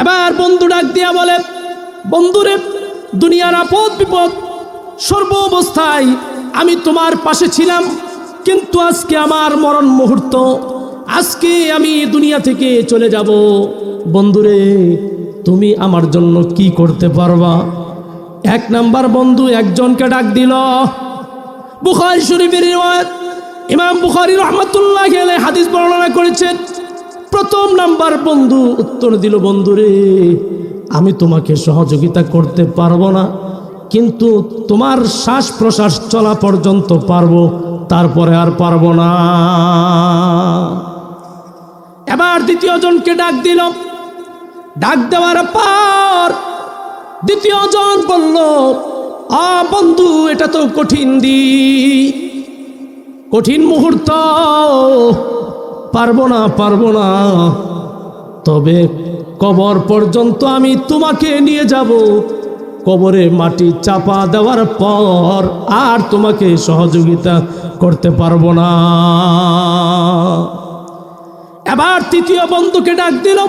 এবার বন্ধু ডাক দিয়া বলে, বন্ধুরে, দুনিয়ার আপদ বিপদ সর্ব অবস্থায় আমি তোমার পাশে ছিলাম, কিন্তু আজকে আমার মরণ মুহূর্ত, আজকে আমি দুনিয়া থেকে চলে যাব। বন্ধুরে, তুমি আমার জন্য কি করতে পারবা? এক নাম্বার বন্ধু একজনকে ডাক দিল। বুখারী শরীফের রিওয়ায়াত, ইমাম বুখারী রাহমাতুল্লাহি আলাইহি হাদিস বর্ণনা করেছেন। প্রথম নাম্বার বন্ধু উত্তর দিল, বন্ধুরে, আমি তোমাকে সহযোগিতা করতে পারবো না, কিন্তু তোমার শ্বাস প্রশ্বাস চলা পর্যন্ত পারবো, তারপরে আর পারবো না। এবার দ্বিতীয় জনকে ডাক দিল। ডাক দেওয়ার পর দ্বিতীয় জন বলল, বন্ধু, এটা তো কঠিন মুহূর্ত, পারবো না, তবে কবর পর্যন্ত আমি তোমাকে নিয়ে যাব। কবরে মাটি চাপা দেওয়ার পর আর তোমাকে সহযোগিতা করতে পারবো না। এবার তৃতীয় বন্ধুকে ডাক দিল।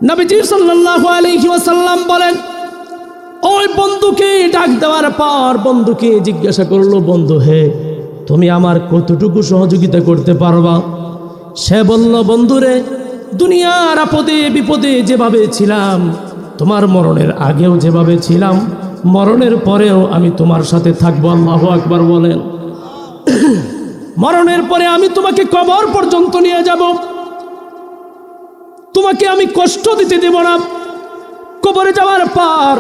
নবীজি সাল্লাল্লাহু আলাইহি ওয়াসাল্লাম বলেন, ওই বন্ধুকে ডাক দেওয়ার পর বন্ধুকে জিজ্ঞাসা করলো, বন্ধু হে, তুমি আমার কতটুকু সহযোগিতা করতে পারবা? সে বলল, বন্ধুরে, দুনিয়ার আপদে বিপদে যেভাবে ছিলাম, তোমার মরণের আগেও যেভাবে ছিলাম, মরণের পরেও আমি তোমার সাথে থাকবো। আল্লাহু আকবার বলেন। মরণের পরে আমি তোমাকে কবর পর্যন্ত নিয়ে যাব, তোমাকে আমি কষ্ট দিতে দেব না। কবরে যাওয়ার পর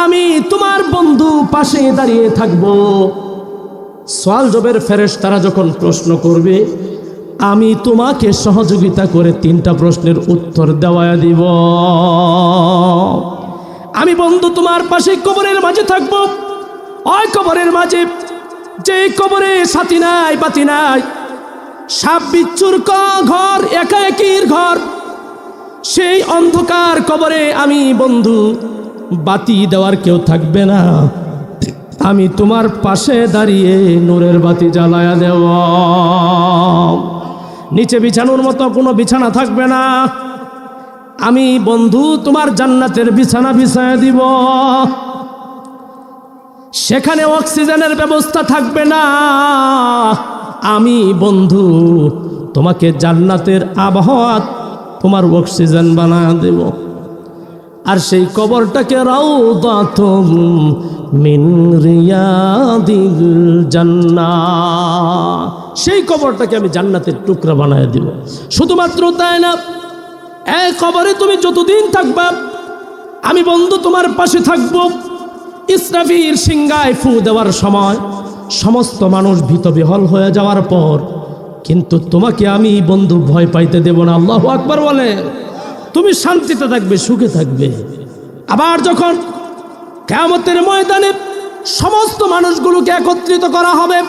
আমি তোমার বন্ধু পাশে দাঁড়িয়ে থাকব। সওয়াল জবের ফেরেশতারা যখন প্রশ্ন করবে, আমি তোমাকে সহযোগিতা করে 3টা প্রশ্নের উত্তর দেওয়া দিব। আমি বন্ধু তোমার পাশে কবরের মাঝে থাকব। ওই কবরের মাঝে, যে কবরে সাথী নাই বাতি নাই, সাপ বিচ্ছুর ঘর, একা একির ঘর, সেই অন্ধকার কবরে আমি বন্ধু, বাতি দেওয়ার কেউ থাকবে না, আমি তোমার পাশে দাঁড়িয়ে নূরের বাতি জ্বালায়া দেব। নিচে বিছানোর মতো কোনো বিছানা থাকবে না, আমি বন্ধু তোমার জান্নাতের বিছানা বিছায়া দিব। সেখানে অক্সিজেনের ব্যবস্থা থাকবে না, আমি বন্ধু তোমাকে জান্নাতের আবহাওয়া, তোমার অক্সিজেন বানায়া দেব। আর সেই কবরটাকে রাউদাতুম মিন রিয়াদিল জান্নাহ, সেই কবরটাকে আমি জান্নাতের টুকরা বানায় দিব। শুধুমাত্র তাই না, এই কবরে তুমি যতদিন থাকবা, আমি বন্ধু তোমার পাশে থাকব। ইসরাফিল সিংহায় ফু দেওয়ার সময় সমস্ত মানুষ ভীতবিহ্বল হয়ে যাওয়ার পর কিন্তু তোমাকে আমি বন্ধু ভয় পাইতে দেব না। আল্লাহু আকবার বলে। তুমি শান্তিতে থাকবে, সুখে থাকবে। আবার যখন কিয়ামতের ময়দানে সমস্ত মানুষগুলোকে একত্রিত করা হবে,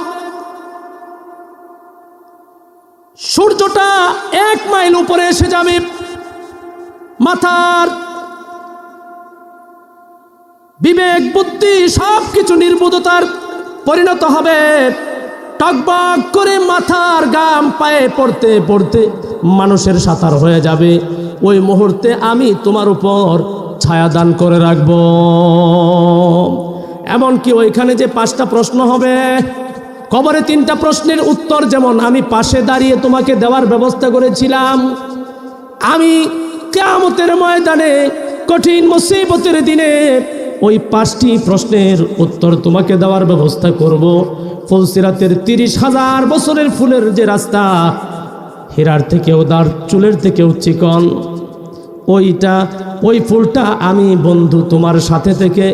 সূর্যটা 1 মাইল উপরে এসে যাবে, মাথার বিবেক বুদ্ধি সবকিছু নির্বুধতার পরিণত হবে। টকবক করে মাথার গাম পায়ে পড়তে পড়তে মানুষের সাঁতার হয়ে যাবে। ওই মুহূর্তে আমি তোমার উপর ছায়া দান করে রাখব। এমনকি ওইখানে যে 5টা প্রশ্ন হবে, কবরে 3টা প্রশ্নের উত্তর যেমন আমি পাশে দাঁড়িয়ে তোমাকে দেওয়ার ব্যবস্থা করেছিলাম, আমি কিয়ামতের ময়দানে কঠিন মুসিবতের দিনে ওই 5টি প্রশ্নের উত্তর তোমাকে দেওয়ার ব্যবস্থা করব। ফুলসিরাতের 30,000 বছরের ফুলের যে রাস্তা, হীরার থেকেও দাঁড়, চুলের থেকেও চিকন, ওই ফুলটা আমি বন্ধু তোমার সাথে থেকে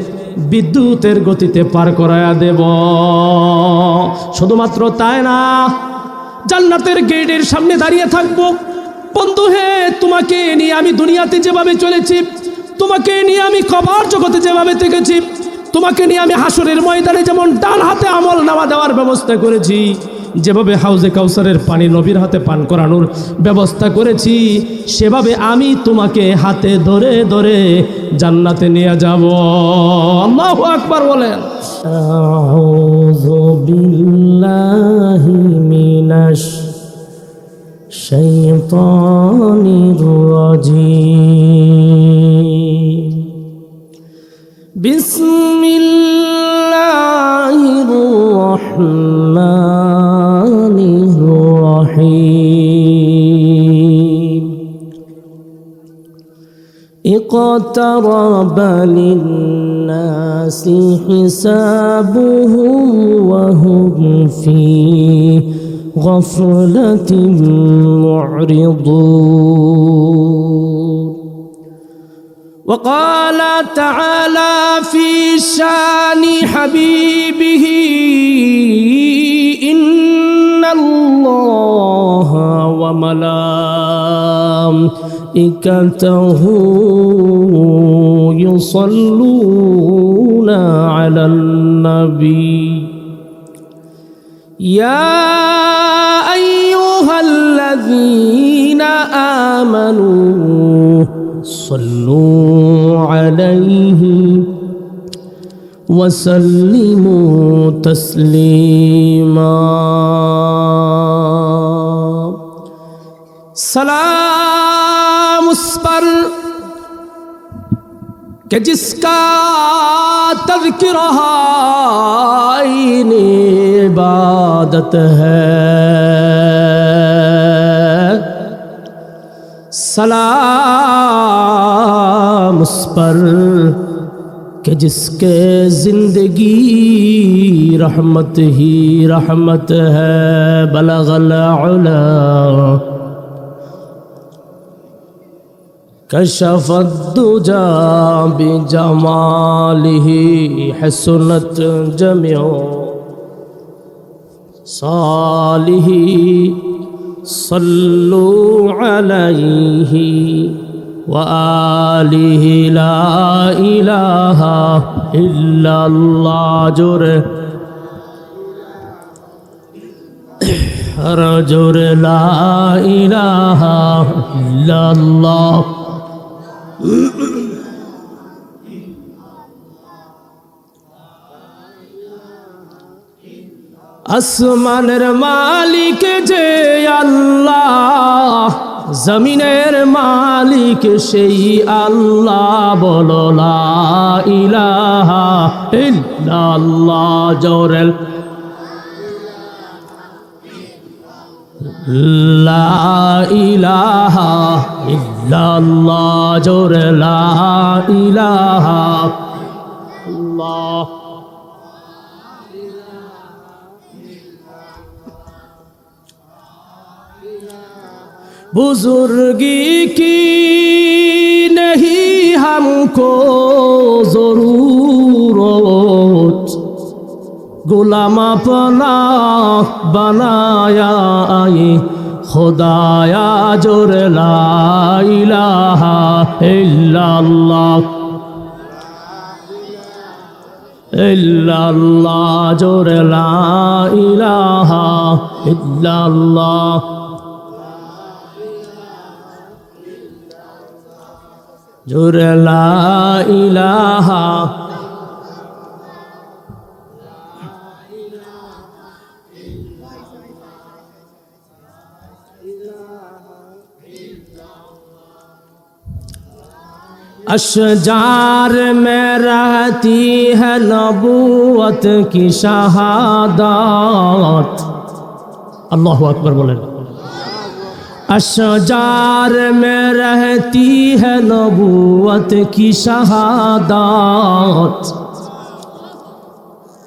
বিদ্যুতের গতিতে পার করায়া দেব। শুধুমাত্র তাই না, জান্নাতের গেটের সামনে দাঁড়িয়ে থাকবো। বন্ধু হে, তোমাকে নিয়ে আমি দুনিয়াতে যেভাবে চলেছি, তোমাকে নিয়ে আমি কবর জগতে যেভাবে থেকেছি, তোমাকে নিয়ে আমি হাসরের ময়দানে যেমন ডান হাতে আমল নামা দেওয়ার ব্যবস্থা করেছি, যেভাবে হাউজে কাউসারের পানি নবীর হাতে পান করানোর ব্যবস্থা করেছি, সেভাবে আমি তোমাকে হাতে ধরে ধরে জান্নাতে নিয়ে যাব। আল্লাহু আকবার বলেন। আউযু বিল্লাহি মিনাশ শাইতানির রাজিম। بسم الله الرحمن الرحيم اقترب للناس حسابهم وهم في غفلة معرضون وقال تعالى في شان حبيبه إن الله وملائكته يصلون على النبي يا أيها الذين آمنوا صلوا عليه وسلموا تسليما सलाम उस पर कि जिसका तज़किरा आईन इबादत है सलाम उस पर कि जिसके जिंदगी रहमत ही रहमत है बलगल उला कशफत दुजा बिजमालिही हसनत जमिओ सालिही सल्लु अलैहि व आलिहि ला इलाहा इल्लल्लाह जोर ला इलाहा इल्लल्लाह আসমানের মালিক যে আল্লাহ জমিনের মালিক সেই আল্লাহ বলো লা ইলাহা ইল্লাল্লাহ জোরে লা ইলাহা ইল্লাল্লাহ জোরে লা ইলাহা ইল্লাল্লাহ बुजुर्गी की नहीं हमको जरूरत गुलाम अपना बनाया आए खुदाया जोर ला इलाहा इल्लल्लाह इल्लल्लाह जोर ला इलाहा इल्लल्लाह जोर ला इलाहा अशजार में रहती है नबूवत की शहादत अल्लाहु अकबर बोले अशजार में रहती है नबूवत की शहादत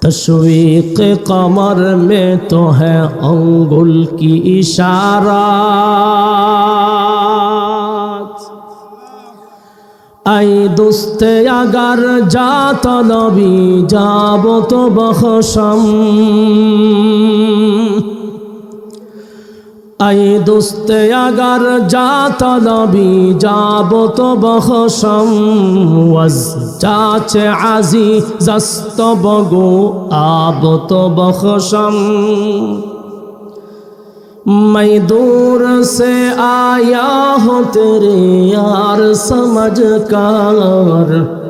तशवीक़ कमर में तो है अंगुल की इशारात आई दोस्ते अगर जात नबी जाबो तो बख्शम आई दोस्ते अगर जाता नबी जाबो तो बख्शम वज जाचे आजी जस्त बगो आब तो बख्शम मैं दूर से आया हूँ तेरे यार समझ कर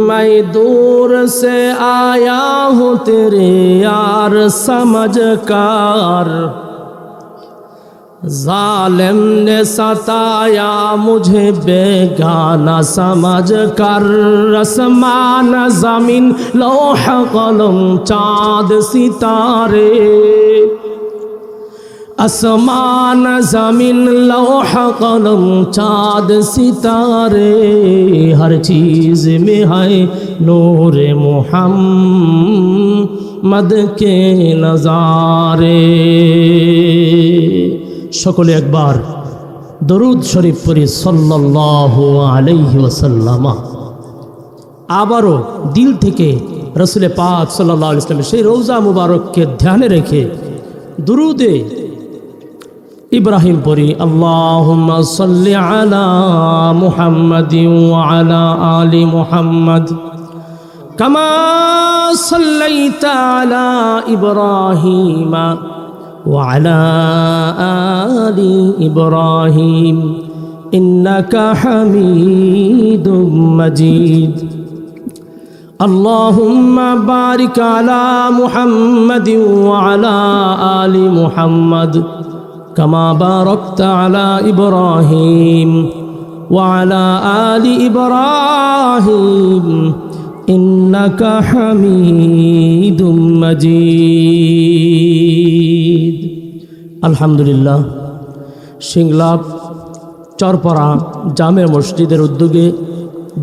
मैं दूर से आया हूँ तेरे यार समझ कर जालिम ने सताया मुझे बेगाना समझ कर, आसमान जमीन लौह कलम चाँद सितारे, आसमान जमीन लौह कलम चाँद सितारे, हर चीज़ में है नूर मुहम्मद के नज़ारे। সকলে একবার দরুদ শরীফ পড়ি সাল্লাল্লাহু আলাইহি ওয়াসাল্লাম। আবারও দিল থেকে রাসূল পাক সাল্লাল্লাহু আলাইহি ওয়াসাল্লামের সেই রওজা মুবারককে ধ্যানে রেখে দুরুদে ইব্রাহিম পড়ি। আল্লাহুম্মা সাল্লি আলা মুহাম্মাদিন ওয়া আলা আলি মুহাম্মাদ কামা সাল্লাইতা আলা ইব্রাহিমা وعلى آل إبراهيم إنك حميد مجيد اللهم بارك على محمد وعلى آل محمد كما باركت على إبراهيم وعلى آل إبراهيم إنك حميد مجيد। আলহামদুলিল্লাহ, সিংলা চরপাড়া জামে মসজিদের উদ্যোগে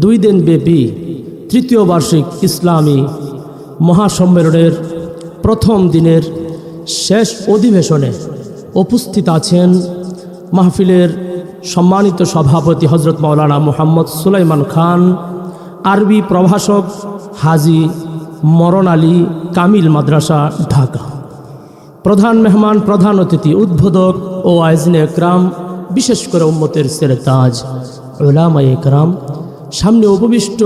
2 দিন ব্যাপী তৃতীয় বার্ষিক ইসলামী মহাসম্মেলনের প্রথম দিনের শেষ অধিবেশনে উপস্থিত আছেন মাহফিলের সম্মানিত সভাপতি হজরত মাওলানা মোহাম্মদ সুলাইমান খান, আরবি প্রভাষক হাজি মরণ আলী কামিল মাদ্রাসা ঢাকা। প্রধান মেহমান, প্রধান অতিথি, উদ্বোধক ও আইজিনে একরাম, বিশেষ করে উম্মতের সেরেতাজ উলামায়ে একরাম, সামনে উপবিষ্ট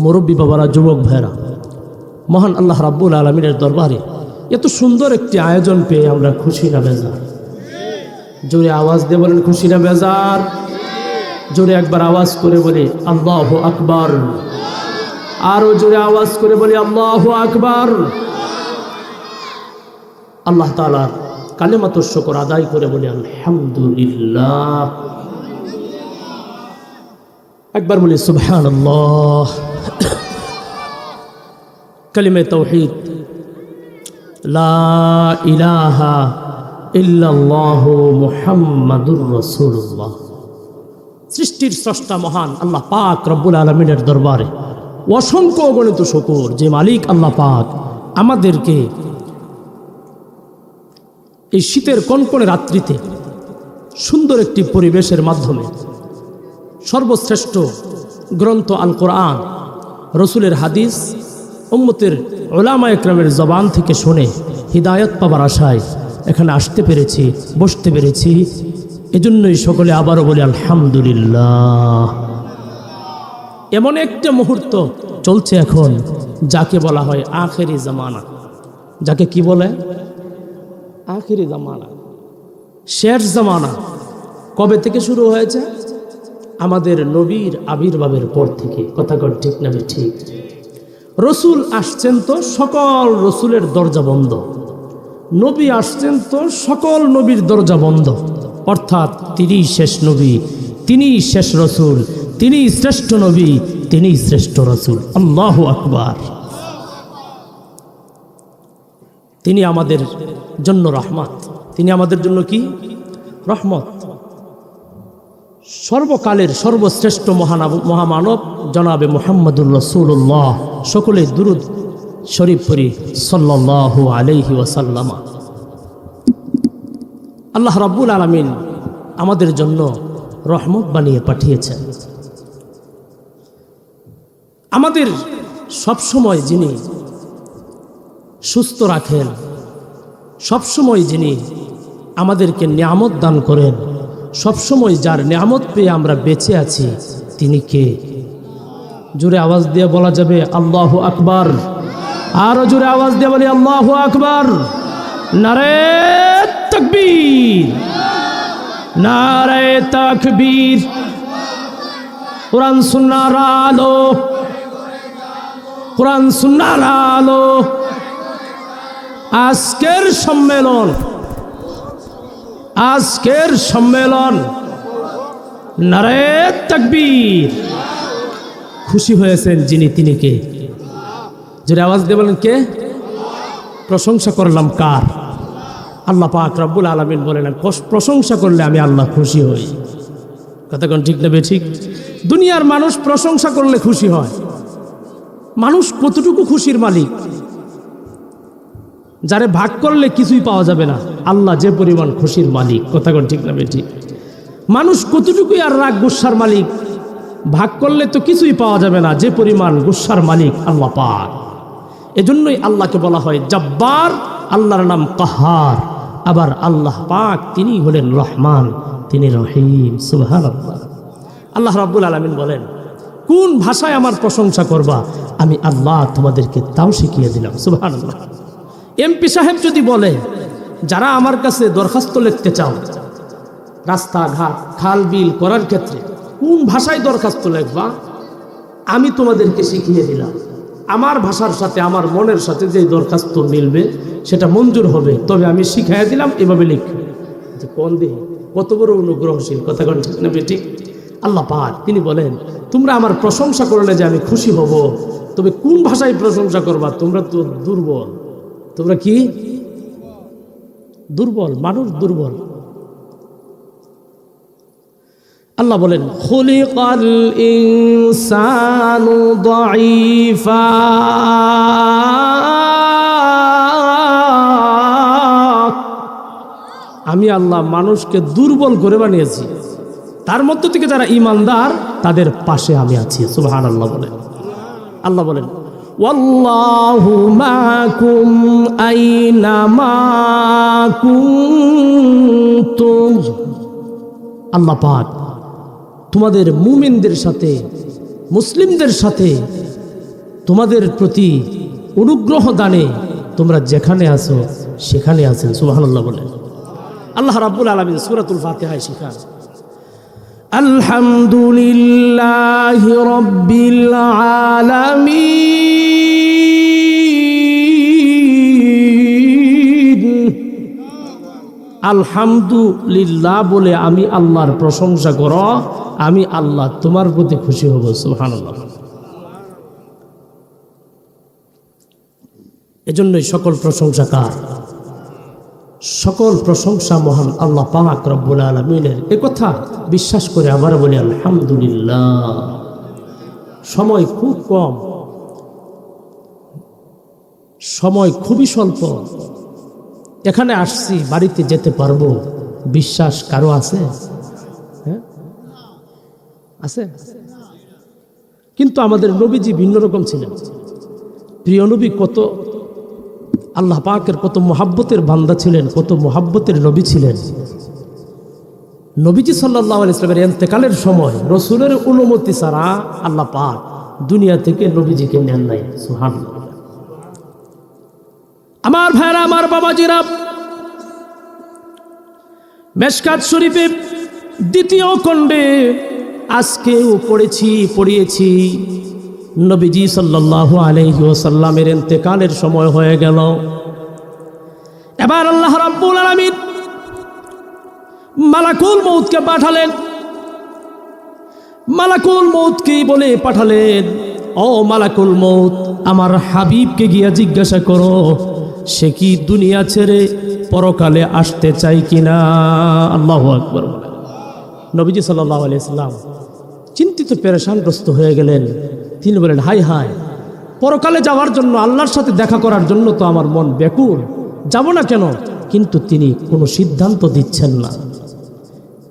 মুরব্বী বাবারা, যুবক ভাইরা, মহান আল্লাহ রাব্বুল আলামিনের দরবারে এত সুন্দর একটি আয়োজন পেয়ে আমরা খুশি না বেজার? জোরে আওয়াজ দিয়ে বলেন খুশি না বেজার? জোরে একবার আওয়াজ করে বলি আল্লাহু আকবার। আরো জোরে আওয়াজ করে বলি আল্লাহু আকবার। আল্লাহ তাআলার কালিমাতুশ শুকর আদায় করে বলি আলহামদুলিল্লাহ। একবার বলি সুবহানাল্লাহ। কালিমে তাওহীদ, লা ইলাহা ইল্লাল্লাহু মুহাম্মাদুর রাসূলুল্লাহ। সৃষ্টির স্রষ্টা মহান আল্লাহ পাক রব্বুল আলামিনের দরবারে অসংখ্য অগণিত শুকর, যে মালিক আল্লাহ পাক আমাদেরকে এই শীতের কনকনে রাত্রিতে সুন্দর একটি পরিবেশের মাধ্যমে সর্বশ্রেষ্ঠ গ্রন্থ আল কোরআন, রসুলের হাদিস, উম্মতের উলামায়ে কেরামের জবান থেকে শুনে হিদায়াত পাবার আশায় এখানে আসতে পেরেছি, বসতে পেরেছি। এজন্যই সকলে আবারও বলি আলহামদুলিল্লাহ। এমন একটা মুহূর্ত চলছে এখন, যাকে বলা হয় আখেরি জামানা। যাকে কি বলে? আখেরি জামানা, শেষ জামানা। কবে থেকে শুরু হয়েছে? আমাদের নবীর আবির্ভাবের পর থেকে। কথা কর ঠিক না ঠিক? রসুল আসছেন তো সকল রসুলের দরজা বন্ধ, নবী আসছেন তো সকল নবীর দরজা বন্ধ। অর্থাৎ তিনি শেষ নবী, তিনি শেষ রসুল, তিনি শ্রেষ্ঠ নবী, তিনি শ্রেষ্ঠ রসুল। আল্লাহু আকবার। তিনি আমাদের জন্য রহমত, তিনি আমাদের জন্য কি? রহমত। সর্বকালের সর্বশ্রেষ্ঠ মহামানব জনাবে মুহাম্মদুর রাসূলুল্লাহ। সকলে দুরুদ শরীফ পড়ি সাল্লাল্লাহু আলাইহি ওয়াসাল্লাম। আল্লাহ রাব্বুল আলামিন আমাদের জন্য রহমত বানিয়ে পাঠিয়েছেন। আমাদের সবসময় যিনি সুস্থ রাখেন, সবসময় যিনি আমাদেরকে নিয়ামত দান করেন, সবসময় যার নিয়ামত পেয়ে আমরা বেঁচে আছি, তিনি কে? জোরে আওয়াজ দিয়ে বলা যাবে আল্লাহু আকবার। আরো জোরে আওয়াজ দিয়ে বলি আল্লাহু আকবার। নারে তাকবীর, নারে তাকবীর। কোরআন সুন্নাহর আলো, কোরআন সুন্নাহর আলো। আজকের সম্মেলন আজকের সম্মেলন নারে তাকবীর। খুশি হয়েছেন যিনি তিনি কে? যদি আওয়াজ দিয়ে বলেন কে? প্রশংসা করলাম কার? আল্লাহ পাক রব্বুল আলামিন বলেন প্রশংসা করলে আমি আল্লাহ খুশি হই। কথা কোন ঠিক না বেঠিক? দুনিয়ার মানুষ প্রশংসা করলে খুশি হয়। মানুষ কতটুকু খুশির মালিক? যারে ভাগ করলে কিছুই পাওয়া যাবে না, আল্লাহ যে পরিমাণ খুশির মালিক। কথা কোন ঠিক না বেঠিক? মানুষ কতটুকুই আর রাগ গুসার মালিক? ভাগ করলে তো কিছুই পাওয়া যাবে না, যে পরিমাণ গুসার মালিক আল্লাহ পাক। এজন্যই আল্লাহকে বলা হয় জব্বার, আল্লাহর নাম কাহার। আবার আল্লাহ পাক তিনি হলেন রহমান, তিনি রহিম। সুবহানাল্লাহ। আল্লাহ রাব্বুল আলামিন বলেন কোন ভাষায় আমার প্রশংসা করবা, আমি আল্লাহ তোমাদেরকে তাও শিখিয়ে দিলাম। সুবহানাল্লাহ। এমপি সাহেব যদি বলে যারা আমার কাছে দরখাস্ত লিখতে চাও রাস্তাঘাট খাল বিল করার ক্ষেত্রে, কোন ভাষায় দরখাস্ত লিখবা, আমি তোমাদেরকে শিখিয়ে দিলাম। আমার ভাষার সাথে আমার মনের সাথে যে দরখাস্ত মিলবে সেটা মঞ্জুর হবে, তবে আমি শিখাইয়া দিলাম এভাবে লিখবে। যে কোন দিকে কত বড় অনুগ্রহশীল। কথা কোন ঠিক না ঠিক? আল্লাহ পাক তিনি বলেন তোমরা আমার প্রশংসা করলে যে আমি খুশি হব, তবে কোন ভাষায় প্রশংসা করবা? তোমরা তো দুর্বল। তোমরা কি দুর্বল? মানুষ দুর্বল। আল্লাহ বলেন খুলিকাল ইনসানু দাঈফা, আমি আল্লাহ মানুষকে দুর্বল করে বানিয়েছি, তার মধ্য থেকে যারা ঈমানদার তাদের পাশে আমি আছি। সুবহানাল্লাহ বলেন। আল্লাহ বলেন ওয়াল্লাহু মাআকুম আইনামা কুনতুম। আল্লাহ পাক তোমাদের মুমিনদের সাথে, মুসলিমদের সাথে তোমাদের প্রতি অনুগ্রহ দানে তোমরা যেখানে আছো সেখানে আছেন। সুবহানাল্লাহ বলেন। আল্লাহ রাব্বুল আলামিন সূরাতুল ফাতিহায় শিখান আলহামদুলিল্লাহি রাব্বিল আলামিন। আলহামদুলিল্লাহ বলে আমি আল্লাহর প্রশংসা করো, আমি আল্লাহ তোমার প্রতি খুশি হব। সুবহানাল্লাহ। এজন্যই সকল প্রশংসা কার? সকল প্রশংসা মহান আল্লাহ পাক রব্বুল আলামিনের। এ কথা বিশ্বাস করে আবার বলি আলহামদুলিল্লাহ। সময় খুব কম, সময় খুবই স্বল্প। এখানে আসছি, বাড়িতে যেতে পারবো বিশ্বাস কারো আছে? হ্যাঁ আছে। কিন্তু আমাদের নবীজি ভিন্ন রকম ছিলেন। প্রিয় নবী কত আল্লাহ পাকের কত মুহাব্বতের বান্দা ছিলেন, কত মুহাব্বতের নবী ছিলেন। নবীজি সাল্লাল্লাহু আলাইহি ওয়াসাল্লামের ইন্তেকালের সময় রাসূলের অনুমতি ছাড়া আল্লাহ পাক দুনিয়া থেকে নবীজিকে নেন নাই। সুবহানাল্লাহ। আমার ভাইরা, আমার বাবাজিরা, মেশকাত শরীফে দ্বিতীয় খণ্ডে আজকেও পড়িয়েছি নবীজি সাল্লাল্লাহু আলাইহি ওয়াসাল্লামের ইন্তেকালের সময় হয়ে গেল। এবার আল্লাহ রাব্বুল আলামিন মালাকুল মউতকে পাঠালেন। মালাকুল মউতকে বলে পাঠালেন, ও মালাকুল মউত, আমার হাবিবকে গিয়া জিজ্ঞাসা করো সে কি দুনিয়া ছেড়ে পরকালে আসতে চাই কিনা। আল্লাহু আকবার। নবীজি সাল্লাল্লাহু আলাইহি ওয়াসাল্লাম চিন্তিত পেরেশানগ্রস্ত হয়ে গেলেন। তিনি বলেন, হাই হাই, পরকালে যাওয়ার জন্য, আল্লাহর সাথে দেখা করার জন্য তো আমার মন ব্যাকুল, যাব না কেন? কিন্তু তিনি কোনো সিদ্ধান্ত দিচ্ছেন না।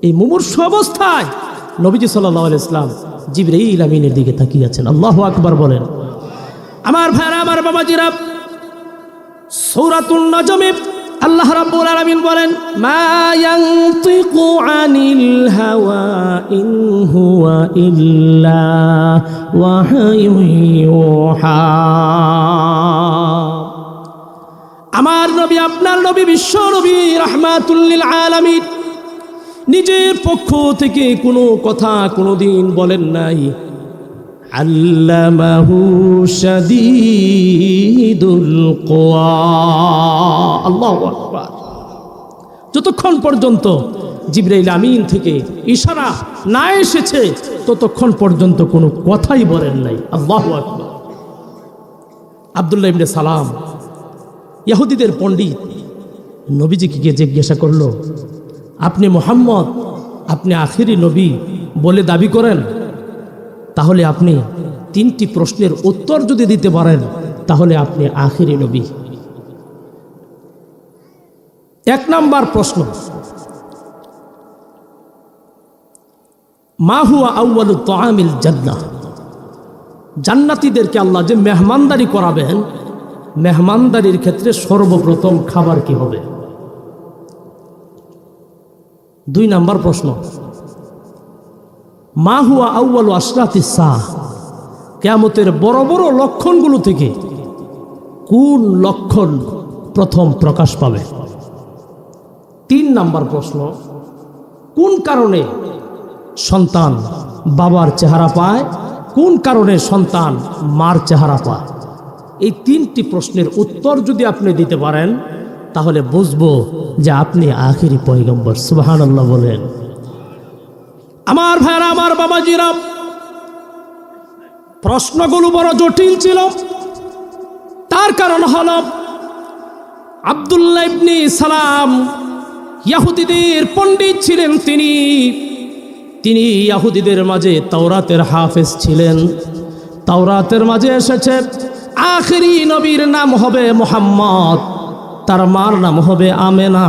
এই মুমূর্ষু অবস্থায় নবীজি সাল্লাল্লাহু আলাইহি ওয়াসাল্লাম জিবরাইল আমিনের দিকে তাকিয়ে আছেন। আল্লাহু আকবার বলেন। আমার ভাইরা, আমার বাবাজিরা, সূরাতুন নাজমে আল্লাহ রাব্বুল আলামিন বলেন, মা ইয়ানতিকু আনিল হাওয়া ইন হুয়া ইল্লা ওয়াহয়ুন ইউহা। আমার নবী, আপনার নবী, বিশ্ব নবী রাহমাতুল লিল আলামিন নিজের পক্ষ থেকে কোনো কথা কোনোদিন বলেন নাই। আল্লামাহু শাদীদুল কুওয়া। আল্লাহু আকবার। যতক্ষণ পর্যন্ত জিবরাইল আমিন থেকে ইশারা না এসেছে ততক্ষণ পর্যন্ত কোনো কথাই বলেন নাই। আল্লাহু আকবার। আব্দুল্লাহ ইবনে সালাম ইহুদিদের পণ্ডিত নবীজিকে গিয়ে জিজ্ঞাসা করলো, আপনি মুহাম্মদ, আপনি আখিরি নবী বলে দাবি করেন, তাহলে আপনি 3টি প্রশ্নের উত্তর যদি দিতে পারেন তাহলে আপনি আখিরি নবী। 1 নাম্বার প্রশ্ন, মা হুয়া আউয়ালু তাআমিল জান্নাহ, জান্নাতীদেরকে আল্লাহ যে মেহমানদারি করাবেন, মেহমানদারির ক্ষেত্রে সর্বপ্রথম খাবার কি হবে? 2 নাম্বার প্রশ্ন, মা হুয়া আউয়ালু আশরাতিস সাআহ, কিয়ামতের বড় বড় লক্ষণগুলো থেকে কোন লক্ষণ প্রথম প্রকাশ পাবে? 3 নাম্বার প্রশ্ন, কোন কারণে সন্তান বাবার চেহারা পায়, কোন কারণে সন্তান মার চেহারা পায়? এই 3টি প্রশ্নের উত্তর যদি আপনি দিতে পারেন তাহলে বুঝবো যে আপনি আখিরি পয়গম্বর। সুবহানাল্লাহ বলেন। আমার ভাইরা, আমার বাবাজিরা, প্রশ্নগুলো বড় জটিল ছিল। তার কারণ হল আব্দুল্লাহ ইবনে সালাম ইহুদিদের পণ্ডিত ছিলেন। তিনি ইহুদিদের মাঝে তাওরাতের হাফেজ ছিলেন। তাওরাতের মাঝে এসেছে আখিরি নবীর নাম হবে মুহাম্মদ, তার মার নাম হবে আমেনা,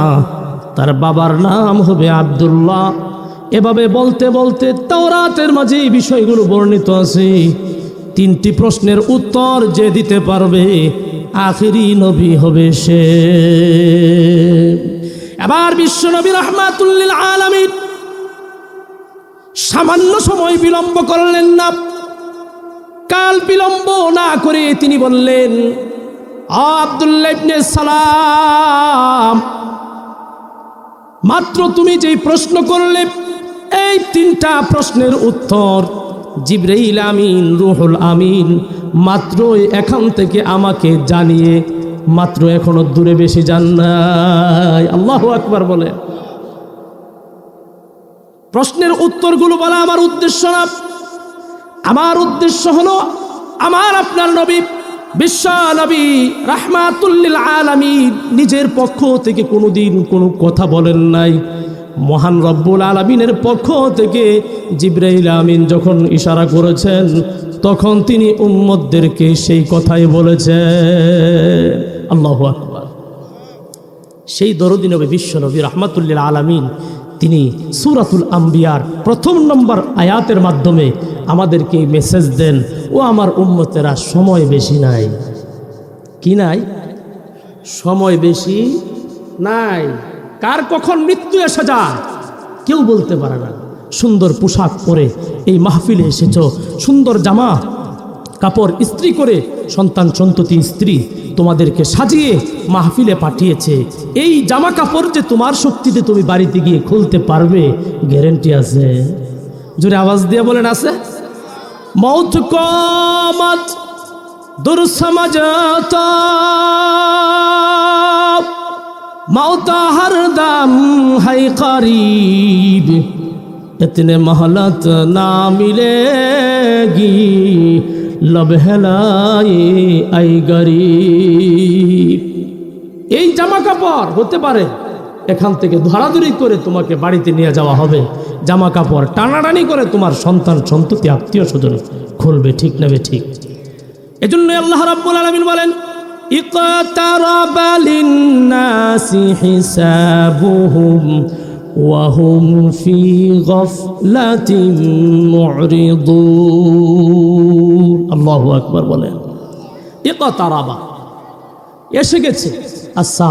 তার বাবার নাম হবে আব্দুল্লাহ। এভাবে বলতে বলতে তাওরাতের মাঝে এই বিষয়গুলো বর্ণিত আছে। 3টি প্রশ্নের উত্তর যে দিতে পারবে আখিরি নবী হবে সে। এবার বিশ্ব নবী রাহমাতুল লিল আলামিন সামান্য সময় বিলম্ব করলেন না। কাল বিলম্ব না করে তিনি বললেন, আব্দুল্লাহ ইবনে সালাম, মাত্র তুমি যেই প্রশ্ন করলে এই 3টা প্রশ্নের উত্তর জিবরাইল আমিন, রুহুল আমিন মাত্র এখান থেকে আমাকে জানিয়ে মাত্র এখনো দূরে বেশি যান নাই। আল্লাহু আকবার বলে। প্রশ্নের উত্তরগুলো বলা আমার উদ্দেশ্য না। আমার উদ্দেশ্য হলো আমার আপনার নবী বিশ্ব নবী রাহমাতুল লিল আলামিন নিজের পক্ষ থেকে কোনোদিন কোনো কথা বলেন নাই। মহান রব্বুল আলামিনের পক্ষ থেকে জিবরাইল আমিন যখন ইশারা করেছেন তখন তিনি উম্মতদেরকে সেই কথাই বলেছেন। আল্লাহু আকবার। সেই দরদি নবী বিশ্ব নবী রাহমাতুল লিল আলামিন তিনি সূরাতুল আম্বিয়ার 1 নম্বর আয়াতের মাধ্যমে আমাদেরকে মেসেজ দেন, ও আমার উম্মতেরা সময় বেশি নাই। কি নাই? সময় বেশি নাই। কার কখন মৃত্যু এসে যায় কেউ বলতে পারে না। সুন্দর পোশাক পরে এই মাহফিলে এসেছ, সুন্দর জামা কাপড় ইস্ত্রি করে সন্তান সন্ততি স্ত্রী তোমাদেরকে সাজিয়ে মাহফিলে পাঠিয়েছে। এই জামা কাপড় যে তোমার শক্তিতে তুমি বাড়িতে গিয়ে খুলতে পারবে গ্যারান্টি আছে? জোরে আওয়াজ দিয়ে বলেন আছে? মৌত কমত দুর সমঝতা मौता हर दम है करीब, इतने मोहलत ना मिलेगी, लब हेलाए आई गरीब। এই জামা কাপড় হতে পারে এখান থেকে ধরাধরি করে তোমাকে বাড়িতে নিয়ে যাওয়া হবে, জামা কাপড় টানাটানি করে তোমার সন্তান সন্ততি আত্মীয় স্বজন খুলবে, ঠিক নেবে ঠিক। এজন্য আল্লাহ রাব্বুল আলামিন বলেন, اقترب للناس حسابهم وهم في غفلة معرضون। আল্লাহু আকবার বলেন। ইকতারাবা এসে গেছে আসা,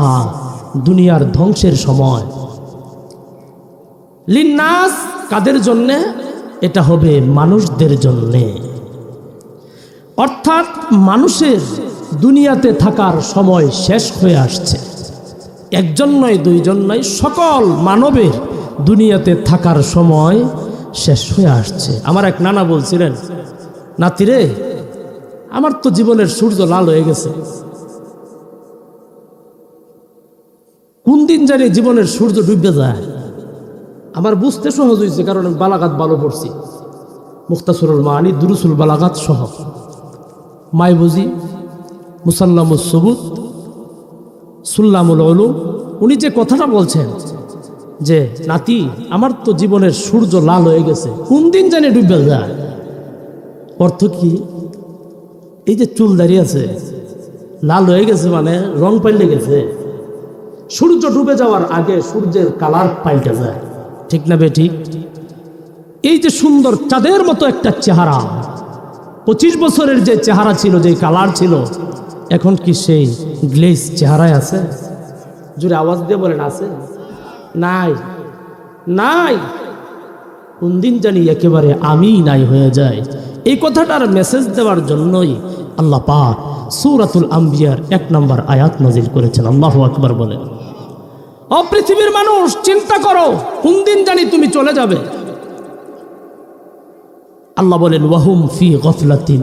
দুনিয়ার ধ্বংসের সময়। লিন্নাস কাদের জন্যে? এটা হবে মানুষদের জন্যে। অর্থাৎ মানুষের দুনিয়াতে থাকার সময় শেষ হয়ে আসছে। একজন নয়, দুইজন নয়, সকল মানবের দুনিয়াতে থাকার সময় শেষ হয়ে আসছে। আমার এক নানা বলছিলেন, নাতিরে আমার তো জীবনের সূর্য লাল হয়ে গেছে, কোন দিন জানি জীবনের সূর্য ডুবে যায়। আমার বুঝতে সহজ হয়েছে, কারণ আমি বালাগাত ভালো পড়ছি, মুখতাসরুল মাআনি, দুরুসুল বালাগাত সহ, মাইবুজি, মুসাল্লামুস সুবুত, সুল্লামুল উলুম। উনি যে কথাটা বলছেন যে নাতি আমার তো জীবনের সূর্য লাল হয়ে গেছে, কোন দিন জানি ডুবে যায়। অর্থ কি? এই যে চুল দাঁড়িয়ে আছে লাল হয়ে গেছে, মানে রং পাল্টে গেছে। সূর্য ডুবে যাওয়ার আগে সূর্যের কালার পাল্টে যায়, ঠিক না বেঠিক? এই যে সুন্দর চাঁদের মতো একটা চেহারা, 25 বছরের যে চেহারা ছিল, যে কালার ছিল, এখন কি সেই গ্লেজ চেহারায় আছে? জোরে আওয়াজ দিয়ে বলেন আছে? নাই, নাই। কোন দিন জানি একেবারে আমি নাই হয়ে যায়। এই কথাটার মেসেজ দেওয়ার জন্যই আল্লাহ পাক সূরাতুল আম্বিয়ার 1 নম্বর আয়াত নাজিল করেছেন। আল্লাহু আকবার বলেন। ও পৃথিবীর মানুষ, চিন্তা করো, কোন দিন জানি তুমি চলে যাবে। আল্লাহ বলেন ওয়াহুম ফি গফলাতিন,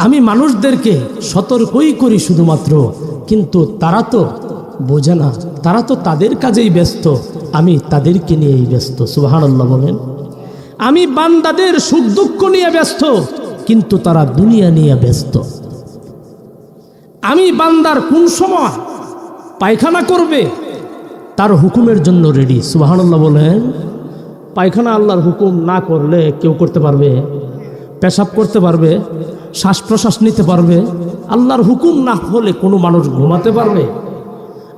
আমি মানুষদেরকে সতর্কই করি শুধুমাত্র, কিন্তু তারা তো বোঝে না, তারা তো তাদের কাজেই ব্যস্ত, আমি তাদেরকে নিয়েই ব্যস্ত। সুবহানাল্লাহ বলেন। আমি বান্দাদের সুখ দুঃখ নিয়ে ব্যস্ত, কিন্তু তারা দুনিয়া নিয়ে ব্যস্ত। আমি বান্দার কোন সময় পায়খানা করবে তার হুকুমের জন্য রেডি। সুবহানাল্লাহ বলেন। পায়খানা আল্লাহর হুকুম না করলে কেউ করতে পারবে? পেশাব করতে পারবে? শ্বাস প্রশ্বাস নিতে পারবে? আল্লাহর হুকুম না হলে কোনো মানুষ ঘুমাতে পারবে?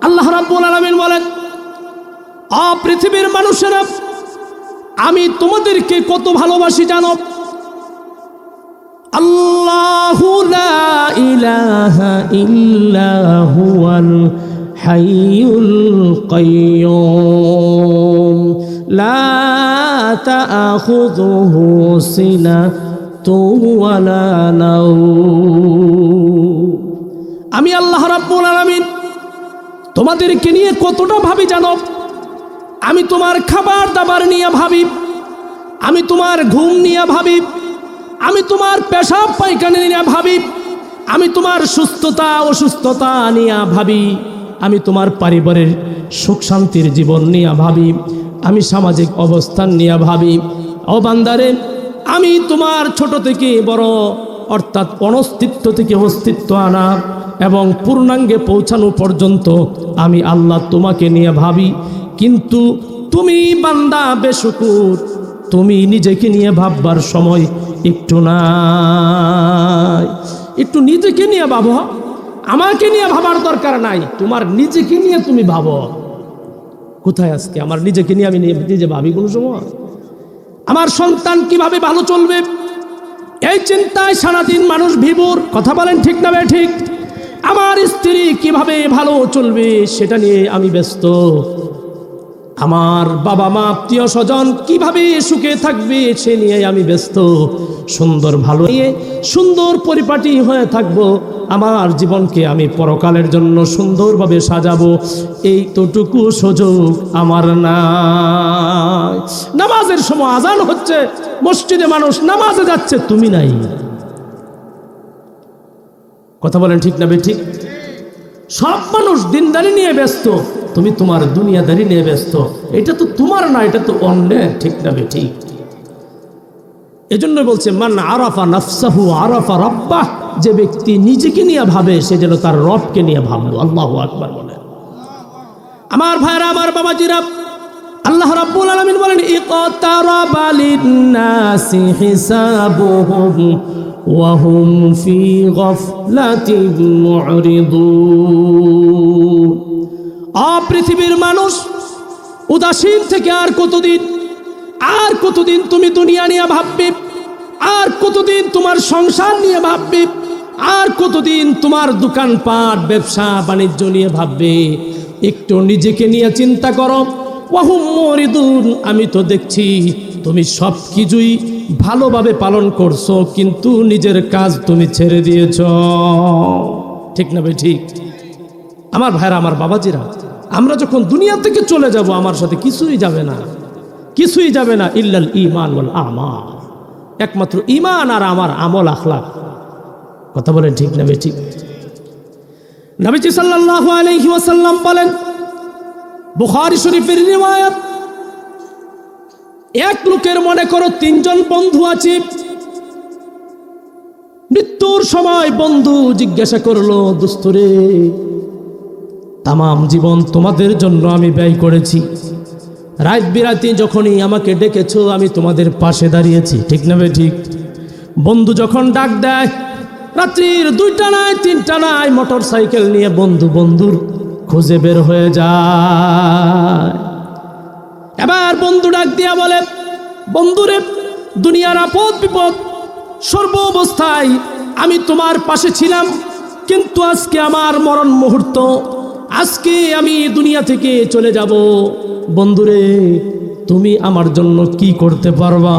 আল্লাহ রাব্বুল আলামিন বলেন, পৃথিবীর মানুষেরা, আমি তোমাদেরকে কত ভালোবাসি জানো? আল্লাহু লা ইলাহা ইল্লা হুয়াল হাইয়ুল কাইয়্যুম লা তাআখুযুহু সিনাতুন ওয়ালা নাওম। আমি আল্লাহ রাব্বুল আলামিন তোমাদেরকে নিয়ে কতটা ভাবি জানো? আমি তোমার খাবার দাবার নিয়ে ভাবি, আমি তোমার ঘুম নিয়ে ভাবি, আমি তোমার পেশাব পায়খানা নিয়ে ভাবি, আমি তোমার সুস্থতা অসুস্থতা নিয়ে ভাবি, আমি তোমার পারিবারিক সুখ শান্তির জীবন নিয়ে ভাবি, আমি সামাজিক অবস্থান নিয়ে ভাবি। ও বান্দারে, আমি তোমার ছোট থেকে বড়, অর্থাৎ অনস্তিত্ব থেকে অস্তিত্ব আনা এবং পূর্ণাঙ্গে পৌঁছানো পর্যন্ত আমি আল্লাহ তোমাকে নিয়ে ভাবি। কিন্তু তুমি বান্দা বেশুকুর, তুমি নিজেকে নিয়ে ভাববার সময় একটু নাই। একটু নিজেকে নিয়ে ভাবো, আমাকে নিয়ে ভাবার দরকার নাই, তোমার নিজেকে নিয়ে তুমি ভাবো। কোথায় আজকে আমার নিজেকে নিয়ে আমি নিজে ভাবি কোনো সময়? আমার সন্তান কিভাবে ভালো চলবে, এই চিন্তায় সারাদিন মানুষ বিভোর। কথা বলেন ঠিক না ভাই? ঠিক। আমার স্ত্রী কিভাবে ভালো চলবে সেটা নিয়ে আমি ব্যস্ত। আমার বাবা মা আত্মীয় স্বজন কিভাবে সুখে থাকবে সে নিয়ে আমি ব্যস্ত। সুন্দর ভালো নিয়ে সুন্দর পরিপাটি হয়ে থাকবো, আমার জীবনকে আমি পরকালের জন্য সুন্দরভাবে সাজাবো, এইটুকু সুযোগ আমার নাই। নামাজের সময় আজান হচ্ছে, মসজিদে মানুষ নামাজে যাচ্ছে, তুমি নাই। কথা বলেন ঠিক না ঠিক? সব মানুষ দিনদারি নিয়ে ব্যস্ত, তুমি তোমার দুনিয়াদারি নিয়ে ব্যস্ত। এটা তো তোমার না, এটা তো অন্যের। ঠিক না ঠিক? এজন্য বলছে মান আরাফা নাফসাহু আরাফা রাব্বাহ, যে ব্যক্তি নিজেকে নিয়ে ভাবে সে যেন তার রবকে নিয়ে ভাবলো। আল্লাহু আকবার বলেন। আমার ভাইরা, আমার বাবাজিরা, আল্লাহ রাব্বুল আলামিন বলেন ইকতারাবা লিন-নাসি হিসাবুহুম ওয়া হুম ফি গাফলাতিন মু'রিদুন। পৃথিবীর মানুষ, উদাসীন থেকে আর কতদিন তুমি দুনিয়া নিয়ে ভাববে? আর কতদিন তোমার সংসার নিয়ে ভাববে? আর কতদিন তোমার দোকানপাট ব্যবসা বাণিজ্য নিয়ে ভাববে? একটু নিজেকে নিয়ে চিন্তা করো। ওয়াহুম মুরিদুন, আমি তো দেখছি তুমি সব কিছুই ভালোভাবে পালন করছো, কিন্তু নিজের কাজ তুমি ছেড়ে দিয়েছ। ঠিক না ভাই? ঠিক। আমার ভাইরা, আমার বাবাজিরা, আমরা যখন দুনিয়া থেকে চলে যাব, আমার সাথে কিছুই যাবে না, কিছুই যাবে না ইল্লাল ঈমান ওয়াল আমাল, একমাত্র ঈমান আর আমার আমল আখলাক। কথা বলেন ঠিক না ভাই? ঠিক। নবীজি সাল্লাল্লাহু আলাইহি ওয়াসাল্লাম বলেন বুখারী শরীফের রিওয়ায়াত, এক লোকের মনে করো তিনজন বন্ধু আছে। মৃত্যুর সময় বন্ধু জিজ্ঞাসা করলো, দোস্তরে, তামাম জীবন তোমাদের জন্য আমি ব্যয় করেছি, রাত বিরাতে যখনই আমাকে ডেকেছো আমি তোমাদের পাশে দাঁড়িয়েছি, ঠিক না বে ঠিক? বন্ধু যখন ডাক দেয়, রাত্রির 2টা নাই 3টা নাই, মোটর সাইকেল নিয়ে বন্ধুর খুঁজে বের হয়ে যায়। এবার বন্ধু ডাক দিয়া বলে, বন্ধুরে, দুনিয়ার আপদ বিপদ সর্ব অবস্থায় আমি তোমার পাশে ছিলাম, কিন্তু আজকে আমার মরণ মুহূর্ত, আজকে আমি দুনিয়া থেকে চলে যাব। বন্ধুরে, তুমি আমার জন্য কি করতে পারবা?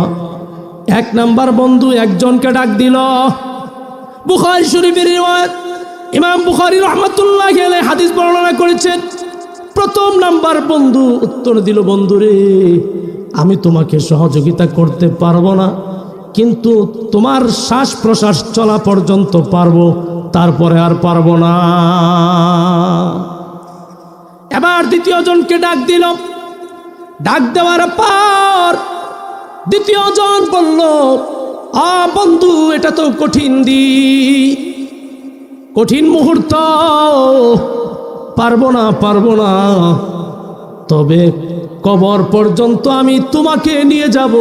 1 নাম্বার বন্ধু একজনকে ডাক দিল। বুখারী শরীফের রিওয়ায়াত, ইমাম বুখারী রাহমাতুল্লাহি আলাইহি হাদিস বর্ণনা করেছেন। প্রথম নাম্বার বন্ধু উত্তর দিল, বন্ধুরে, আমি তোমাকে সহযোগিতা করতে পারবো না, কিন্তু তোমার শ্বাস প্রশ্বাস চলা পর্যন্ত পারবো, তারপরে আর পারবো না। এবার দ্বিতীয় জনকে ডাক দিল। ডাক দেওয়ার পর দ্বিতীয় জন বলল, বন্ধু, এটা তো কঠিন মুহূর্ত, পারবো না, তবে কবর পর্যন্ত আমি তোমাকে নিয়ে যাব,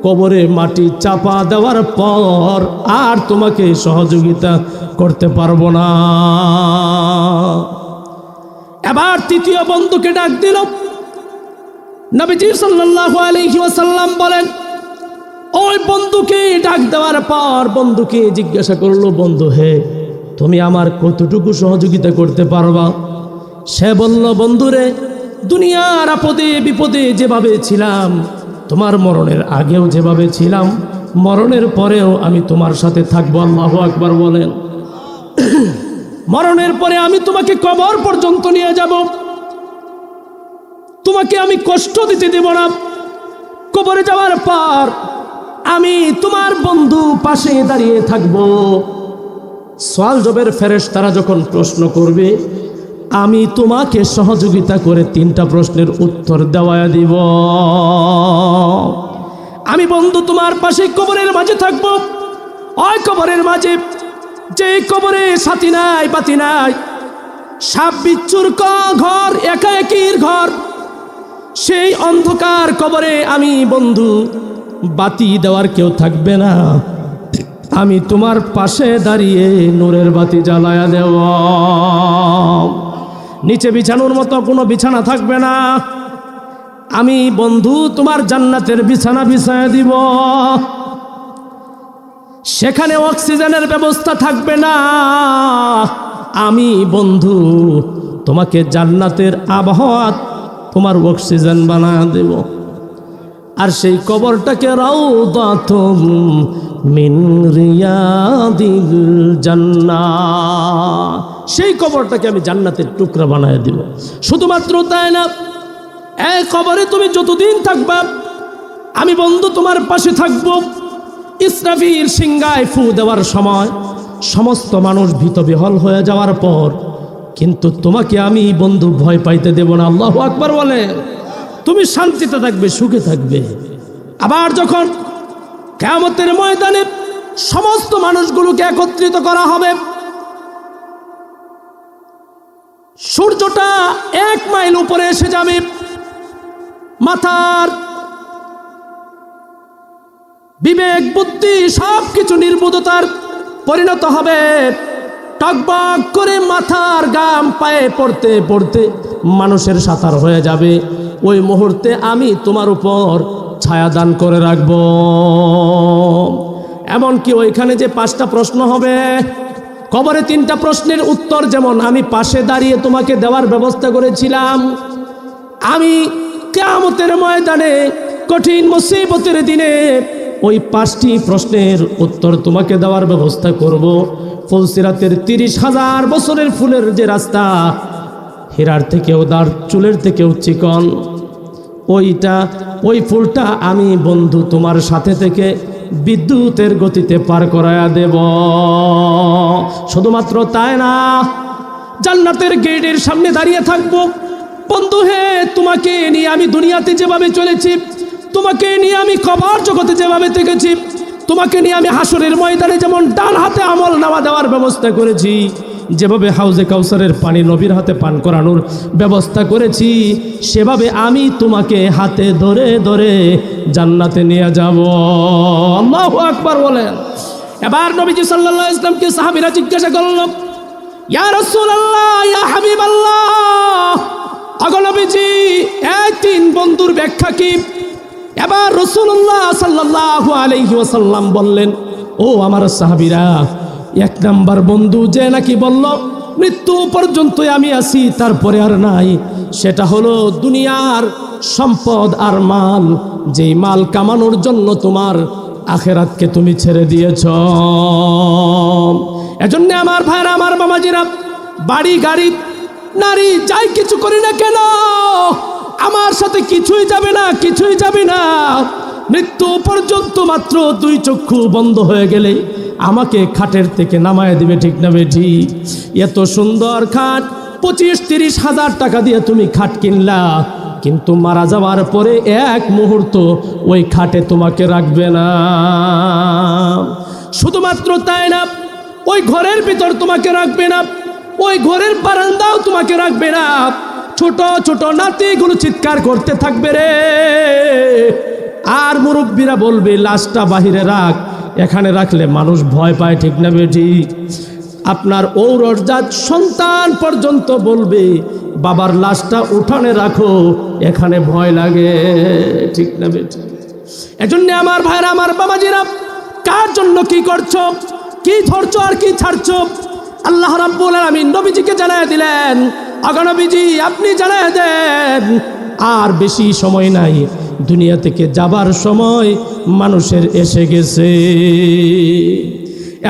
কবরে মাটি চাপা দেওয়ার পর আর তোমাকে সহযোগিতা করতে পারবো না। এবার তৃতীয় বন্ধুকে ডাক দিল। নবীজি সাল্লাল্লাহু আলাইহি ওয়াসাল্লাম বলেন, ওই বন্ধুকে ডাক দেওয়ার পর বন্ধুকে জিজ্ঞাসা করলো, বন্ধু হে, তুমি আমার কতটুকু সহযোগিতা করতে পারবা? সে বলল, বন্ধুরে, দুনিয়ার আপদে বিপদে যেভাবে ছিলাম, তোমার মরণের আগেও যেভাবে ছিলাম, মরণের পরেও আমি তোমার সাথে থাকবো। আল্লাহু আকবার বলেন। মরণের পরে আমি তোমাকে কবর পর্যন্ত নিয়ে যাব, তোমাকে আমি কষ্ট দিতে দেব না। কবরে যাওয়ার পর আমি তোমার বন্ধু পাশে দাঁড়িয়ে থাকব। সওয়াল জবের ফেরেশতারা যখন প্রশ্ন করবে, আমি তোমাকে সহযোগিতা করে 3টা প্রশ্নের উত্তর দেওয়া দিব। আমি বন্ধু তোমার পাশে কবরের মাঝে থাকব। ওই কবরের মাঝে, যে কবরে সাথী নাই বাতি নাই, সাপ বিচ্ছুর ঘর, একা একির ঘর, সেই অন্ধকার কবরে আমি বন্ধু, বাতি দেওয়ার কেউ থাকবে না, আমি তোমার পাশে দাঁড়িয়ে নূরের বাতি জ্বালায়া দেব। নিচে বিছানোর মতো কোনো বিছানা থাকবে না, আমি বন্ধু তোমার জান্নাতের বিছানা বিছায়া দিব। সেখানে অক্সিজেনের ব্যবস্থা থাকবে না, আমি বন্ধু তোমাকে জান্নাতের আবহাওয়া, তোমার অক্সিজেন বানায়া দেব। আর সেই কবরটাকে রাউদাতুম মিন রিয়াদিল জান্নাহ, সেই কবরটাকে আমি জান্নাতের টুকরা বানায় দিব। শুধুমাত্র তাই না, এই কবরে তুমি যতদিন থাকবা, আমি বন্ধু তোমার পাশে থাকব। ইসরাফিল সিংহায় ফু দেওয়ার সময় সমস্ত মানুষ ভীতবিহ্বল হয়ে যাওয়ার পর কিন্তু তোমাকে আমি বন্ধু ভয় পাইতে দেব না। আল্লাহু আকবার বলে। তুমি শান্তিতে থাকবে, সুখে থাকবে। আবার যখন কিয়ামতের ময়দানে সমস্ত মানুষগুলোকে একত্রিত করা হবে, সূর্যটা 1 মাইল উপরে এসে যাবে, মাথার বিবেক বুদ্ধি সবকিছু নির্বুধতার পরিণত হবে। টকবক করে মাথার গাম পায়ে পড়তে পড়তে মানুষের সাঁতার হয়ে যাবে। ওই মুহূর্তে আমি তোমার উপর ছায়া দান করে রাখব। এমনকি ওইখানে যে 5টা প্রশ্ন হবে, কবরে 3টা প্রশ্নের উত্তর যেমন আমি পাশে দাঁড়িয়ে তোমাকে দেওয়ার ব্যবস্থা করেছিলাম, আমি কিয়ামতের ময়দানে কঠিন মুসিবতের দিনে ওই 5টি প্রশ্নের উত্তর তোমাকে দেওয়ার ব্যবস্থা করব। ফুলসিরাতের 30,000 বছরের ফুলের যে রাস্তা, হীরার থেকেও দাঁড়, চুলের থেকেও চিকন, ওই ফুলটা আমি বন্ধু তোমার সাথে থেকে বিদ্যুতের গতিতে পার করায়া দেব। শুধুমাত্র তাই না, জান্নাতের গেটের সামনে দাঁড়িয়ে থাকবো, বন্ধু হে, তোমাকে নিয়ে আমি দুনিয়াতে যেভাবে চলেছি, তোমাকে নিয়ে আমি কবর জগতে যেভাবে থেকেছি, তোমাকে নিয়ে আমি হাসরের ময়দানে যেমন ডান হাতে আমল নামা দেওয়ার ব্যবস্থা করেছি, যেভাবে হাউজে কাউসারের পানি নবীর হাতে পান করানোর ব্যবস্থা করেছি, সেভাবে আমি তোমাকে হাতে ধরে ধরে জান্নাতে নিয়ে যাব। আল্লাহু আকবার বলেন। এবার নবীজি সাল্লাল্লাহু আলাইহি ওয়াসাল্লামকে সাহাবীরা জিজ্ঞাসা করল, ইয়া রাসূলুল্লাহ, ইয়া হাবিবাল্লাহ, আগো নবীজি, এই তিন বন্ধুর ব্যাখ্যা কি? এবার রাসূলুল্লাহ সাল্লাল্লাহু আলাইহি ওয়াসাল্লাম বললেন, ও আমার সাহাবীরা, এক নাম্বার বন্ধু যে নাকি বলল মৃত্যু পর্যন্ত আমি আছি, তারপরে আর নাই, সেটা হলো দুনিয়ার সম্পদ আর মাল, যেই মাল কামানোর জন্য তোমার আখেরাতকে তুমি ছেড়ে দিয়েছ। এজন্য আমার ভাইরা, আমার মামাজিরা, বাড়ি গাড়ি নারী যাই কিছু করি না কেন, আমার সাথে কিছুই যাবে না, কিছুই যাবে না। মৃত্যু পর্যন্ত মাত্র দুই চক্ষু বন্ধ হয়ে গেলে আমাকে খাটের থেকে নামায় দিবে, ঠিক না বেঠি? এত সুন্দর খাট, 25-30 হাজার টাকা দিয়ে তুমি খাট কিনলা, কিন্তু মারা যাওয়ার পরে এক মুহূর্ত ওই খাটে তোমাকে রাখবে না। শুধুমাত্র তাই না, ওই ঘরের ভিতর তোমাকে রাখবে না, ওই ঘরের বারান্দাও তোমাকে রাখবে না। ছোট ছোট নাতিগুলো চিৎকার করতে থাকবে রে, আর মুরব্বীরা বলবে লাশটা বাহিরে রাখ, এখানে রাখলে মানুষ ভয় পায়, ঠিক না বেটি? আপনার ঔরজাত সন্তান পর্যন্ত বলবে বাবার লাশটা উঠানে রাখো, এখানে ভয় লাগে, ঠিক না বেটি? এজন্য আমার ভাইরা, আমার বাবাজিরা, কার জন্য কি করছো, কি ধরছো আর কি ছাড়ছো, আল্লাহ রাব্বুল আলামিন নবীজিকে জানায় দিলেন। আগা নবীজি, আপনি জানায় দেন, আর বেশি সময় নাই, দুনিয়া থেকে যাবার সময় মানুষের এসে গেছে।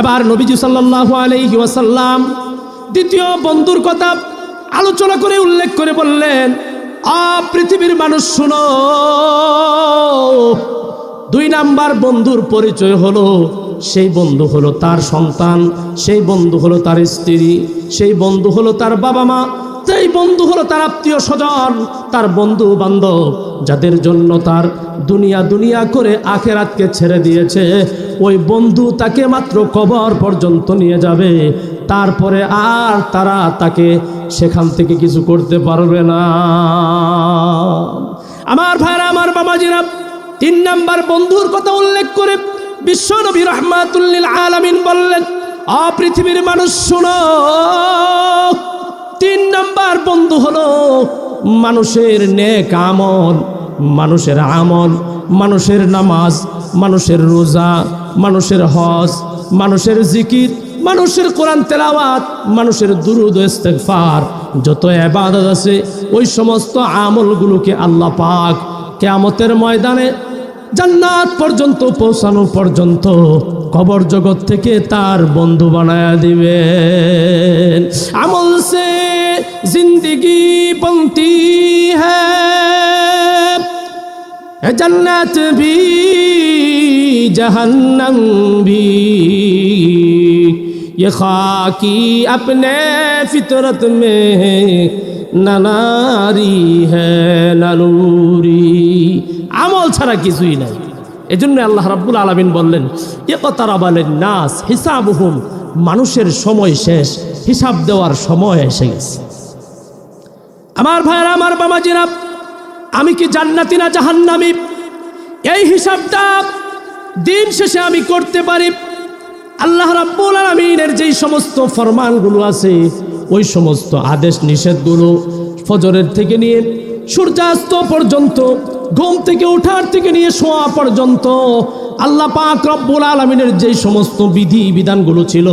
এবার নবীজি সাল্লাল্লাহু আলাইহি ওয়াসাল্লাম দ্বিতীয় বন্ধুর কথা আলোচনা করে উল্লেখ করে বললেন, পৃথিবীর মানুষ শুনো, 2 নাম্বার বন্ধুর পরিচয় হলো, সেই বন্ধু হলো তার সন্তান, সেই বন্ধু হলো তার স্ত্রী, সেই বন্ধু হলো তার বাবা মা, সেই বন্ধু হলো তার আত্মীয় স্বজন, তার বন্ধু বান্ধব, যাদের জন্য তার দুনিয়া দুনিয়া করে আখেরাতকে ছেড়ে দিয়েছে। ওই বন্ধু তাকে মাত্র কবর পর্যন্ত নিয়ে যাবে, তারপরে আর তারা তাকে সেখান থেকে কিছু করতে পারবে না। আমার ভাইরা, আমার বাবাজিরা, 3 নাম্বার বন্ধুর কথা উল্লেখ করে বিশ্বনবী রাহমাতুল লিল আলামিন বললেন, পৃথিবীর মানুষ শোনো, 3 নাম্বার বন্ধু হলো মানুষের নেক আমল, মানুষের আমল, মানুষের নামাজ, মানুষের রোজা, মানুষের হজ, মানুষের জিকির, মানুষের কোরআন তেলাওয়াত, মানুষের দুরূদ ও ইস্তিগফার, যত ইবাদত আছে, ওই সমস্ত আমলগুলোকে আল্লাহ পাক কিয়ামতের ময়দানে জান্নাত পর্যন্ত পৌঁছানো পর্যন্ত কবর জগৎ থেকে তার বন্ধু বানায়া দিবেন। আমল সে জিন্দগি বনতি হ্যায়, जन्नत भी जहन्नम भी, ये खाकी अपने फितरत में न नारी है न नूरी। আমল ছাড়া কিছুই নাই। এজন্য আল্লাহ রাব্বুল আলামিন বললেন, ইকতারাবা লিন-নাস হিসাবুহুম, মানুষের সময় শেষ, হিসাব দেওয়ার সময় এসে গেছে। আমার ভাইরা, আমার বাবাজিরা, আমি কি জান্নাতি না জাহান্নামী, এই হিসাবটা দিন শেষে আমি করতে পারি। আল্লাহ রাব্বুল আলামিনের যেই সমস্ত ফরমানগুলো আছে, ওই সমস্ত আদেশ নিষেধগুলো ফজরের থেকে নিয়ে সূর্যাস্ত পর্যন্ত, ঘুম থেকে ওঠার থেকে নিয়ে শোয়া পর্যন্ত, আল্লাহ পাক রব্বুল আলামিনের যেই সমস্ত বিধি বিধানগুলো ছিল,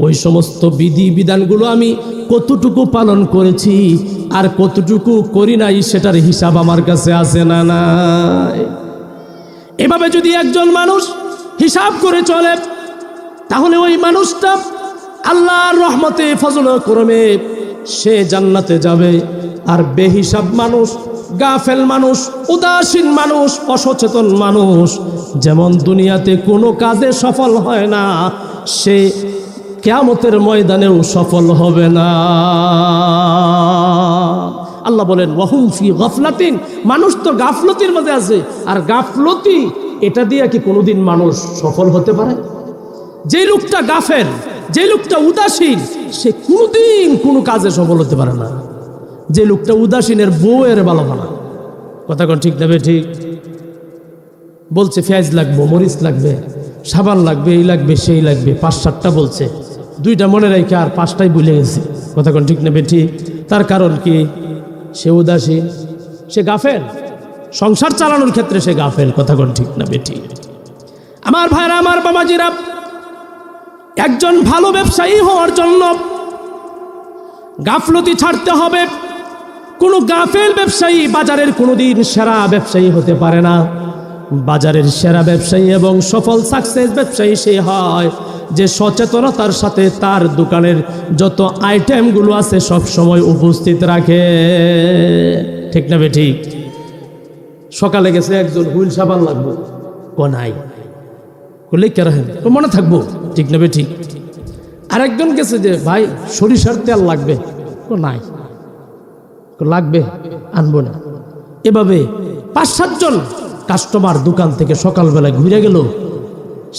ওই সমস্ত বিধি বিধানগুলো আমি কতটুকু পালন করেছি আর কতটুকু করি নাই, সেটার হিসাব আমার কাছে আছে না নাই। এভাবে যদি একজন মানুষ হিসাব করে চলে, তাহলে ওই মানুষটা আল্লাহর রহমতে, ফজল করমে সে জান্নাতে যাবে। আর বেহিসাব মানুষ, গাফেল মানুষ, উদাসীন মানুষ, অসচেতন মানুষ, যেমন দুনিয়াতে কোনো কাজে সফল হয় না, সে কিয়ামতের ময়দানেও সফল হবে না। আল্লাহ বলেন ওয়াহুম ফি গাফলাতিন, মানুষ তো গাফলতির মধ্যে আছে। আর গাফলতি এটা দিয়ে কি কোনোদিন মানুষ সফল হতে পারে? যে লোকটা গাফেল, যে লোকটা উদাসীন, সে কোনোদিন কোনো কাজে সফল হতে পারে না। যে লোকটা উদাসীনের বউয়ের ভালো বানা, কথা কোন ঠিক নেবে ঠিক বলছে পেঁয়াজ লাগবে, মরিচ লাগবে, সাবান লাগবে, এই লাগবে সেই লাগবে, 5-7টা বলছে, 2টা মনে রেখে আর 5টাই ভুলে গেছে, কথা কোন ঠিক নেবে ঠিক। তার কারণ কি? সে উদাসীন, সে গাফেল, সংসার চালানোর ক্ষেত্রে সে গাফেল, কথা কোন ঠিক নেবে ঠিক। আমার ভাইরা, আমার বাবাজিরা, একজন ভালো ব্যবসায়ী হওয়ার জন্য গাফলতি ছাড়তে হবে। কোনো গাফেল ব্যবসায়ী বাজারের কোনোদিন সেরা ব্যবসায়ী হতে পারে না। বাজারের সেরা ব্যবসায়ী এবং সফল সাকসেস ব্যবসায়ী সে হয় যে সচেতনতার সাথে তার দোকানের যত আইটেমগুলো আছে সব সময় উপস্থিত রাখে, ঠিক না বে ঠিক। সকালে গেছে একজন, হুইল সাবান লাগবে, নাই করলে কে রাখেন, মনে থাকবো, ঠিক না বে ঠিক। আরেকজন গেছে যে ভাই সরিষার তেল লাগবে, নাই লাগবে, আনবো না। এভাবে 5-7 জন কাস্টমার দোকান থেকে সকালবেলা ঘুরে গেল।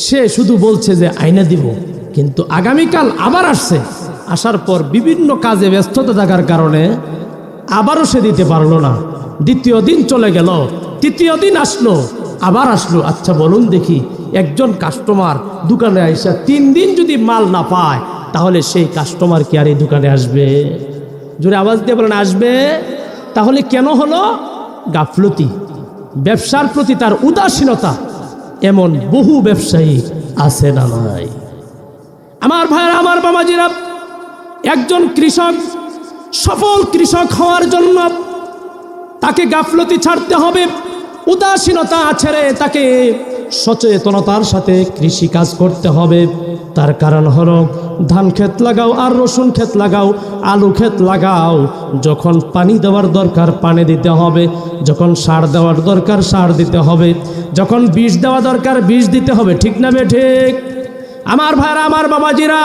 সে শুধু বলছে যে আইনা দিব, কিন্তু আগামীকাল আবার আসছে। আসার পর বিভিন্ন কাজে ব্যস্ততা থাকার কারণে আবারও সে দিতে পারলো না। দ্বিতীয় দিন চলে গেল, তৃতীয় দিন আসলো, আবার আসলো। আচ্ছা বলুন দেখি, একজন কাস্টমার দোকানে আইসা 3 দিন যদি মাল না পায়, তাহলে সেই কাস্টমার কি আর এই দোকানে আসবে? জোরে আওয়াজ দিয়ে বলেন, আসবে? তাহলে কেন হলো? গাফলতি, ব্যবসার প্রতি তার উদাসীনতা। এমন বহু ব্যবসায়ী আছে না নাই? আমার ভাইরা, আমার বাবাজিরা, একজন কৃষক সফল কৃষক হওয়ার জন্য তাকে গাফলতি ছাড়তে হবে, উদাসীনতা ছেড়ে তাকে সচেতনতার সাথে কৃষি কাজ করতে হবে। তার কারণ হলো ধান ক্ষেত লাগাও আর রসুন ক্ষেত লাগাও, আলু ক্ষেত লাগাও, যখন পানি দেওয়ার দরকার পানি দিতে হবে, যখন সার দেওয়ার দরকার সার দিতে হবে, যখন বিষ দেওয়া দরকার বিষ দিতে হবে, ঠিক না বে ঠিক। আমার ভাইরা, আমার বাবাজিরা,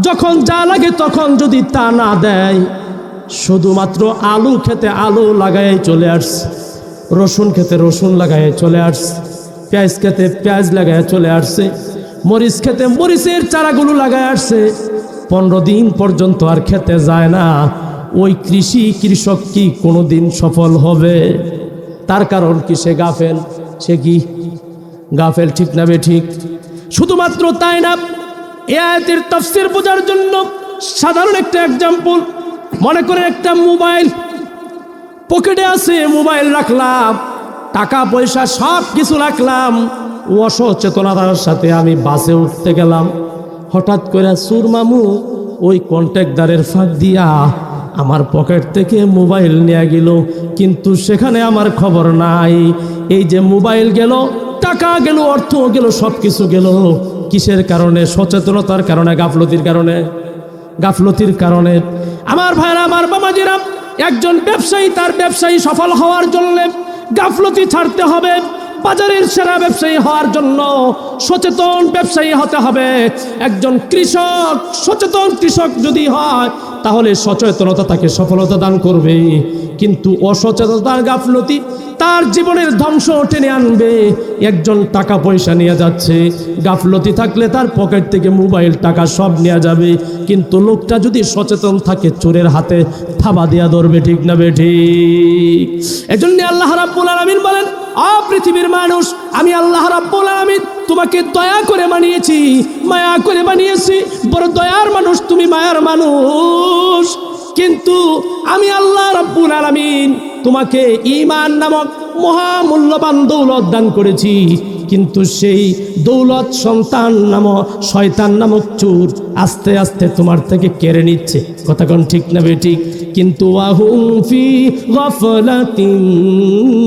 যখন যা লাগে তখন যদি তা না দেয়, শুধুমাত্র আলু খেতে আলু লাগাই চলে আসছে, রসুন খেতে রসুন লাগাই চলে আসছে, পেঁয়াজ খেতে পেঁয়াজ লাগাই চলে আসছে, মরিচ খেতে মরিচের চারাগুলো লাগাই আসছে, 15 দিন পর্যন্ত আর খেতে যায় না, ওই কৃষক কি কোনোদিন সফল হবে? তার কারণ কি? সে গাফেল। সে কি গাফেল, ঠিক না বে ঠিক। শুধুমাত্র তাই না, এই আয়াতের তাফসীর বোঝার জন্য সাধারণ একটা এক্সাম্পল মনে করেন, একটা মোবাইল পকেটে আছে, মোবাইল রাখলাম, টাকা পয়সা সব কিছু রাখলাম, অসচেতনতার সাথে আমি বাসে উঠতে গেলাম, হঠাৎ করে চোর মামু ওই কন্ট্রাক্টদারের ফাঁক দিয়া আমার পকেট থেকে মোবাইল নিয়ে গেল, কিন্তু সেখানে আমার খবর নাই। এই যে মোবাইল গেল, টাকা গেল, অর্থ গেল, সব কিছু গেল, কিসের কারণে? সচেতনতার কারণে, গাফলতির কারণে, গাফলতির কারণে। আমার ভাইরা, আমার বাবাজিরা, একজন ব্যবসায়ী তার ব্যবসায়ী সফল হওয়ার জন্য গাফলতি ছাড়তে হবে। বাজারের সেরা ব্যবসায়ী হওয়ার জন্য সচেতন ব্যবসায়ী হতে হবে। একজন কৃষক সচেতন কৃষক যদি হয়, তাহলে সচেতনতা তাকে সফলতা দান করবে, কিন্তু অসচেতনতার গাফলতি তার জীবনের ধ্বংস টেনে আনবে। একজন টাকা পয়সা নিয়ে যাচ্ছে, গাফলতি থাকলে তার পকেট থেকে মোবাইল টাকা সব নিয়ে যাবে, কিন্তু লোকটা যদি সচেতন থাকে চোরের হাতে থাবা দিয়া ধরবে, ঠিক না বে ঠিক। এজন্য আল্লাহ রাব্বুল আলামিন বলেন, পৃথিবীর মানুষ, আমি আল্লাহ রাব্বুল আলামিন তোমাকে দয়া করে বানিয়েছি, মায়া করে বানিয়েছি, বড় দয়ার মানুষ তুমি, মায়ার মানুষ, কিন্তু আমি আল্লাহ রাব্বুল আলামিন তোমাকে ঈমান নামক মহামূল্যবান দৌলত দান করেছি, কিন্তু সেই দৌলত শয়তান নামক চোর আস্তে আস্তে তোমার থেকে কেড়ে নিচ্ছে, কথা কোন ঠিক না বে ঠিক। কিন্তু ওয়াহুম ফি গাফলাতিন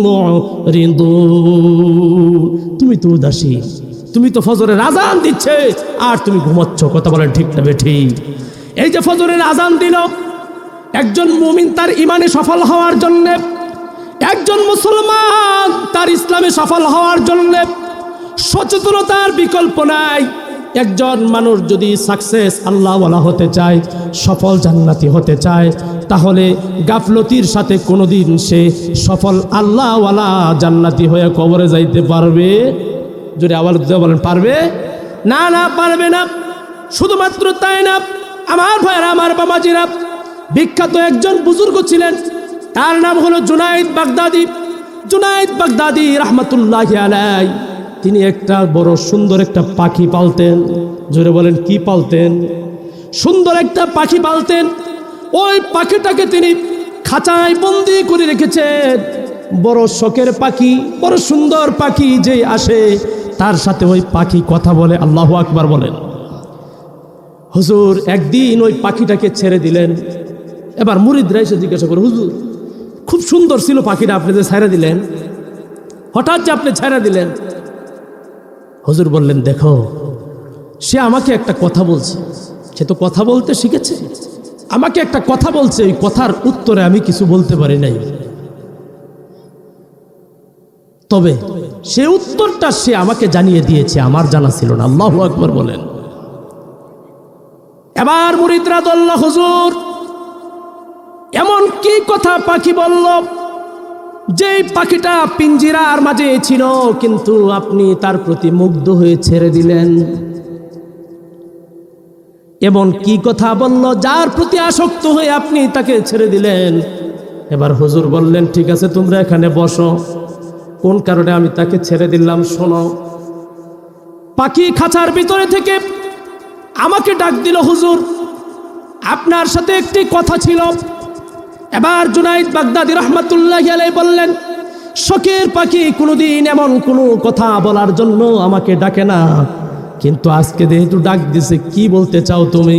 মুরিদুন, তুমি তো উদাসী, তুমি তো ফজরের আজান দিচ্ছে আর তুমি ঘুমাচ্ছ, কথা বলেন ঠিক না বে ঠিক। এই যে ফজরের আজান দিল, একজন মুমিন তার ইমানে সফল হওয়ার জন্য, একজন মুসলমান তার ইসলামে সফল হওয়ার জন্য সচেতনতার বিকল্প নাই। একজন মানুষ যদি সাকসেস আল্লাহওয়ালা হতে চায়, সফল জান্নাতি হতে চায়, তাহলে গাফলতির সাথে কোনোদিন সে সফল আল্লাহওয়ালা জান্নাতি হয়ে কবরে যাইতে পারবে? যদি আবার বলেন পারবে? না, না পারবে না। শুধুমাত্র তাই না, আমার ভাইরা, আমার বাবাজিরা, বিখ্যাত একজন বুজুর্গ ছিলেন, তার নাম হলো জুনাইদ বাগদাদি। জুনাইদ বাগদাদি রহমতুল্লাহি আলাইহি, তিনি একটা বড় সুন্দর একটা পাখি পালতেন। জোরে বলেন কি পালতেন? সুন্দর একটা পাখি পালতেন। ওই পাখিটাকে তিনি খাঁচায় বন্দি করে রেখেছেন। বড় শখের পাখি, বড় সুন্দর পাখি, যে আসে তার সাথে ওই পাখি কথা বলে। আল্লাহু আকবার বলেন। হুজুর একদিন ওই পাখিটাকে ছেড়ে দিলেন। এবার মুরিদরা এসে জিজ্ঞাসা করে, হুজুর খুব সুন্দর ছিল পাখিটা, আপনি যে ছেড়ে দিলেন, হঠাৎ যে আপনি ছেড়ে দিলেন? হুজুর বললেন, দেখো সে আমাকে একটা কথা বলছে, সে তো কথা বলতে শিখেছে, আমাকে একটা কথা বলছে, ওই কথার উত্তরে আমি কিছু বলতে পারি নাই, তবে সে উত্তরটা সে আমাকে জানিয়ে দিয়েছে, আমার জানা ছিল না। আল্লাহু আকবার বলেন। এবার মুরিদরা বলল, হুজুর এমন কি কথা পাখি বলল যে পাখিটা পিঞ্জিরার মাঝে ছিল, কিন্তু আপনি তার প্রতি মুগ্ধ হয়ে ছেড়ে দিলেন? এমন কি কথা বলল যার প্রতি আসক্ত হয়ে আপনি তাকে ছেড়ে দিলেন? এবার হুজুর বললেন, ঠিক আছে তোমরা এখানে বসো, কোন কারণে আমি তাকে ছেড়ে দিলাম শোনো। পাখি খাঁচার ভিতরে থেকে আমাকে ডাক দিল, হুজুর আপনার সাথে একটি কথা ছিল। এবার জুনাইদ বাগদাদি রহমতুল্লাহি আলাইহি বললেন, শখের পাখি কোনোদিন এমন কোনো কথা বলার জন্য আমাকে ডাকে না, কিন্তু আজকে যেহেতু ডাক দিছে, কি বলতে চাও তুমি?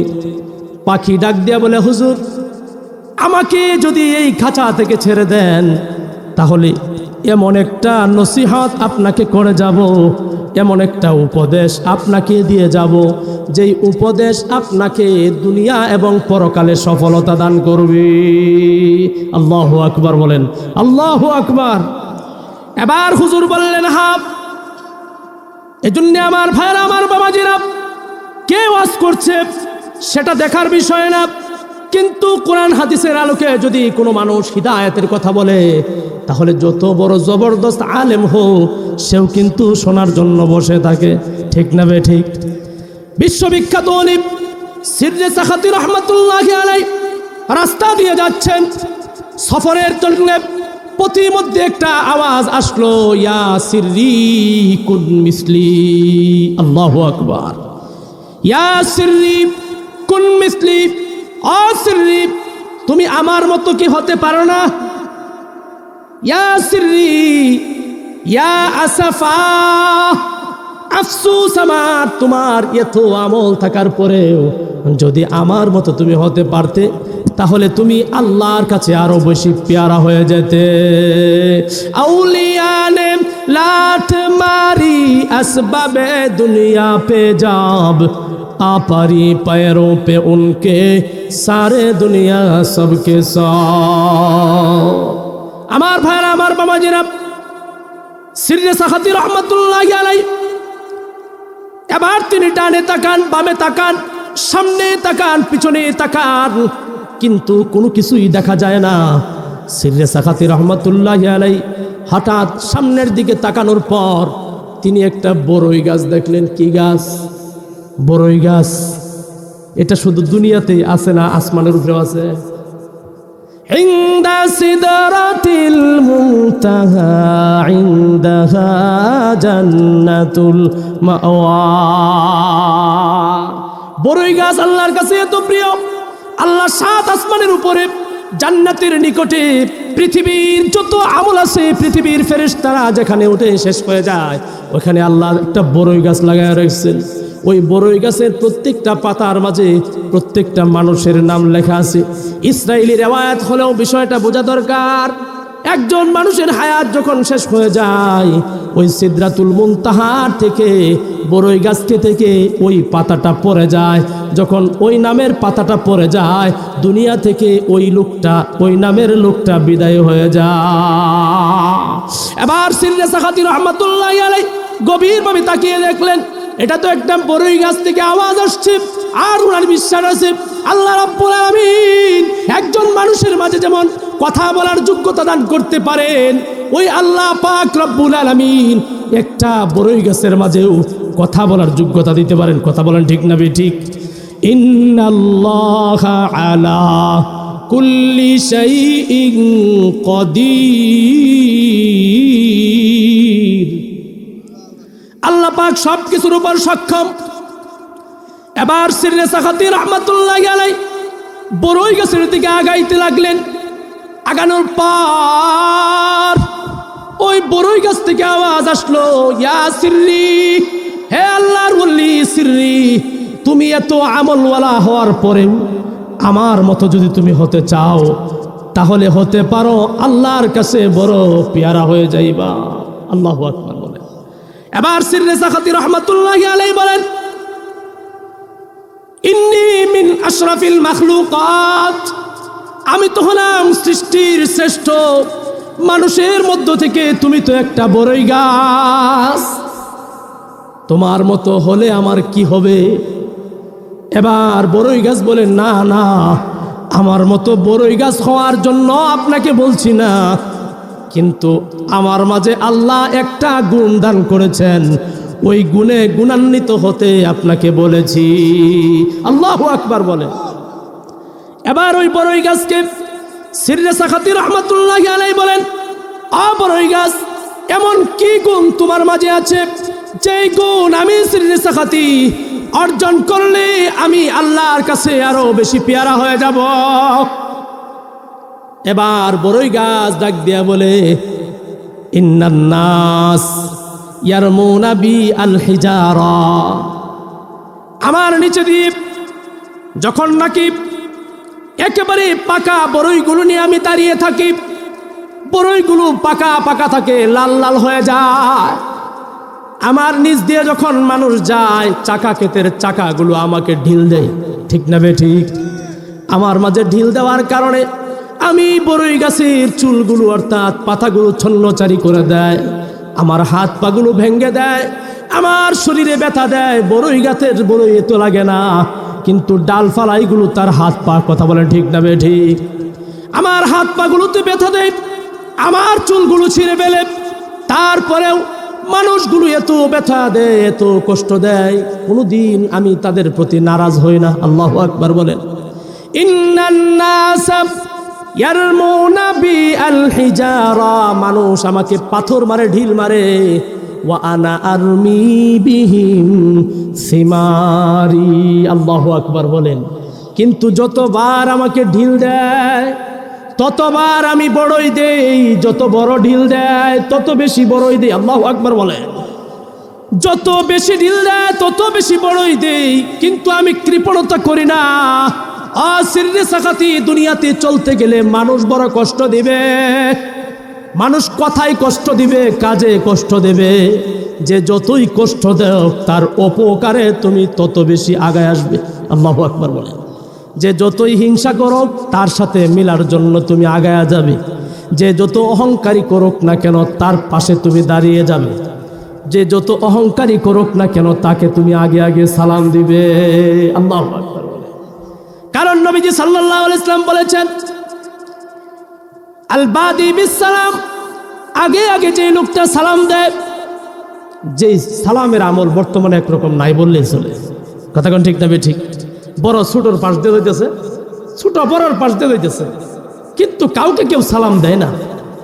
পাখি ডাক দিয়া বলে, হুজুর আমাকে যদি এই খাঁচা থেকে ছেড়ে দেন, তাহলে এমন একটা নসিহত আপনাকে করে যাব, এমন একটা উপদেশ আপনাকে দিয়ে যাব, যেই উপদেশ আপনাকে দুনিয়া এবং পরকালে সফলতা দান করবে। আল্লাহু আকবার বলেন। আল্লাহু আকবার। এবার হুজুর বললেন, হ্যাঁ, এজন্য আমার ভাইরা, আমার বাবাজিরা, কে ওয়াজ করছে সেটা দেখার বিষয় না, কিন্তু কোরআন হাদিসের আলোকে যদি কোনো মানুষ হিদায়াতের কথা বলে, তাহলে যত বড় জবরদস্ত আলেম হোক, সেও কিন্তু শোনার জন্য বসে থাকে। ঠিক না বে ঠিক? বিশ্ববিখ্যাত আলিম সিররে সাখাতি রহমাতুল্লাহি আলাইহি রাস্তা দিয়ে যাচ্ছেন সফরের জন্য। পথিমধ্যে একটা আওয়াজ আসলো, ইয়া সিররি কুন মিসলি। আল্লাহু আকবার। ইয়া সিররি কুন মিসলি, ও সিররি তুমি আমার মতো কি হতে পারো না? ইয়া সিররি, ইয়া আসফা, আফসোস আমার, তোমার এত আমল থাকার পরেও যদি আমার মতো তুমি হতে পারতে, তাহলে তুমি আল্লাহর কাছে আরো বেশি প্যারা হয়ে যেতে। আউলিয়া ने लाठ मारी असबाबे दुनिया पे जाब, आपरी पैरों पे उनके सारे दुनिया सबके सब। আমার ভাইরা, আমার বাবাজিরা, সিররে সাখাতি রহমাতুল্লাহি আলাইহি এবার তিনি ডানে তাকান, বামে তাকান, সামনে তাকান, পিছনে তাকান, কিন্তু কোনো কিছুই দেখা যায় না। সিররে সাখাতি রহমাতুল্লাহি আলাইহি হঠাৎ সামনের দিকে তাকানোর পর তিনি একটা বড়ই গাছ দেখলেন। কি গাছ? বড়ই গাছ। এটা শুধু দুনিয়াতেই আছে না, আসমানের উপরেও আছে। ইনদা সিদরাতিল মুনতাহা ইনদাহা জান্নাতুল মাওয়া। বড়ই গাছ আল্লাহর কাছে এত প্রিয়, আল্লাহ সাত আসমানের উপরে জান্নাতের নিকটে পৃথিবীর যত আমল আছে, পৃথিবীর ফেরেশতারা যেখানে উঠে শেষ হয়ে যায়, ওখানে আল্লাহ একটা বড়ই গাছ লাগায় রাখছেন। ওই বড়ই গাছের প্রত্যেকটা পাতার মাঝে প্রত্যেকটা মানুষের নাম লেখা আছে। ইসরায়েলি রেওয়ায়াত হলেও বিষয়টা বোঝা দরকার। একজন মানুষের হায়াত যখন শেষ হয়ে যায়, ওই সিদরাতুল মুনতাহার থেকে, বড়ই গাছটি থেকে ওই পাতাটা পড়ে যায়। যখন ওই নামের পাতাটা পড়ে যায়, দুনিয়া থেকে ওই লোকটা, ওই নামের লোকটা বিদায় হয়ে যায়। এবার সিররে সাখাতি রহমাতুল্লাহি আলাইহি গভীরভাবে তাকিয়ে দেখলেন, এটা তো একটা বড়ই গাছ থেকে আওয়াজ আসছে, আর ওনার বিশ্বাস আছে আল্লাহ রাব্বুল আলামিন একজন মানুষের মাঝে যেমন কথা বলার যোগ্যতা দান করতে পারেন, ওই আল্লাহ পাক রব্বুল আলামিন একটা বড়ই গাছের মাঝেও কথা বলার যোগ্যতা দিতে পারেন। কথা বলেন ঠিক না ঠিক? ইন্নাল্লাহা আলা কুল্লি শাইইন কাদির। আল্লাহ পাক সব কিছুর উপর সক্ষম। এবার সিররে সাখাতি রাহমাতুল্লাহি আলাইহি বড়ই গাছের দিকে আগাইতে লাগলেন। আগানোর পর ওই বড়ই গাছ থেকে আওয়াজ আসলো, ইয়া সিররি, হে আল্লাহর ওলি সিররি, তুমি এত আমলওয়ালা হওয়ার পরেও আমার মতো যদি তুমি হতে চাও তাহলে হতে পারো, আল্লাহর কাছে বড় পেয়ারা হয়ে যাইবা। আল্লাহু আকবার বলেন। এবার সিররে সাখাতি রাহমাতুল্লাহি আলাইহি বলেন, ইন্নী মিন আশরাফিল মাখলুকাত, আমি তো হলাম সৃষ্টির শ্রেষ্ঠ মানুষের মধ্য থেকে তুমি তো একটা বড়ই গাছ, তোমার মতো হলে আমার কি হবে? এবার বড়ই গাছ বলে, না না, আমার মতো বড়ই গাছ হওয়ার জন্য আপনাকে বলছি না, কিন্তু আমার মাঝে আল্লাহ একটা গুণ দান করেছেন, ওই গুণে গুণান্বিত হতে আপনাকে বলেছি। আল্লাহু আকবার বলে। এবার ওই বড়ই গাছকে সিররে সাখাতি রাহমাতুল্লাহি আলাইহি বলেন, বড়ই গাছ, এমন কি গুণ তোমার মাঝে আছে যেই গুণ আমি সিররে সাখাতি অর্জন করলে আমি আল্লাহর কাছে আরো বেশি পেয়ারা হয়ে যাব? এবার বড়ই গাছ ডাক দিয়া বলে, ইন্নান নাস ইয়ারমুনা বি আল হিজারা, আমার নিচে দিয়ে যখন নাকি একেবারে পাকা বড়ইগুলো নিয়ে আমি দাঁড়িয়ে থাকি, বড়ইগুলো পাকা পাকা থাকে, লাল লাল হয়ে যায়। আমার নিচ দিয়ে যখন মানুষ যায়, চাকা ক্ষেতের চাকাগুলো আমাকে ঢিল দেয়, ঠিক না বে ঠিক? আমার মাঝে ঢিল দেওয়ার কারণে আমি বড়ই গাছের চুলগুলো অর্থাৎ পাতাগুলো ছন্নচারি করে দেয়, আমার হাত পাগুলো ভেঙে দেয়, আমার শরীরে ব্যথা দেয়। বড়ই গাছের বড়ই এত লাগে না, কিন্তু ডালফালাইগুলো তার হাত পা, কথা বলেন ঠিক না বে ঠিক? আমার হাত পাগুলোতে ব্যথা দেয়, আমার চুলগুলো ছিঁড়ে ফেলে, তারপরেও মানুষগুলো এত ব্যথা দেয়, এত কষ্ট দেয়, কোনোদিন আমি তাদের প্রতি নারাজ হই না। আল্লাহু আকবার বলেন। ইন্নান নাস ইয়ারমুনা বি আল হিজারা, মানুষ আমাকে পাথর মারে, ঢিল মারে, ওয়া আনা আরমি বিহিম সিমারি। আল্লাহু আকবার বলেন। কিন্তু যতবার আমাকে ঢিল দেয় ততবার আমি বড়ই দেই, যত বড় ঢিল দেয় তত বেশি বড়ই দেই। আল্লাহু আকবার বলেন। যত বেশি ঢিল দেয় তত বেশি বড়ই দেই, কিন্তু আমি কৃপণতা করি না। সিররে সাখাতি দুনিয়াতে চলতে গেলে মানুষ বড় কষ্ট দিবে, মানুষ কথায় কষ্ট দিবে, কাজে কষ্ট দেবে, যে যতই কষ্ট দেও তার উপকারে তুমি তত বেশি আগায় আসবে। আল্লাহু আকবার বলেন। যে যতই হিংসা করুক তার সাথে মিলার জন্য তুমি আগায়া যাবে, যে যত অহংকারী করুক না কেন তার পাশে তুমি দাঁড়িয়ে যাবে, যে যত অহংকারী করুক না কেন তাকে তুমি আগে আগে সালাম দিবে। আল্লাহু আকবার বলেন। কারণ নবীজি সাল্লাল্লাহু আলাইহি ওয়াসাল্লাম বলেছেন, আল বাদি বিস সালাম, আগে আগে যে লোকটা সালাম দেয়, যে সালামের আমল বর্তমানে একরকম নাই বললেই চলে। কথা কোন ঠিক না বে ঠিক? বড় ছোটর পাশ দিয়ে হইতেছে, ছোট বড়র পাশ দিয়ে হইতেছে, কিন্তু কাউকে কেউ সালাম দেয় না।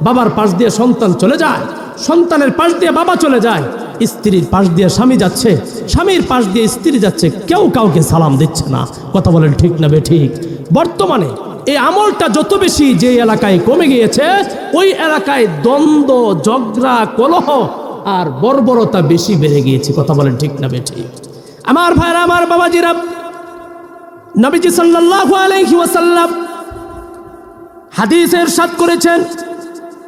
বাবার পাশ দিয়ে সন্তান চলে যায়, সন্তানের পাশ দিয়ে বাবা চলে যায়, স্ত্রীর পাশ দিয়ে স্বামী যাচ্ছে, স্বামীর পাশ দিয়ে স্ত্রী যাচ্ছে, কেউ কাউকে সালাম দিচ্ছে না। কথা বলেন ঠিক না বে ঠিক? বর্তমানে এই আমলটা যত বেশি যে এলাকায় কমে গিয়েছে, ওই এলাকায় দ্বন্দ্ব, ঝগড়া, কলহ আর বর্বরতা বেশি বেড়ে গিয়েছে। কথা বলেন ঠিক না বে ঠিক? আমার ভাইরা, আমার বাবাজিরা, নবীজি সাল্লাল্লাহু আলাইহি ওয়াসাল্লাম হাদিসে ইরশাদ করেছেন,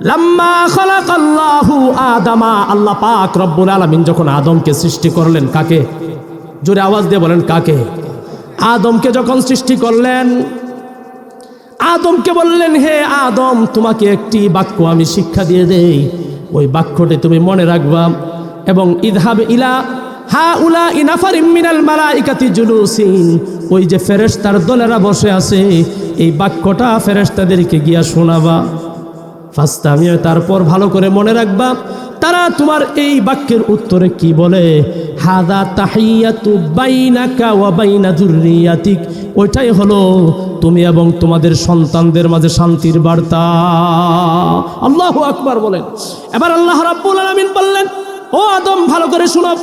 লাম্মা খালাকাল্লাহু আদামা, আল্লাহ পাক রব্বুল আলামিন যখন আদমকে সৃষ্টি করলেন, কাকে? জোরে আওয়াজ দিয়ে বলেন কাকে? আদমকে যখন সৃষ্টি করলেন, আদমকে বললেন, হে আদম, তোমাকে একটি বাক্য আমি শিক্ষা দিয়ে দেই, ওই বাক্যটি তুমি মনে রাখবা, এবং ইযহাব ইলা হাউলা ইনাফারিম মিনাল মালাইকাতি জুলুসিন, ওই যে ফেরেশতার দলেরা বসে আছে, এই বাক্যটা ফেরেশতাদেরকে গিয়া শোনাবা। ফাস্তামিউ, তারপর ভালো করে মনে রাখবা তারা তোমার এই বাক্যের উত্তরে কি বলে। হাদা তাহিয়াতু বাইনাকা ওয়া বাইনা যুররিয়াতিক, ওইটাই হলো তুমি এবং তোমাদের সন্তানদের মাঝে শান্তির বার্তা। আল্লাহু আকবার বলেন। এবার আল্লাহ রাব্বুল আলামিন বললেন, ও আদম ভালো করে শুনো,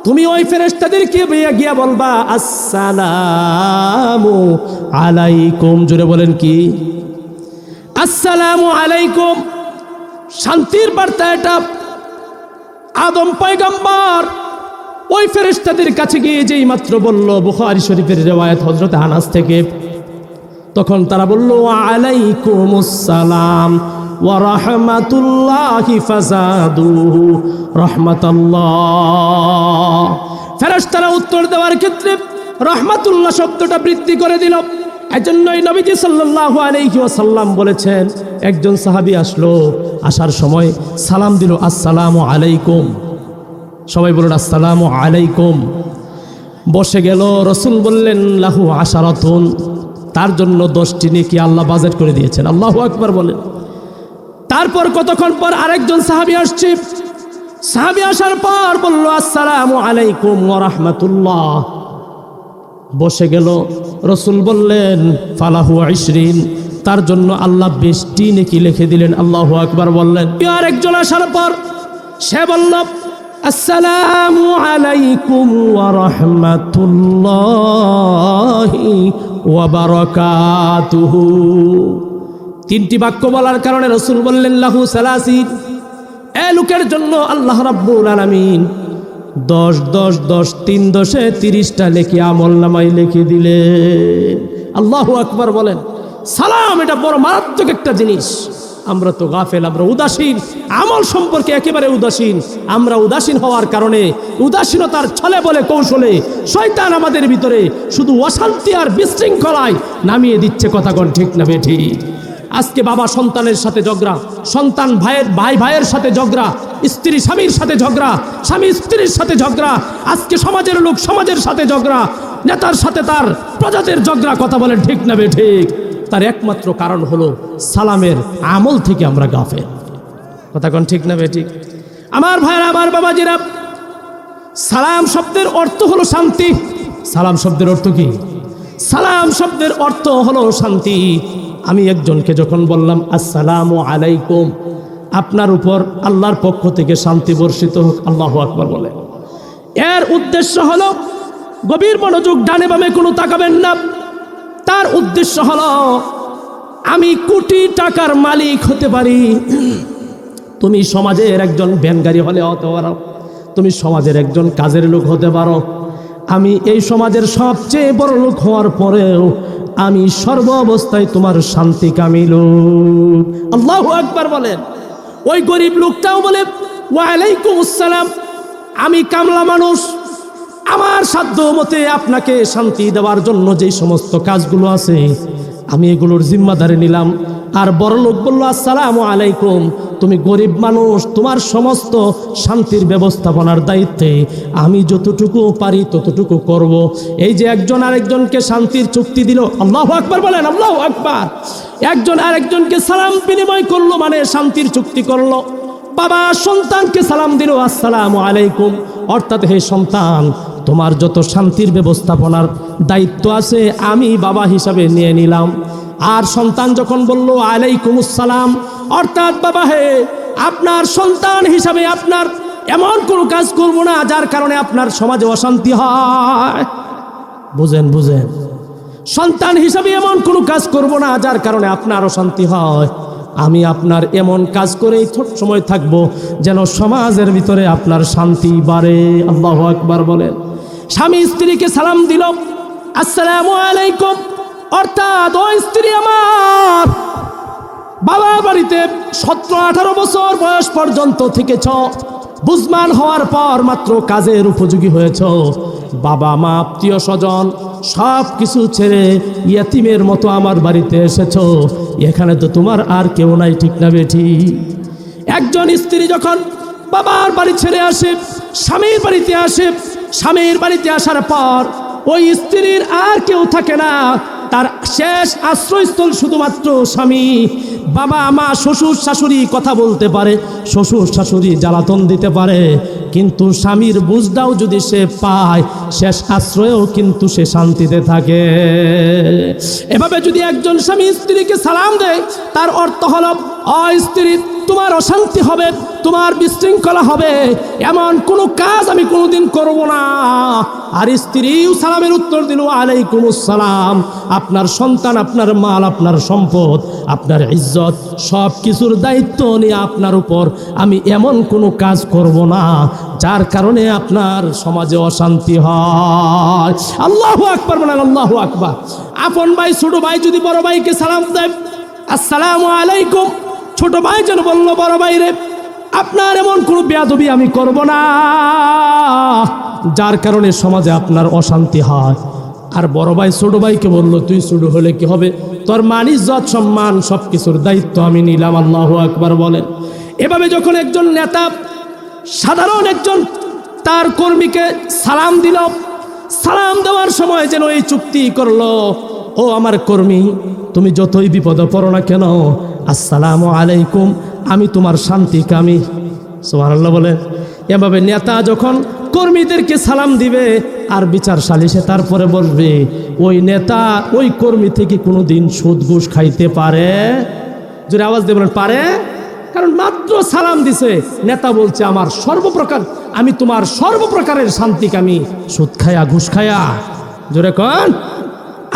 তুমি ওই ফেরেশতাদেরকে গিয়া বলবা আসসালামু আলাইকুম। জোরে বলেন কি? আসসালামু আলাইকুম, শান্তির বার্তা এটা। আদম পয়গম্বর ওই ফেরেশতাদের কাছে গিয়ে যেই মাত্র বলল, বুখারী শরীফের রিওয়ায়াত হযরত আনাস থেকে, তখন তারা বলল আলাইকুমুস সালাম ওয়া রাহমাতুল্লাহি ফাযাদুহু রাহমাতাল্লাহ। ফেরেশতারা উত্তর দেওয়ার ক্ষেত্রে রাহমাতুল্লাহ শব্দটা বৃদ্ধি করে দিল। এজন্যই নবীজি সাল্লাল্লাহু আলাইহি ওয়াসাল্লাম বলেছেন, একজন সাহাবী আসলো, আসার সময় সালাম দিল আসসালামু আলাইকুম। সবাই বলুন আসসালামু আলাইকুম। বসে গেল, রাসূল বললেন লাহু আশারাতুন, তার জন্য 10টি নেকি আল্লাহ বাজেট করে দিয়েছেন। আল্লাহু আকবার বলেন। তারপর কতক্ষণ পর আরেকজন সাহাবী আসছে। সাহাবী আসার পর বলল আসসালামু আলাইকুম ওয়া রাহমাতুল্লাহ। বসে গেল, রাসূল বললেন ফালাহু 20, তার জন্য আল্লাহ 20টি নেকি লিখে দিলেন। আল্লাহু আকবার বললেন। আরেকজন আসার পর সে বলল আসসালামু আলাইকুম ওয়া রাহমাতুল্লাহি ওয়া বারাকাতুহু। 3টি বাক্য বলার কারণে রাসূল বললেন লাহু সালাসিন, এ লোকের জন্য আল্লাহ রাব্বুল আলামিন 10 10 10 3 10 30টা লেখি আমল নামায় লিখে দিলেন। আল্লাহু আকবার বলেন। সালাম এটা বড় মারাত্মক একটা জিনিস। আমরা তো গাফেল, আমরা উদাসীন, আমল সম্পর্কে একেবারে উদাসীন। আমরা উদাসীন হওয়ার কারণে, উদাসীনতার ছলে বলে কৌশলে শয়তান আমাদের ভিতরে শুধু অশান্তি আর বিশৃঙ্খলায় নামিয়ে দিচ্ছে। কথা কোন ঠিক না বেঠিক? আজকে বাবা সন্তানের সাথে ঝগড়া, সন্তান ভাইয়ের সাথে ঝগড়া, স্ত্রী স্বামীর সাথে ঝগড়া, স্বামী স্ত্রীর সাথে ঝগড়া, আজকে সমাজের লোক সমাজের সাথে ঝগড়া, নেতার সাথে তার প্রজাদের ঝগড়া। কথা বলেন ঠিক না বেঠিক? তার একমাত্র কারণ হলো সালামের আমল থেকে আমরা গাফেল। কথা কোন ঠিক না বেঠিক? আমার ভাইরা, আমার বাবাজিরা, সালাম শব্দের অর্থ হলো শান্তি। সালাম শব্দের অর্থ কি? সালাম শব্দের অর্থ হলো শান্তি। আমি একজনকে যখন বললাম আসসালামু আলাইকুম, আপনার উপর আল্লাহর পক্ষ থেকে শান্তি বর্ষিত হোক। আল্লাহু আকবার বলে। এর উদ্দেশ্য হলো গভীর মনোযোগ, ডানে বামে কোনো তাকাবেন না। তার উদ্দেশ্য হলো আমি কোটি টাকার মালিক হতে পারি, তুমি সমাজের একজন ভ্যানগাড়ি হলে হতে পারো, তুমি সমাজের একজন কাজের লোক হতে পারো, আমি এই সমাজের সবচেয়ে বড় লোক হওয়ার পরেও আমি সর্ব অবস্থায় তোমার শান্তি কামিল। আল্লাহু আকবার বলেন। ওই গরিব লোকটাও বলে ওয়ালাইকুম আসসালাম, আমি কামলা মানুষ, আমার সাধ্য মতে আপনাকে শান্তি দেওয়ার জন্য যেই সমস্ত কাজগুলো আছে আমি এগুলোর জিম্মাদারি নিলাম। আর বড় লোক বলল আসসালামু আলাইকুম, তুমি গরিব মানুষ, তোমার সমস্ত শান্তির ব্যবস্থাপনার দায়িত্বে আমি যতটুকু পারি ততটুকু করব। এই যে একজন আরেকজনকে শান্তির চুক্তি দিল। আল্লাহু আকবার বলেন। আল্লাহু আকবার। একজন আরেকজনকে সালাম বিনিময় করলো, মানে শান্তির চুক্তি করলো। বাবা সন্তানকে সালাম দিল আসসালামু আলাইকুম, অর্থাৎ হে সন্তান, তোমার যত শান্তির ব্যবস্থাপনার দায়িত্ব আছে আমি বাবা হিসাবে নিয়ে নিলাম। আর সন্তান যখন বলল আলাইকুম আসসালাম, অর্থাৎ বাবা হে, আপনার সন্তান হিসাবে আপনার এমন কোনো কাজ করব না যার কারণে আপনার সমাজে অশান্তি হয়। বুঝেন? সন্তান হিসাবে এমন কোনো কাজ করব না যার কারণে আপনার অশান্তি হয়। আমি আপনার এমন কাজ করেই সময় থাকবো যেন সমাজের ভিতরে আপনার শান্তি বাড়ে। আল্লাহু আকবার বলেন। স্বামী স্ত্রীকে সালাম দিল আসসালামু আলাইকুম, অর্থাৎ ওই স্ত্রী আমার বাবা বাড়িতে 17-18 বছর বয়স পর্যন্ত থেকেছ, বুঝমান হওয়ার পর মাত্র কাজের উপযোগী হয়েছ, বাবা মা আত্মীয় স্বজন সব কিছু ছেড়ে ইয়াতিমের মতো আমার বাড়িতে এসেছ। এখানে তো তোমার আর কেউ নাই, ঠিক না বেঠি? একজন স্ত্রী যখন বাবার বাড়ি ছেড়ে আসে, স্বামীর বাড়িতে আসে, স্বামীর বাড়িতে আসার পর ওই স্ত্রীর আর কেউ থাকে না, তার শেষ আশ্রয়স্থল শুধুমাত্র স্বামী। বাবা মা শ্বশুর শাশুড়ি কথা বলতে পারে, শ্বশুর শাশুড়ি জ্বালাতন দিতে পারে, কিন্তু স্বামীর বুঝটাও যদি সে পায়, শেষ আশ্রয়েও কিন্তু সে শান্তিতে থাকে। এভাবে যদি একজন স্বামী স্ত্রীকে সালাম দেয়, তার অর্থ হলো স্ত্রী তোমার অশান্তি হবে, তোমার বিশৃঙ্খলা হবে, এমন কোনো কাজ আমি কোনোদিন করব না। আর স্ত্রীও সালামের উত্তর দিল আলাইকুমুস সালাম। আপনার সন্তান, আপনার মাল, আপনার সম্পদ, আপনার ইজ্জত সব কিছুর দায়িত্ব নিয়ে আপনার উপর আমি এমন কোনো কাজ করব না যার কারণে আপনার সমাজে অশান্তি হয়। আল্লাহু আকবার বলেন, আল্লাহু আকবার। আপন ভাই ছোট ভাই যদি বড় ভাইকে সালাম দেয়, আসসালামু আলাইকুম, ছোট ভাই যেন বলল বড় ভাই রে, আপনার এমন কোনো বেয়াদবি আমি করব না যার কারণে সমাজে আপনার অশান্তি হয়। আর বড় ভাই ছোট ভাইকে বলল, তুই ছোট হলে কি হবে, তোর মান ইজ্জত সম্মান সব কিছুর দায়িত্ব আমি নিলাম। আল্লাহু আকবার বলেন। এভাবে যখন একজন নেতা সাধারণ একজন তার কর্মীকে সালাম দিল, সালাম দেওয়ার সময় যেন এই চুক্তি করলো, ও আমার কর্মী, তুমি যতই বিপদে পড়ো না কেন, আসসালামু আলাইকুম, আমি তোমার শান্তিকামী। সুবহানাল্লাহ বলে। এভাবে নেতা যখন কর্মীদেরকে সালাম দিবে আর বিচার সালিশে তারপরে বসবে, ওই নেতা ওই কর্মী থেকে কোনোদিন সুদ ঘুষ খাইতে পারে? যদি আওয়াজ দেবেন পারে? কারণ মাত্র সালাম দিছে, নেতা বলছে আমার সর্বপ্রকার, আমি তোমার সর্বপ্রকারের শান্তিকামী। সুদ খায়া ঘুষ খায়া, জোরে কন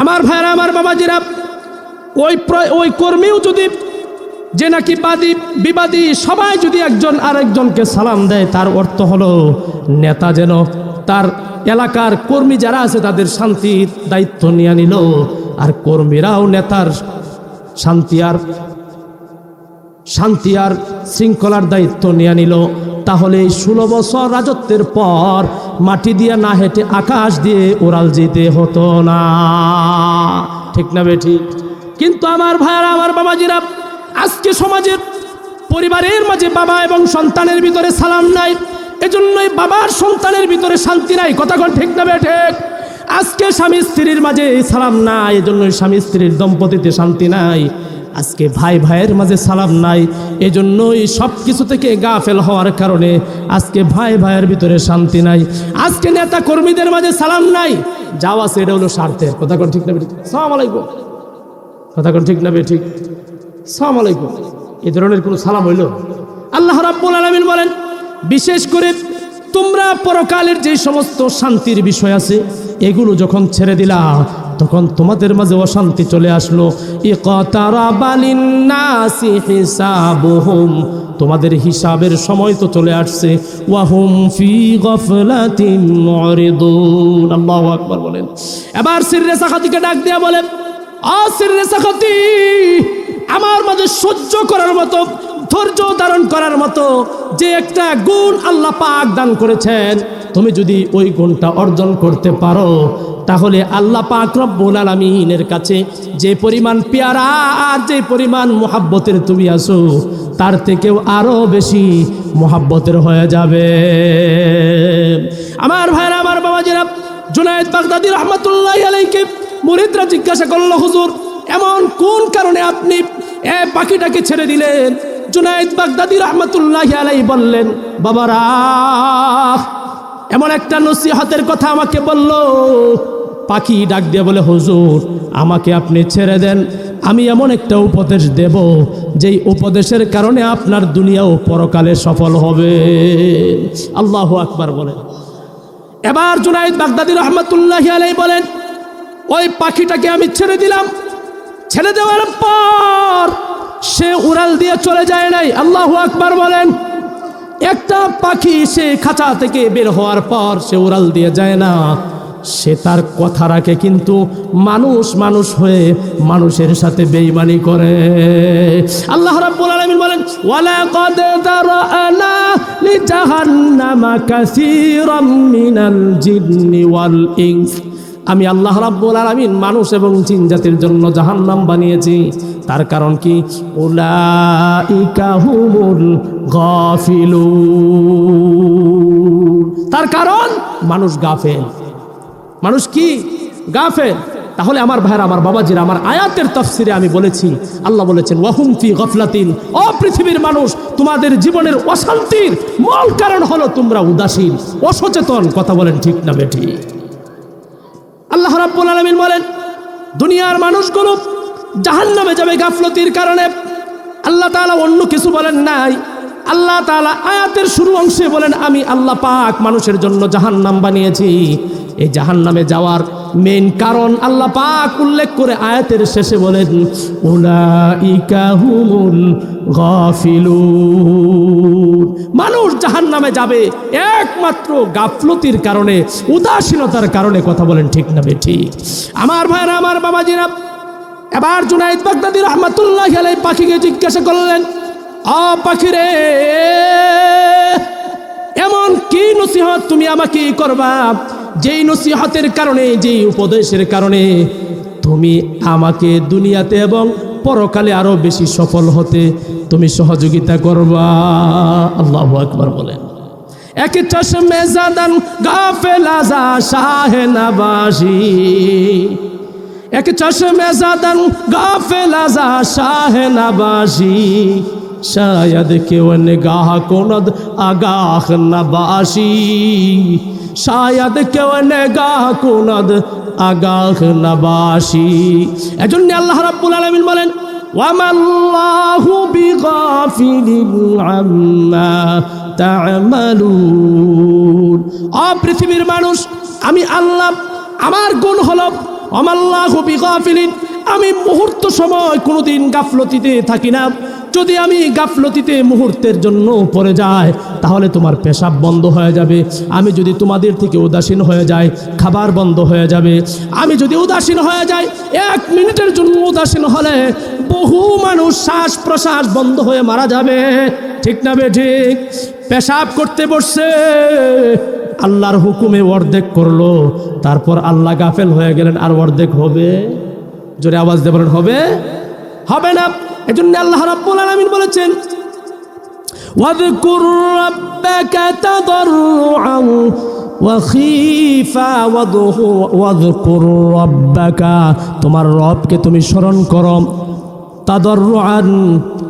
আমার ভাইরা, আমার বাবাজিরা, ওই কর্মীও যদি যে নাকি বাদী বিবাদী সবাই যদি একজন আরেকজনকে সালাম দেয়, তার অর্থ হলো নেতা যেন তার এলাকার কর্মী যারা আছে তাদের শান্তির দায়িত্ব নিয়ে নিল, আর কর্মীরাও নেতার শান্তি আর শৃঙ্খলার দায়িত্ব নিয়ে নিল। তাহলে 16 বছর রাজত্বের পর মাটি দিয়ে না হেঁটে আকাশ দিয়ে ওরাল যেতে হতো না, ঠিক না বেঠিক? কিন্তু আমার ভাইরা, আমার বাবাজিরা, আজকে সমাজের পরিবারের মাঝে বাবা এবং সন্তানের ভিতরে সালাম নাই, এজন্যই বাবার সন্তানের ভিতরে শান্তি নাই। কথা কোন ঠিক না বেঠিক? আজকে স্বামী স্ত্রীর মাঝে সালাম নাই, এজন্যই স্বামী স্ত্রীর দম্পতিতে শান্তি নাই। আজকে ভাই ভাইয়ের মাঝে সালাম নাই, এজন্যই সব কিছু থেকে গাফেল হওয়ার কারণে আজকে ভাই ভাইয়ের ভিতরে শান্তি নাই। আজকে নেতা কর্মীদের মাঝে সালাম নাই, যাওয়া আছে এটা হলো স্বার্থের। কথা কোন ঠিক না বেঠিক? সালাম আলাইকুম, কথা কোন ঠিক না বেঠিক? সালাম আলাইকুম, এই ধরনের কোনো সালাম হইল? আল্লাহ রাব্বুল আলামিন বলেন, বিশেষ করে তোমরা পরকালের যে সমস্ত শান্তির বিষয় আছে এগুলো যখন ছেড়ে দিলা, তখন তোমাদের মাঝে অশান্তি চলে আসলো। ইকতারাবা লিন্নাসি হিসাবুহুম, তোমাদের হিসাবের সময় তো চলে আসছে। ওয়াহুম ফি গাফলাতিন মুরিদুন। আল্লাহু আকবার বলেন। এবার সিররে সাখাতিকে ডাক দিয়া বলেন, সিররে সাখাতি, আমার মাঝে সহ্য করার মতো, ধৈর্য ধারণ করার মতো যে একটা গুণ আল্লাহ পাক দান করেছেন, তুমি যদি ওই গুণটা অর্জন করতে পারো, তাহলে আল্লাহ পাক রব্বুল আলামিনের কাছে যে পরিমাণ পেয়ারা আর যে পরিমাণ মুহাব্বতের তুমি আছো, তার থেকেও আরো বেশি মুহাব্বতের হয়ে যাবে। আমার ভাইরা, আমার বাবাজিরা, জুনায়েদ বাগদাদী রহমাতুল্লাহি আলাইহি মুরিদরা জিজ্ঞাসা করলো, হুজুর এমন কোন কারণে আপনি এই পাখিটাকে ছেড়ে দিলেন? জুনায়েদ বাগদাদী রহমাতুল্লাহি আলাইহি বললেন, বাবারা, এমন একটা নসিহতের কথা আমাকে বলল। পাখি ডাক দিয়ে বলে, হুজুর আমাকে আপনি ছেড়ে দেন, আমি এমন একটা উপদেশ দেব যেই উপদেশের কারণে আপনার দুনিয়া ও পরকালে সফল হবে। আল্লাহু আকবার বলেন। এবার জুনায়েদ বাগদাদী রহমাতুল্লাহি আলাইহি বলেন, ওই পাখিটাকে আমি ছেড়ে দিলাম, ছেড়ে দেওয়ার পর সে উড়াল দিয়ে চলে যায় নাই। আল্লাহু আকবার বলেন। একটা পাখি সে খাঁচা থেকে বের হওয়ার পর সে উড়াল দিয়ে যায় না, সে তার কথা রাখে, কিন্তু মানুষ হয়ে মানুষের সাথে বেঈমানি করে। আল্লাহ রাব্বুল আলামিন বলেন, ওয়ালাকাদ যারানা লিজাহান্নামা কাসীরাম মিনাল জিন্নি ওয়াল ইনস, আমি আল্লাহ রাব্বুল আলামিন মানুষ এবং জিন জাতির জন্য জাহান্নাম বানিয়েছি। তার কারণ কি? উলাইকা হুমুল গাফিলুন, তার কারণ মানুষ গাফেল। মানুষ কি গাফেল। তাহলে আমার ভাইরা, আমার বাবাজিরা, আমার আয়াতের তাফসিরে আমি বলেছি, আল্লাহ বলেছেন ওয়াহুম ফি গাফলাতিন, ও পৃথিবীর মানুষ, তোমাদের জীবনের অশান্তির মূল কারণ হলো তোমরা উদাসীন, অসচেতন। কথা বলেন ঠিক না বেঠিক? আল্লাহ রাব্বুল আলামিন বলেন দুনিয়ার মানুষগুলো জাহান্নামে যাবে গাফলতির কারণে। আল্লাহ তাআলা অন্য কিছু বলেন নাই। আল্লাহ তাআলা আয়াতের শুরু অংশে বলেন আমি আল্লাহ পাক মানুষের জন্য জাহান্নাম বানিয়েছি। এই জাহান্নামে যাওয়ার মেইন কারণ আল্লাহ পাক উল্লেখ করে আয়াতের শেষে বলেন উলাইকা হুমুল গাফিলুন। মানুষ জাহান্নামে যাবে একমাত্র গাফলতির কারণে, উদাসীনতার কারণে। কথা বলেন ঠিক না বেঠিক? আমার ভাইরা, আমার বাবাজিরা, এবার জুনায়েদ বাগদাদী রাহমাতুল্লাহি আলাইহি পাখিকে জিজ্ঞাসা করলেন, আ পাখি রে, এমন কি নসিহত তুমি আমাকে করবা যেই নসিহতের কারণে, যেই উপদেশের কারণে তুমি আমাকে দুনিয়াতে এবং পরকালে আরো বেশি সফল হতে তুমি সহযোগিতা করবা? আল্লাহু আকবার বলেন। এক চশমে জাদান গাফেল আজা শাহে নবাজি, এক চশমে জাদান গাফেল আজা শাহে নবাজি, शायद क्यों निगाह कुनद आगाह नबाशी, शायद क्यों निगाह कुनद आगाह नबाशी। এজন্য আল্লাহ রাব্বুল আলামিন বলেন ওয়ামাল্লাহু বিগাফিলিন আম্মা তা'মালুন। ও পৃথিবীর মানুষ, আমি আল্লাহ, আমার গুণ হলো ওয়ামাল্লাহু বিগাফিলিন, আমি মুহূর্ত সময় কোনোদিন গাফলতিতে থাকি না। যদি আমি গাফলতিতে মুহূর্তের জন্য পড়ে যাই তাহলে তোমার পেশাব বন্ধ হয়ে যাবে। আমি যদি তোমাদের থেকে উদাসীন হয়ে যাই, খাবার বন্ধ হয়ে যাবে। আমি যদি উদাসীন হয়ে যাই, 1 মিনিটের জন্য উদাসীন হলে বহু মানুষ শ্বাস প্রশ্বাস বন্ধ হয়ে মারা যাবে। ঠিক না বেঠিক? পেশাব করতে বসছে, আল্লাহর হুকুমে অর্ধেক করলো, তারপর আল্লাহ গাফেল হয়ে গেলেন, আর অর্ধেক হবে? জোরে আওয়াজ দিয়ে বলেন, হবে? হবে না। এজন্য আল্লাহ রাব্বুল আলামিন বলেছেন ওয়াযকুর রাব্বাকা তাদাররুআন ওয়া খীফা ওয়াযকুর রাব্বাকা, তোমার রবকে তুমি স্মরণ করো, তাদাররুআন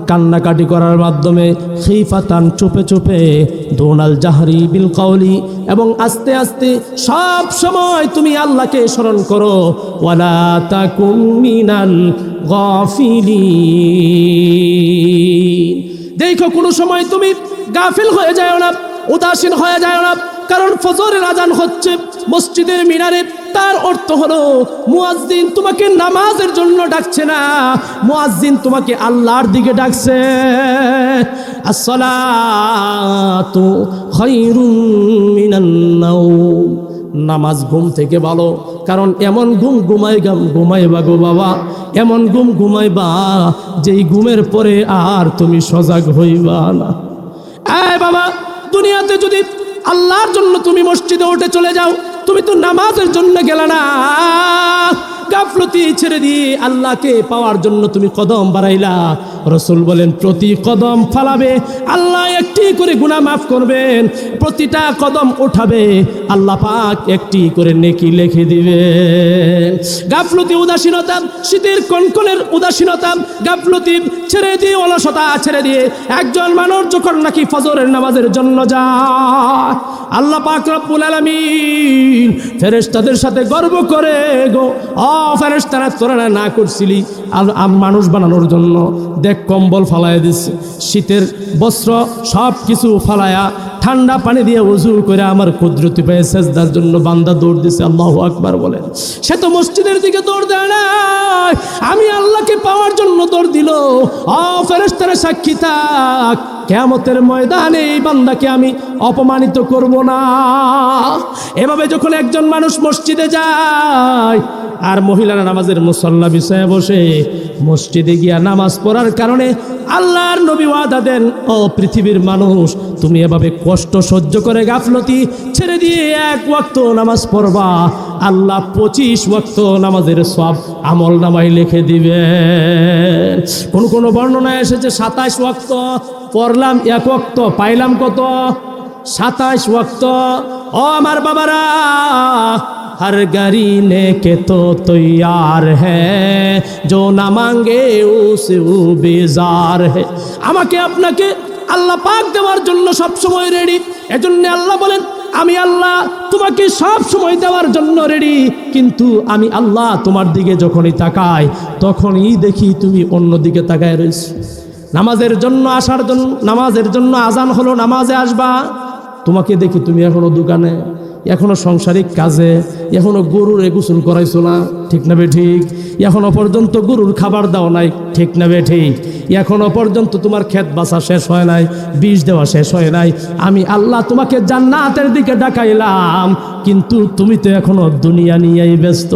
কান্নাকাটি করার মাধ্যমে, খীফাতান চুপে চুপে, দুনাল জাহরি বিল কাওলি এবং আস্তে আস্তে, সব সময় তুমি আল্লাহকে স্মরণ করো। ওয়ালা তাকুন মিনাল গাফিলিন, দেখো কোনো সময় তুমি গাফিল হয়ে যাও না, উদাসীন হয়ে যাও না। কারণ ফজরের আজান হচ্ছে মসজিদের মিনারে, তার অর্থ হলো মুয়াজ্জিন তোমাকে নামাজের জন্য ডাকছে না, মুয়াজ্জিন তোমাকে আল্লাহর দিকে ডাকছে। আসসালাতু খায়রুম মিনান নাওম, নামাজ ঘুম থেকে ভালো। কারণ এমন ঘুমাইবা গো বাবা, এমন ঘুমাইবা যেই ঘুমের পরে আর তুমি সজাগ হইবা না। বাবা, দুনিয়াতে যদি আল্লাহর জন্য তুমি মসজিদে উঠে চলে যাও, তুমি তো নামাজের জন্য গেলে না, গাফলতি ছেড়ে দিয়ে আল্লাহকে পাওয়ার জন্য তুমি কদম বাড়াইলা। রাসূল বলেন প্রতি কদম ফালাবে আল্লাহ একটি করে গুনাহ মাফ করবেন, প্রতিটা কদম উঠাবে আল্লাহ পাক একটি করে নেকি লিখে দিবেন। গাফলতি, উদাসীনতা, শীতের কনকনের উদাসীনতা, গাফলতি ছেড়ে দিয়ে, অলসতা ছেড়ে দিয়ে একজন মানুষ যখন নাকি ফজরের নামাজের জন্য যায়, আল্লাহ পাক রব্বুল আলামিন ফেরেশতাদের সাথে গর্ব করে গো, ফেরেশতারা তোরা না করছিলি মানুষ বানানোর জন্য, দেখ কম্বল ফালাইয়া দিচ্ছে, শীতের বস্ত্র সব কিছু ফালায়া ঠান্ডা পানি দিয়ে ওযু করে আমার কুদরতি পায়ে সেজদার জন্য বান্দা দৌড় দিছে। আল্লাহু আকবার বলেন। সে তো মসজিদের দিকে দৌড় দেয় না, আমি আল্লাহকে পাওয়ার জন্য দৌড় দিল। ফেরেশতারা সাক্ষী থাক, কিয়ামতের ময়দানে এই বান্দাকে আমি অপমানিত করব না। এভাবে যখন একজন মানুষ মসজিদে যায় আর মহিলারা নামাজের মুসল্লা বিছায় বসে, মসজিদে গিয়া নামাজ পড়ার কারণে আল্লাহর নবী ওয়াদা দেন, ও পৃথিবীর মানুষ, তুমি এভাবে কষ্ট সহ্য করে গাফলতি ছেড়ে দিয়ে 1 ওয়াক্ত নামাজ পড়বা, আল্লাহ 25 ওয়াক্ত নামাজের সব আমল নামায় লিখে দিবেন। কোন বর্ণনায় এসেছে 27 ওয়াক্ত পড়লাম, 1 ওয়াক্ত পাইলাম কত? 27 ওয়াক্ত। ও আমার বাবারা, हर गरी ने के तो तैयार है जो ना मांगे उसे वो बेजार है। আমাকে আপনাকে আল্লাহ পাক দেওয়ার জন্য সব সময় রেডি। এজন্য আল্লাহ বলেন, আমি আল্লাহ তোমাকে সব সময় দেওয়ার জন্য রেডি, কিন্তু আমি আল্লাহ তোমার দিকে যখনই তাকাই তখনই দেখি তুমি অন্য দিকে তাকায় রয়েছো। নামাজের জন্য আসার জন্য, নামাজের জন্য আজান হলো, নামাজে আসবা, তোমাকে দেখি তুমি এখনো দোকানে, এখনো সাংসারিক কাজে, এখনো গরুর গোসল করাইছো না, ঠিক না বে ঠিক? এখনো পর্যন্ত গরুর খাবার দাও নাই, ঠিক না বে ঠিক? এখনো পর্যন্ত তোমার ক্ষেত বাছা শেষ হয় নাই, বীজ দেওয়া শেষ হয় নাই। আমি আল্লাহ তোমাকে জান্নাতের দিকে ডাকাইলাম, কিন্তু তুমি তো এখনো দুনিয়া নিয়েই ব্যস্ত।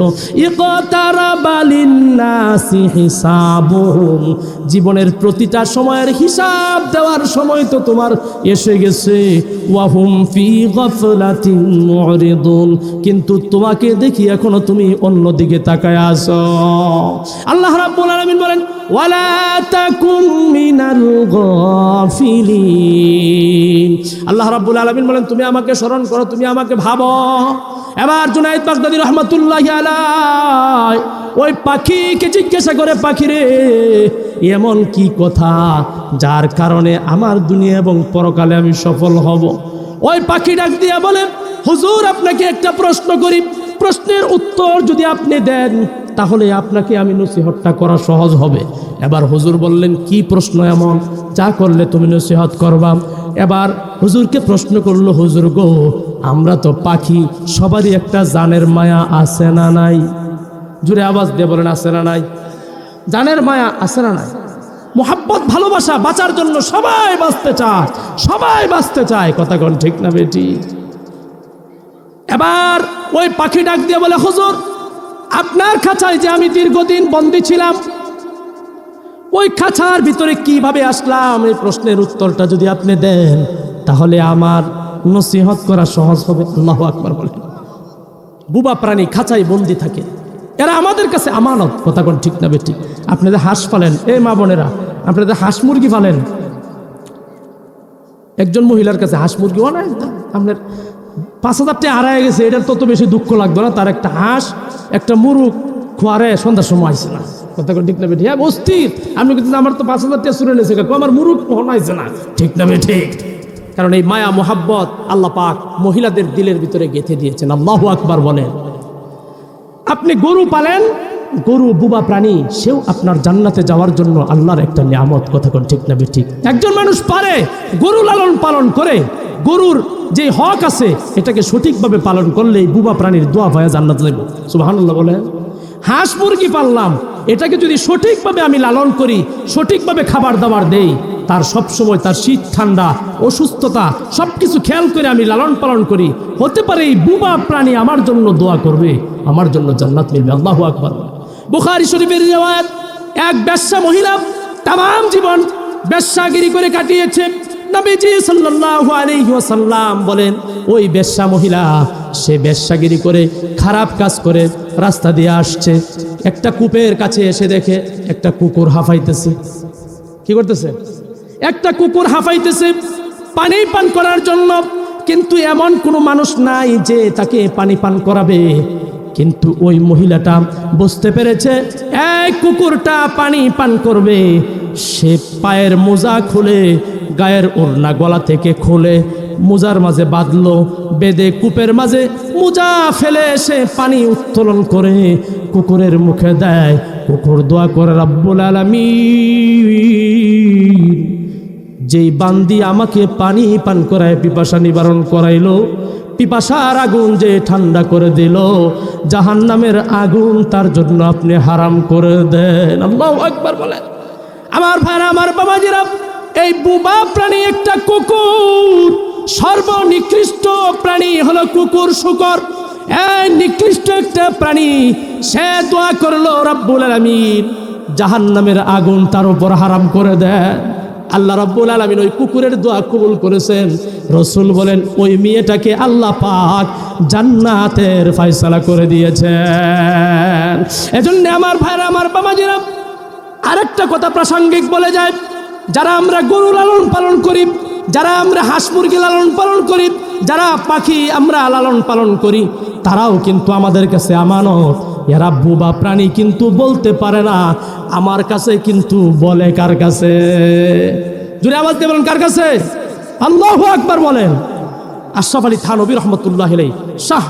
ইকতারাবা লিন্নাসি হিসাবুহুম, জীবনের প্রতিটা সময়ের হিসাব দেওয়ার সময় তো তোমার এসে গেছে। ওয়াহুম ফি গাফলাতিন মুরিদুন, কিন্তু তোমাকে দেখি এখনো তুমি অন্যদিকে তাকায় আছো। আল্লাহ রাব্বুল আলামিন বলেন, ওয়ালা তাকুম মিনাল গাফিলিন। আল্লাহ রাব্বুল আলামিন বলেন, তুমি আমাকে স্মরণ করো, তুমি আমাকে ভাবো। এবার জুনায়েদ বাগদাদী রহমাতুল্লাহি আলাইহি ওই পাখিকে জিজ্ঞাসা করে, পাখি রে, এমন কি কথা যার কারণে আমার দুনিয়া এবং পরকালে আমি সফল হব? ওই পাখি ডাক দিয়া বলে, হুজুর আপনাকে একটা প্রশ্ন করি, প্রশ্নের উত্তর যদি আপনি দেন তাহলে আপনাকে আমি নসিহতটা করা সহজ হবে। এবার হুজুর বললেন, কি প্রশ্ন এমন যা করলে তুমি নসিহত করবা? এবার হুজুরকে প্রশ্ন করলো, হুজুর গো, আমরা তো পাখি, সবারই একটা জানের মায়া আছে না নাই? জুড়ে আওয়াজ দিয়ে বলেন, আছে না নাই? জানের মায়া আছে না নাই? মোহাব্বত, ভালোবাসা, বাঁচার জন্য সবাই বাঁচতে চায়, সবাই বাঁচতে চায়, কথা কোন ঠিক না বেটি? এবার ওই পাখি ডাক দিয়ে বলে, হুজুর আপনার খাঁচায় যে আমি দীর্ঘদিন বন্দী ছিলাম, ওই খাঁচার ভিতরে কিভাবে আসলাম, এই প্রশ্নের উত্তরটা যদি আপনি দেন তাহলে আমার নসিহত করা সহজ হবে। আল্লাহু আকবার বলেন। বুবা প্রাণী খাঁচায় বন্দী থাকে, এরা আমাদের কাছে আমানত, কথা কোন ঠিক না বেটি? আপনাদের হাঁস পালেন, এই মা বোনেরা, আপনাদের হাঁস মুরগি পালেন, একজন মহিলার কাছে হাঁস মুরগি অনেক দাম, আপনার 5,000 টাকা হারায় গেছে, এটার তত বেশি দুঃখ লাগবে না, তার একটা হাঁস একটা মুরগ খোয়ারে সন্ধ্যার সময় আইছে না, কথা ঠিক না বেঠি? হ্যাঁ অস্থির, আপনি কিন্তু আমার তো 5,000 টাকা চুরে নিয়েছে, আমার মুরগ হনাইছে না, ঠিক না বেঠি? কারণ এই মায়া মোহাব্বত আল্লাহ পাক মহিলাদের দিলের ভিতরে গেঁথে দিয়েছেন। আল্লাহু আকবার বলেন। আপনি গরু পালেন, গরু বুবা প্রাণী, সেও আপনার জান্নাতে যাওয়ার জন্য আল্লাহর একটা নিয়ামত, কথা কোন ঠিক না বেঠি? একজন মানুষ পারে গরু লালন পালন করে, গরুর যে হক আছে এটাকে সঠিকভাবে পালন করলে বুবা প্রাণীর দোয়া পায় জান্নাতে যাইব। সুবহানাল্লাহ বলে। হাঁস মুরগি পাললাম, এটাকে যদি সঠিকভাবে আমি লালন করি, সঠিকভাবে খাবার দাবার দেই, তার সব সময় তার শীত ঠান্ডা অসুস্থতা সবকিছু খেয়াল করে আমি লালন পালন করি, হতে পারে এই বুবা প্রাণী আমার জন্য দোয়া করবে, আমার জন্য জান্নাত মিলবে। আল্লাহু আকবার। বুখারী শরীফের রিওয়ায়াত, এক বেশ্যা মহিলা তামাম জীবন বেশ্যাগিরি করে কাটিয়েছে। নবীজি সাল্লাল্লাহু আলাইহি ওয়াসাল্লাম বলেন, ওই বেশ্যা মহিলা, সে বেশ্যাগিরি করে খারাপ কাজ করে রাস্তা দিয়ে আসছে, একটা কূপের কাছে এসে দেখে একটা কুকুর হাঁফাইতেছে। কি করতেছে? একটা কুকুর হাঁফাইতেছে পানি পান করার জন্য, কিন্তু এমন কোনো মানুষ নাই যে তাকে পানি পান করাবে। কিন্তু ওই মহিলাটা বুঝতে পেরেছে এই কুকুরটা পানি পান করবে, সে পায়ের মোজা খুলে, গায়ের ওড়না গলা থেকে খুলে মোজার মাঝে বাঁধলো, বেঁধে কূপের মাঝে মোজা ফেলে সে পানি উত্তোলন করে কুকুরের মুখে দেয়। কুকুর দোয়া করে, রব্বুল আলামিন, যেই বান্দি আমাকে পানি পান করায় পিপাসা নিবারণ করাইলো, পিপাসার আগুন যে ঠান্ডা করে দিল, জাহান্নামের আগুন তার জন্য আপনি হারাম করে দেন। আল্লাহু আকবার বলেন। আমার ভাইরা, আমার বাবাজিরা, এই বুবা প্রাণী একটা কুকুর, সর্বনিকৃষ্ট প্রাণী হলো কুকুর, শুকর। এই নিকৃষ্ট একটা প্রাণী, সে দোয়া করলো রব্বুল আলামিন জাহান্নামের আগুন তার উপর হারাম করে দেন। আল্লাহ রাব্বুল আলামিন ওই কুকুরের দোয়া কবুল করেছেন। রাসূল বলেন, ওই মেয়েটাকে আল্লাহ পাক জান্নাতের ফয়সালা করে দিয়েছেন। এজন্য আমার ভাইরা, আমার বাবাজিরা, আরেকটা কথা প্রাসঙ্গিক বলে যায়, যারা আমরা গরু লালন পালন করি, যারা আমরা হাঁস মুরগি লালন পালন করি, যারা পাখি আমরা লালন পালন করি, তারাও কিন্তু আমাদের কাছে আমানত। এরা বোবা প্রাণী কিন্তু বলতে পারে না, আমার কাছে কিন্তু বলে কার কাছে? জোরে আওয়াজ দিয়ে বলেন, কার কাছে? আল্লাহু আকবার বলেন। আশরাফ আলী থানভী রহমতুল্লাহ আলাইহি, শাহ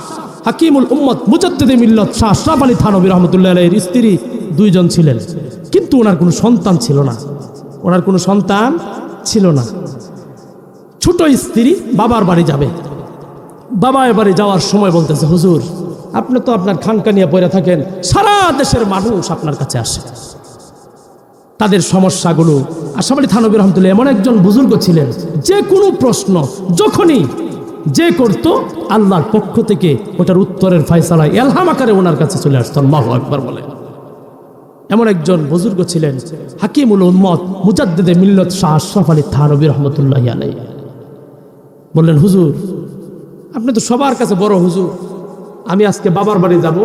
হাকিমুল উম্মত মুজাদ্দিদে মিল্লাত শাহ আশরাফ আলী থানভী রহমতুল্লাহ আলাইহির স্ত্রী 2 জন ছিলেন, কিন্তু ওনার কোনো সন্তান ছিল না। ওনার কোনো সন্তান ছিল না। ছোট স্ত্রী বাবার বাড়ি যাবে, বাবার বাড়ি যাওয়ার সময় বলতেছে, হুজুর আপনি তো আপনার খানকা নিয়ে পড়ে থাকেন, সারা দেশের মানুষ আপনার কাছে আসে, তাদের সমস্যাগুলো। আশরাফ আলী থানভী রহমতুল্লাহ এমন একজন বুজুর্গ ছিলেন, যে কোনো প্রশ্ন যখনই যে করত, আল্লাহর পক্ষ থেকে ওটার উত্তরের ফয়সালা ইলহাম আকারে ওনার কাছে চলে আসতো। আল্লাহু আকবার বলে। এমন একজন বুজুর্গ ছিলেন হাকিমুল উম্মত মুজাদ্দিদে মিল্লাত শাহ আশরাফ আলী থানভী রহমতুল্লাহ আলাইহি। বললেন, হুজুর আপনি তো সবার কাছে বড় হুজুর, আমি আজকে বাবার বাড়ি যাব,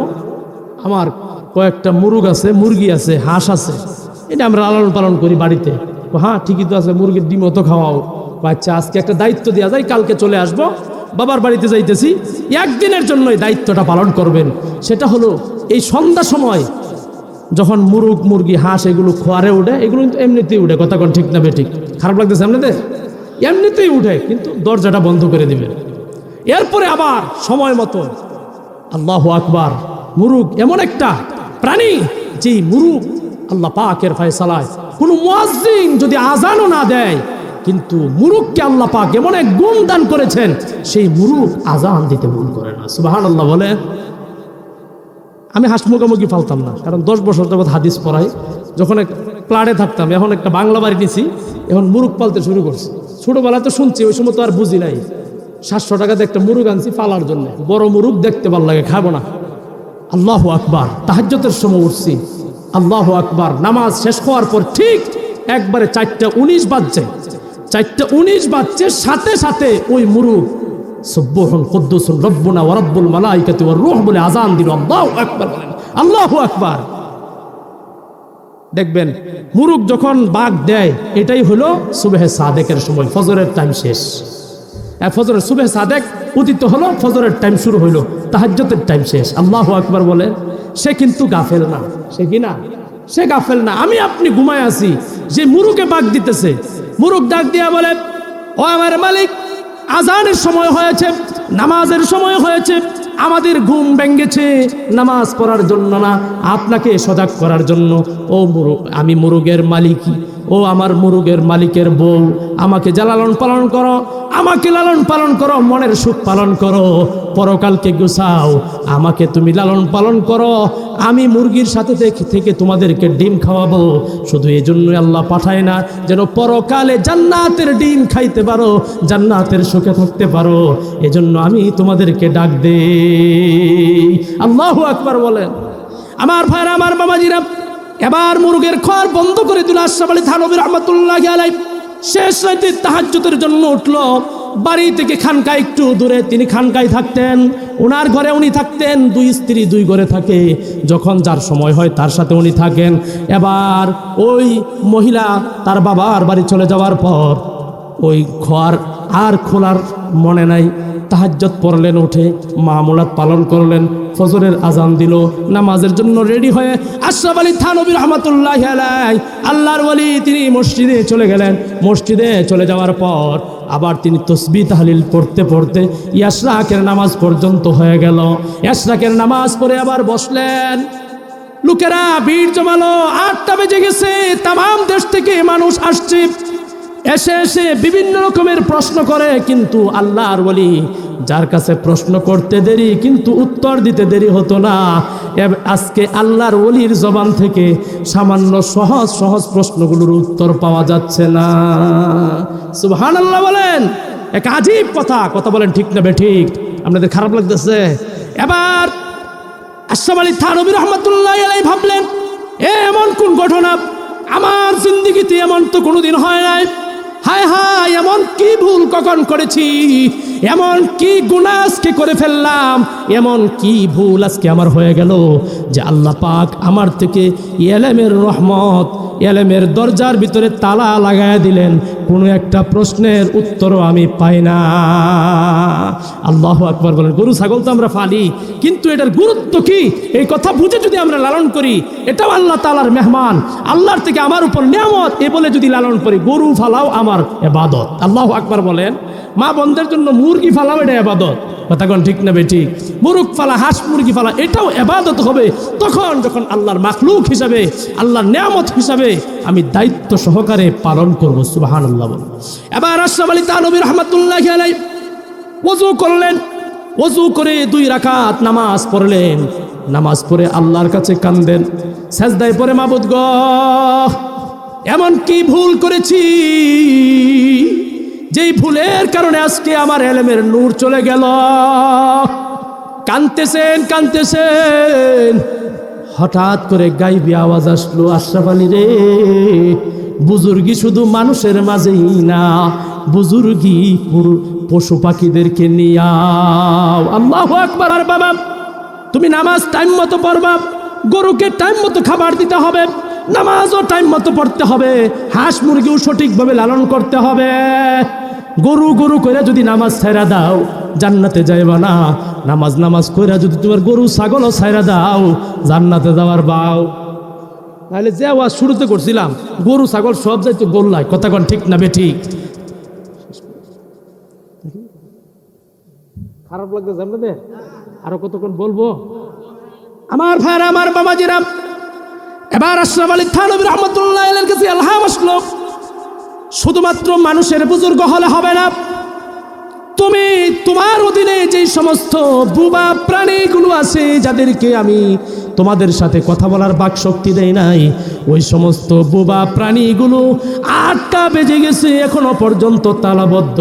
আমার কয়েকটা মুরগি আছে, হাঁস আছে, এটা আমরা লালন পালন করি বাড়িতে। হ্যাঁ ঠিকই তো আছে, মুরগির ডিমও তো খাওয়াও। আচ্ছা আজকে একটা দায়িত্ব দেওয়া যায়, কালকে চলে আসব, বাবার বাড়িতে যাইতেছি, একদিনের জন্য এই দায়িত্বটা পালন করবেন। সেটা হলো এই সন্ধ্যা সময় যখন মুরগি হাঁস এগুলো খোয়ারে উঠে, এগুলো কিন্তু এমনিতেই উঠে, কথা কোন ঠিক না বেঠিক? খারাপ লাগতেছে আপনাদের? এমনিতেই উঠে, কিন্তু দরজাটা বন্ধ করে দিবেন। এরপরে আবার সময় মতো, আল্লাহু আকবার, মুরগ এমন একটা প্রাণী, যে মুরগ আল্লাহ পাকের ফয়সালায় কোনো মুয়াজ্জিন যদি আজানও না দেয়, কিন্তু মুরগকে আল্লাহ পাক এমন এক গুণ দান করেছেন, সেই মুরগ আজান দিতে ভুল করে না। সুবহানাল্লাহ বলে। আমি হাঁস মুরগি পালতাম না, কারণ 10 বছর যাবত হাদিস পড়াই। যখন প্লাটে থাকতাম, এখন একটা বাংলা বাড়ি নিছি, এখন মুরগ পালতে শুরু করছি। ছোটবেলায় তো শুনছি, ওই সময় তো আর বুঝি নাই। 700 টাকাতে একটা মুরগ আনছি পালার জন্য, বড় মুরগ দেখতে ভালো লাগে, খাবো না। আল্লাহু আকবার, তাহাজ্জুদের সময় উঠছি, আল্লাহু আকবার, নামাজ শেষ হওয়ার পর ঠিক একবারে 4:19 বাজছে, 4:19 বাজছে, সাথে সাথে ওই মুরগ সুবহান কুদ্দুসুন রব্বুনা ওয়া রাব্বুল মালাইকাতি ওয়ার রূহ বলে আজান দিল। আল্লাহু আকবার বলেন, আল্লাহু আকবার। দেখবেন মুরগ যখন বাগ দেয়, এটাই হলো সুবহে সাদেকের সময়, ফজরের টাইম শেষ। ফজরের সুবহে সাদেক উদিত হলো, ফজরের টাইম শুরু হইলো, তাহাজ্জুদের টাইম শেষ। আল্লাহু আকবার বলে। সে কিন্তু গাফেল না, সে কি না? সে গাফেল না। আমি আপনি ঘুমায় আছি, যে মুরুগে বাগ দিতেছে, মুরগ ডাক দিয়া বলে, ও আমার মালিক, আজানের সময় হয়েছে, নামাজের সময় হয়েছে, আমাদের ঘুম ভেঙেছে নামাজ পড়ার জন্য না, আপনাকে সজাগ করার জন্য। ও আমি মুরগের মালিকই, ও আমার মুরগের মালিকের বউ, আমাকে যা লালন পালন করো, আমাকে লালন পালন করো, মনের সুখ পালন করো, পরকালকে গুছাও, আমাকে তুমি লালন পালন করো, আমি মুরগির সাথে থেকে তোমাদেরকে ডিম খাওয়াবো। শুধু এই জন্যই আল্লাহ পাঠায় না, যেন পরকালে জান্নাতের ডিম খাইতে পারো, জান্নাতের সুখে থাকতে পারো, এজন্য আমি তোমাদেরকে ডাক দেই। আল্লাহু আকবার বলেন। আমার ভাইরা, আমার বাবাজিরা, এবার মুরগের খড় বন্ধ করে দিল আশরাফ আলী থানভী রাহমাতুল্লাহি আলাইহি। শেষ রাতে তাহাজ্জুদের জন্য উঠল। বাড়ি থেকে খানকা একটু দূরে, তিনি খানকায় থাকতেন, ওনার ঘরে উনি থাকতেন। 2 স্ত্রী 2 ঘরে থাকে, যখন যার সময় হয় তার সাথে উনি থাকেন। এবার ওই মহিলা তার বাবার বাড়ি চলে যাওয়ার পর ওই ঘর আর খোলার মনে নাই। তাহাজ্জুদ পড়লেন, উঠে মামুলাত পালন করলেন, ফজরের আজান দিল, নামাজের জন্য রেডি হয়ে আশরাফ আলী থানভী রাহমাতুল্লাহি আলাইহি, আল্লাহর ওলি, তিনি মসজিদে চলে গেলেন। মসজিদে চলে যাওয়ার পর আবার তিনি তাসবিহ তাহলিল পড়তে পড়তে ইশরাকের নামাজ পর্যন্ত হয়ে গেল। ইশরাকের নামাজ পড়ে আবার বসলেন। লোকেরা ভিড় জমালো, 8টা বেজে গেছে, তাম দেশ থেকে মানুষ আসছে। এসে বিভিন্ন রকমের প্রশ্ন করে, কিন্তু আল্লাহর ওলি যার কাছে প্রশ্ন করতে দেরি কিন্তু উত্তর দিতে দেরি হতো না। আজকে আল্লাহর ওলির জবান থেকে সামান্য সহজ সহজ প্রশ্নগুলোর উত্তর পাওয়া যাচ্ছে না। সুবহানাল্লাহ বলেন। এক আজীব কথা বলেন, ঠিক না বেঠিক? আপনাদের খারাপ লাগতেছে? এবার আশরাফ আলী থানভী রাহমাতুল্লাহি আলাইহি ভাবলেন, এমন কোন ঘটনা আমার জিন্দেগিতে এমন তো কোনোদিন হয় নাই। হায় হায়, এমন কি ভুল কখন করেছি, এমন কি গুনাহ আজকে করে ফেললাম, এমন কি ভুল আজকে আমার হয়ে গেল যে আল্লাহ পাক আমার থেকে ইলমের রহমত, এলেমের দরজার ভিতরে তালা লাগায় দিলেন, কোনো একটা প্রশ্নের উত্তরও আমি পাই না। আল্লাহু আকবার বলেন। গরু ছাগল তো আমরা পালি, কিন্তু এটার গুরুত্ব কি এই কথা বুঝে যদি আমরা লালন করি, এটাও আল্লাহ তাআলার মেহমান, আল্লাহর থেকে আমার উপর নিয়ামত, এ বলে যদি লালন করি, গরু ফালাও আমার ইবাদত। আল্লাহু আকবার বলেন। মা বোনদের জন্য মুরগি ফালাও, এটা ইবাদত। কথা কোন ঠিক না বেঠিক? মুরগ ফালা, হাঁস মুরগি ফালা, এটাও ইবাদত হবে তখন যখন আল্লাহর মাখলুক হিসাবে, আল্লাহর নিয়ামত হিসাবে আমি দায়িত্ব সহকারে পালন করব। সুবহানাল্লাহ বলেন। এবার আশরাফ আলী থানভী রাহমাতুল্লাহি আলাইহি ওযু করলেন, ওযু করে 2 রাকাত নামাজ পড়লেন। নামাজ পড়ে আল্লাহর কাছে কাঁদেন, সেজদায় পড়ে, মাবুদ গো, এমন কি ভুল করেছি যেই ভুলের কারণে আজকে আমার ইলমের নূর চলে গেল। কাঁদতেছেন কাঁদতেছেন, হঠাৎ করে গাইবি আওয়াজ আসলো, আশরাফ আলী রে, বুজুর্গি শুধু মানুষের মাঝেই না, বুজুর্গি পশু পাখিদেরকে নিয়াও। আল্লাহু আকবার। আর বাবা, তুমি নামাজ টাইম মতো পড়বা, গরুকে টাইম মতো খাবার দিতে হবে, নামাজও টাইম মতো পড়তে হবে, হাঁস মুরগিও সঠিকভাবে লালন করতে হবে। গরু গরু কইরা যদি নামাজ ছাইরা দাও, জান্নাতে যাইবা না। নামাজ কইরা যদি তোমার গরু ছাগলও ছাইরা দাও, জান্নাতে যাওয়ার বাও। তাহলে যে আওয়াজ শুরুতে করছিলাম, গরু ছাগল সব যাইতো গোল্লায়। কথা কোন ঠিক না বেঠিক? খারাপ লাগতেছে আপনাদের? আরো কতক্ষণ বলবো? আমার ভাইরা, আমার বাবাজিরা, এবার আশরাফ আলী থানভী রাহমাতুল্লাহি আলাইহির কাছে ইলহাম আসলো, শুধুমাত্র মানুষের বুজুর্গ হলে হবে না, তুমি তোমার অধীনে যে সমস্ত বুবা প্রাণীগুলো আছে, যাদেরকে আমি তোমাদের সাথে কথা বলার বাক শক্তি দেই নাই, ওই সমস্ত বুবা প্রাণীগুলো 8টা বেজে গেছে, এখনো পর্যন্ত তালাবদ্ধ।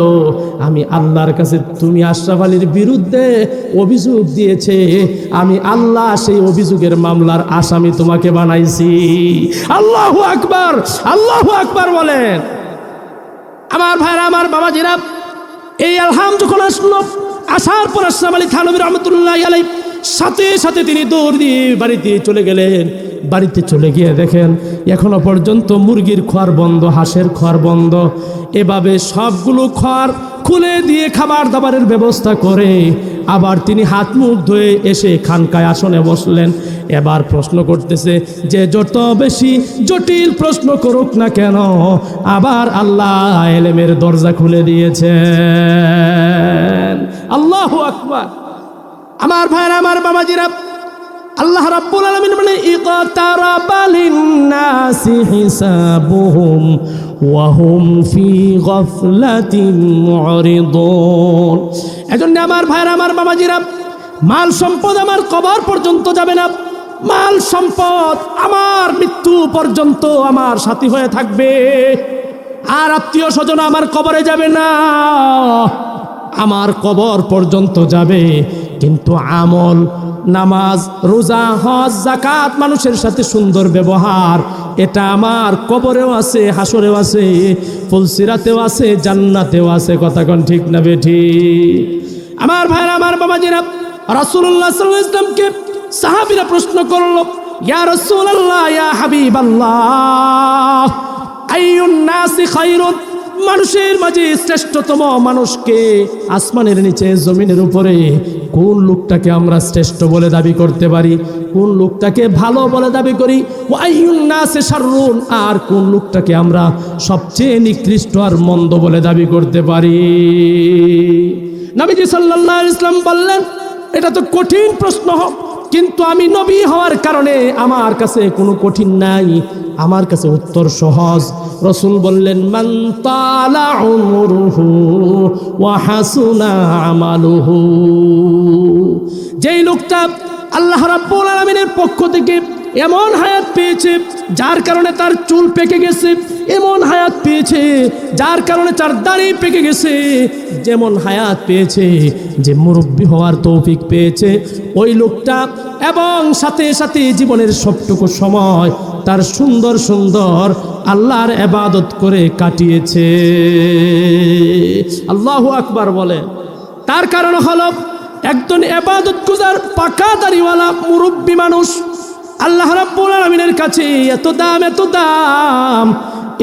আমি আল্লাহর কাছে, তুমি আশরাফ আলীর বিরুদ্ধে অভিযোগ দিয়েছে, আমি আল্লাহ সেই অভিযোগের মামলার আসামি তোমাকে বানাইছি। আল্লাহু আকবার, আল্লাহু আকবার বলেন। আমার ভাইরা, আমার বাবাজিরা, এই ইলহাম যখন আসলো, আসার পর আশরাফ আলী থানভী রাহমাতুল্লাহি আলাইহি সাথে সাথে তিনি দৌড় দিয়ে বাড়িতে চলে গেলেন। বাড়িতে চলে গিয়ে দেখেন এখনো পর্যন্ত মুরগির খড় বন্ধ, হাঁসের খড় বন্ধ। এভাবে সবগুলো খড় খুলে দিয়ে খাবার দাবারের ব্যবস্থা করে আবার তিনি হাত মুখ ধুয়ে এসে খানকায় আসনে বসলেন। এবার প্রশ্ন করতেছে, যে যত বেশি জটিল প্রশ্ন করুক না কেন, আবার আল্লাহ ইলমের দরজা খুলে দিয়েছেন। আল্লাহু আকবার। আমার ভাইরা, আমার বাবাজিরা, আল্লাহ রাব্বুল আলামিন বলেন, ইকতারাবা লিন-নাসি হিসাবুহুম ওয়া হুম ফি গাফলাতিন মুরিদুন। এজন্য আমার ভাইরা, আমার বাবাজিরা, মাল সম্পদ আমার কবর পর্যন্ত যাবে না, মাল সম্পদ আমার মৃত্যু পর্যন্ত আমার সাথী হয়ে থাকবে। আর আত্মীয় স্বজন আমার কবরে যাবে না, আমার কবর পর্যন্ত যাবে, কিন্তু আমল, নামাজ, রোজা, হজ, যাকাত, মানুষের সাথে সুন্দর ব্যবহার, এটা আমার কবরেও আছে, হাসরেও আছে, ফুলসিরাতেও আছে, জান্নাতেও আছে। কথা কোন ঠিক না বেঠিক? আমার ভাইরা, আমার বাবাজিরা, রাসূলুল্লাহ সাল্লাল্লাহু আলাইহি ওয়াসাল্লামকে সাহাবীরা প্রশ্ন করলো, ইয়া রাসূলুল্লাহ, ইয়া হাবিবাল্লাহ, আইয়ুন নাসি খায়রুন, মানুষের মাঝে শ্রেষ্ঠতম মানুষকে, আসমানের নিচে জমিনের উপরে কোন লোকটাকে আমরা শ্রেষ্ঠ বলে দাবি করতে পারি, কোন লোকটাকে ভালো বলে দাবি করি, ওয়া আইয়ুন নাসি শাররুন, আর কোন লোকটাকে আমরা সবচেয়ে নিকৃষ্ট আর মন্দ বলে দাবি করতে পারি? নবীজি সাল্লাল্লাহু আলাইহি ওয়াসাল্লাম বললেন, এটা তো কঠিন প্রশ্ন, কিন্তু আমি নবী হওয়ার কারণে আমার কাছে কোনো কঠিন নাই, আমার কাছে উত্তর সহজ। রাসূল বললেন, মান তালা উমরুহু ওয়া হাসুনা আমালুহু, যেই লোকটা আল্লাহ রাব্বুল আলামিনের পক্ষ থেকে এমন হায়াত পেয়েছে যার কারণে তার চুল পেকে গেছে, এমন হায়াত পেয়েছে যার কারণে তার দাড়ি পেকে গেছে, যেমন হায়াত পেয়েছে, যে মুরব্বী হওয়ার তৌফিক পেয়েছে, ওই লোকটা এবং সাথে সাথে জীবনের সবটুকু সময় তার সুন্দর সুন্দর আল্লাহর ইবাদত করে কাটিয়েছে। আল্লাহু আকবার বলে। তার কারণ হলো একজন ইবাদত গুজার, পাকা দাড়িওয়ালা মুরব্বী মানুষ আল্লাহ রাব্বুল আলামিনের কাছে এত দাম।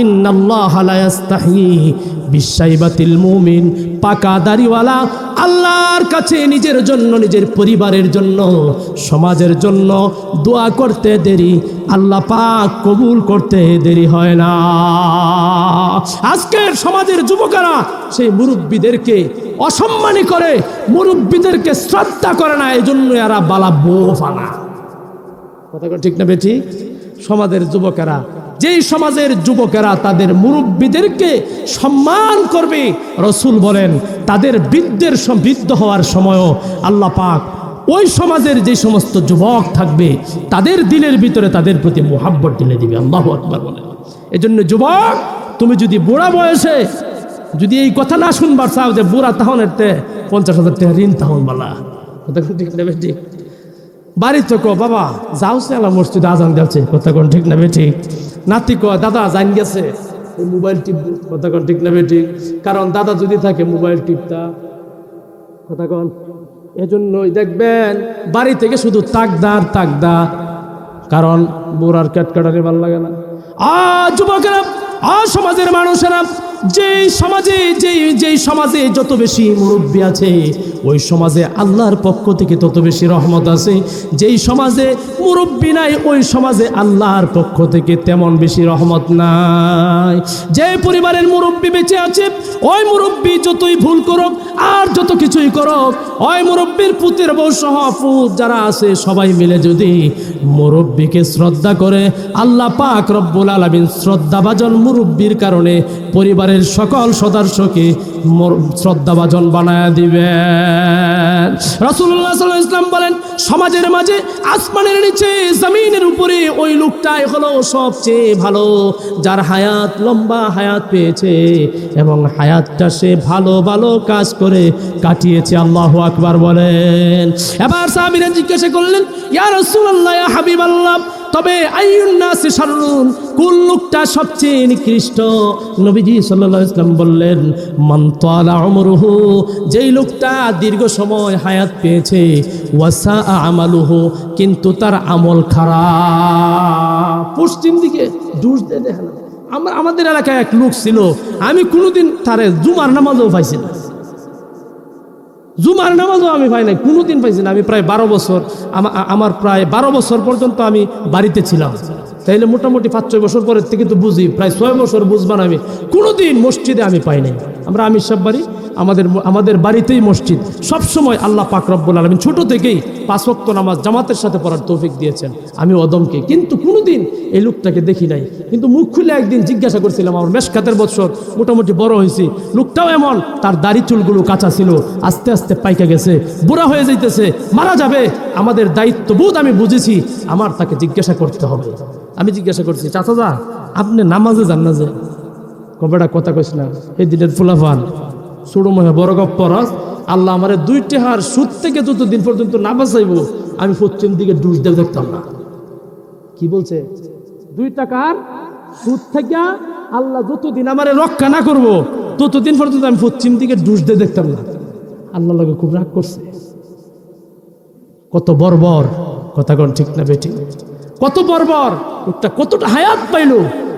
ইন্নাল্লাহা লা ইস্তাহি বিশাইবাতিল মুমিন, পাকা দাড়িওয়ালা আল্লাহর কাছে নিজের জন্য, নিজের পরিবারের জন্য, সমাজের জন্য দোয়া করতে দেরি, আল্লাহ পাক কবুল করতে দেরি হয় না। আজকের সমাজের যুবকেরা সেই মুরব্বীদেরকে অসম্মানী করে, মুরব্বীদেরকে শ্রদ্ধা করে না, এই জন্য এরা বালা বোফানা। কথা ঠিক না বেঠিক? সমাজের যুবকেরা, যেই সমাজের যুবকেরা তাদের মুরব্বীদেরকে সম্মান করবে, রসুল বলেন তাদের বৃদ্ধ হওয়ার সময়ও আল্লাহ পাক ওই সমাজের যে সমস্ত যুবক থাকবে তাদের দিলের ভিতরে তাদের প্রতি মোহাব্বত ঢেলে দিবে। আল্লাহু আকবার বলেন। এজন্য যুবক, তুমি যদি বুড়া বয়সে যদি এই কথা না শুনবার চাও যে বুড়া তাহনের 50,000 টাকা ঋণ তাহন বলা, কথা ঠিক না বেঠিক? বাড়ি তো কো বাবা যাও সেলা মসজিদে আজান দিয়েছে, কথা কোন ঠিক না বেঠিক? নাতি কো দাদা জান গেছে মোবাইল টিপব, কথা কোন ঠিক না বেঠিক? কারণ দাদা যদি থাকে মোবাইল টিপতা, কথা কোন। এজন্যই দেখবেন বাড়ি থেকে শুধু তাকদা, কারণ বুড়ার ক্যাটকাটারে ভালো লাগে না। যুবকেরা, সমাজের মানুষেরা, যেই সমাজে যত বেশি মুরব্বী আছে ওই সমাজে আল্লাহর পক্ষ থেকে তত বেশি রহমত আছে। যেই সমাজে মুরব্বী নাই ওই সমাজে আল্লাহর পক্ষ থেকে তেমন বেশি রহমত নাই। যে পরিবারের মুরব্বী বেঁচে আছে ওই মুরব্বী যতই ভুল করুক আর যত কিছুই করুক, ওই মুরব্বীর পুতের বউ সহ পুত যারা আছে সবাই মিলে যদি মুরব্বীকে শ্রদ্ধা করে, আল্লাহ পাক রব্বুল আলামিন শ্রদ্ধাভাজন মুরব্বীর কারণে পরিবারের সকল সদস্যকে শ্রদ্ধাভাজন বানায় দিবেন। রাসূলুল্লাহ সাল্লাল্লাহু আলাইহি ওয়াসাল্লাম বলেন, সমাজের মাঝে আসমানের নিচে জমিনের উপরে ওই লোকটাই হলো সবচেয়ে ভালো, যার হায়াত লম্বা হায়াত পেয়েছে এবং হায়াতটা সে ভালো ভালো কাজ করে কাটিয়েছে। আল্লাহু আকবার বলেন। এবার সাহাবীরা জিজ্ঞাসা করলেন, ইয়া রাসূলুল্লাহ, ইয়া হাবিবাল্লাহ, তবে আইয়ুন নাসি শাররুন, কোন লোকটা সবচেয়ে নিকৃষ্ট? নবীজি সাল্লাল্লাহু আলাইহি ওয়াসাল্লাম বললেন, মান তালা উমরুহু, যেই লোকটা দীর্ঘ সময় হায়াত পেয়েছে, ওয়াসা আমালুহু, কিন্তু তার আমল খারাপ। পশ্চিম দিকে ডুস দিয়ে দেখেন, আমাদের এলাকায় এক লোক ছিল, আমি কোনোদিন তারে জুমার নামাজও পাইছি না, জুমার নামাজও আমি পাই নাই, কোনোদিন পাইছি না। আমি প্রায় 12 বছর, আমার প্রায় 12 বছর পর্যন্ত আমি বাড়িতে ছিলাম, তাইলে মোটামুটি 5-6 বছর পরের থেকে তো বুঝি, প্রায় 6 বছর বুঝবান আমি কোনোদিন মসজিদে আমি পাই নাই। আমরা আমির সাহেব বাড়ি, আমাদের বাড়িতেই মসজিদ। সবসময় আল্লাহ পাক রব্বুল আলামিন ছোট থেকেই 5 ওয়াক্ত নামাজ জামাতের সাথে পড়ার তৌফিক দিয়েছেন, আমি অদমকে, কিন্তু কোনোদিন এই লোকটাকে দেখি নাই। কিন্তু মুখ খুলে একদিন জিজ্ঞাসা করছিলাম, আমার মেশকাতের বছর মোটামুটি বড় হয়েছি, লোকটাও এমন, তার দাড়ি চুলগুলো কাঁচা ছিল, আস্তে আস্তে পাইকা গেছে, বুড়া হয়ে যাইতেছে, মারা যাবে। আমাদের দায়িত্ববোধ আমি বুঝেছি, আমার তাকে জিজ্ঞাসা করতে হবে। আমি জিজ্ঞাসা করছি, চাচা আপনি নামাজে যান না যে? কবেটা কথা কইস না, এই দিনের ফুলাফান ছোট মহে বড় গপ পরস, আল্লাহ আমার 2 টাকার সুদ থেকে যতদিন পর্যন্ত না বাঁচাইব আমি পশ্চিম দিকে ডুস দেব দেখতাম না। কি বলছে? 2 টাকার সুদ থেকে আল্লাহ যতদিন আমার রক্ষা না করব ততদিন পর্যন্ত আমি পশ্চিম দিকে ডুস দিয়ে দেখতাম না। আল্লাহ লাগে খুব রাগ করছে। কত বর্বর, কথা কোন ঠিক না বেঠিক? কত বর্বর, কতটা হায়াত পাইল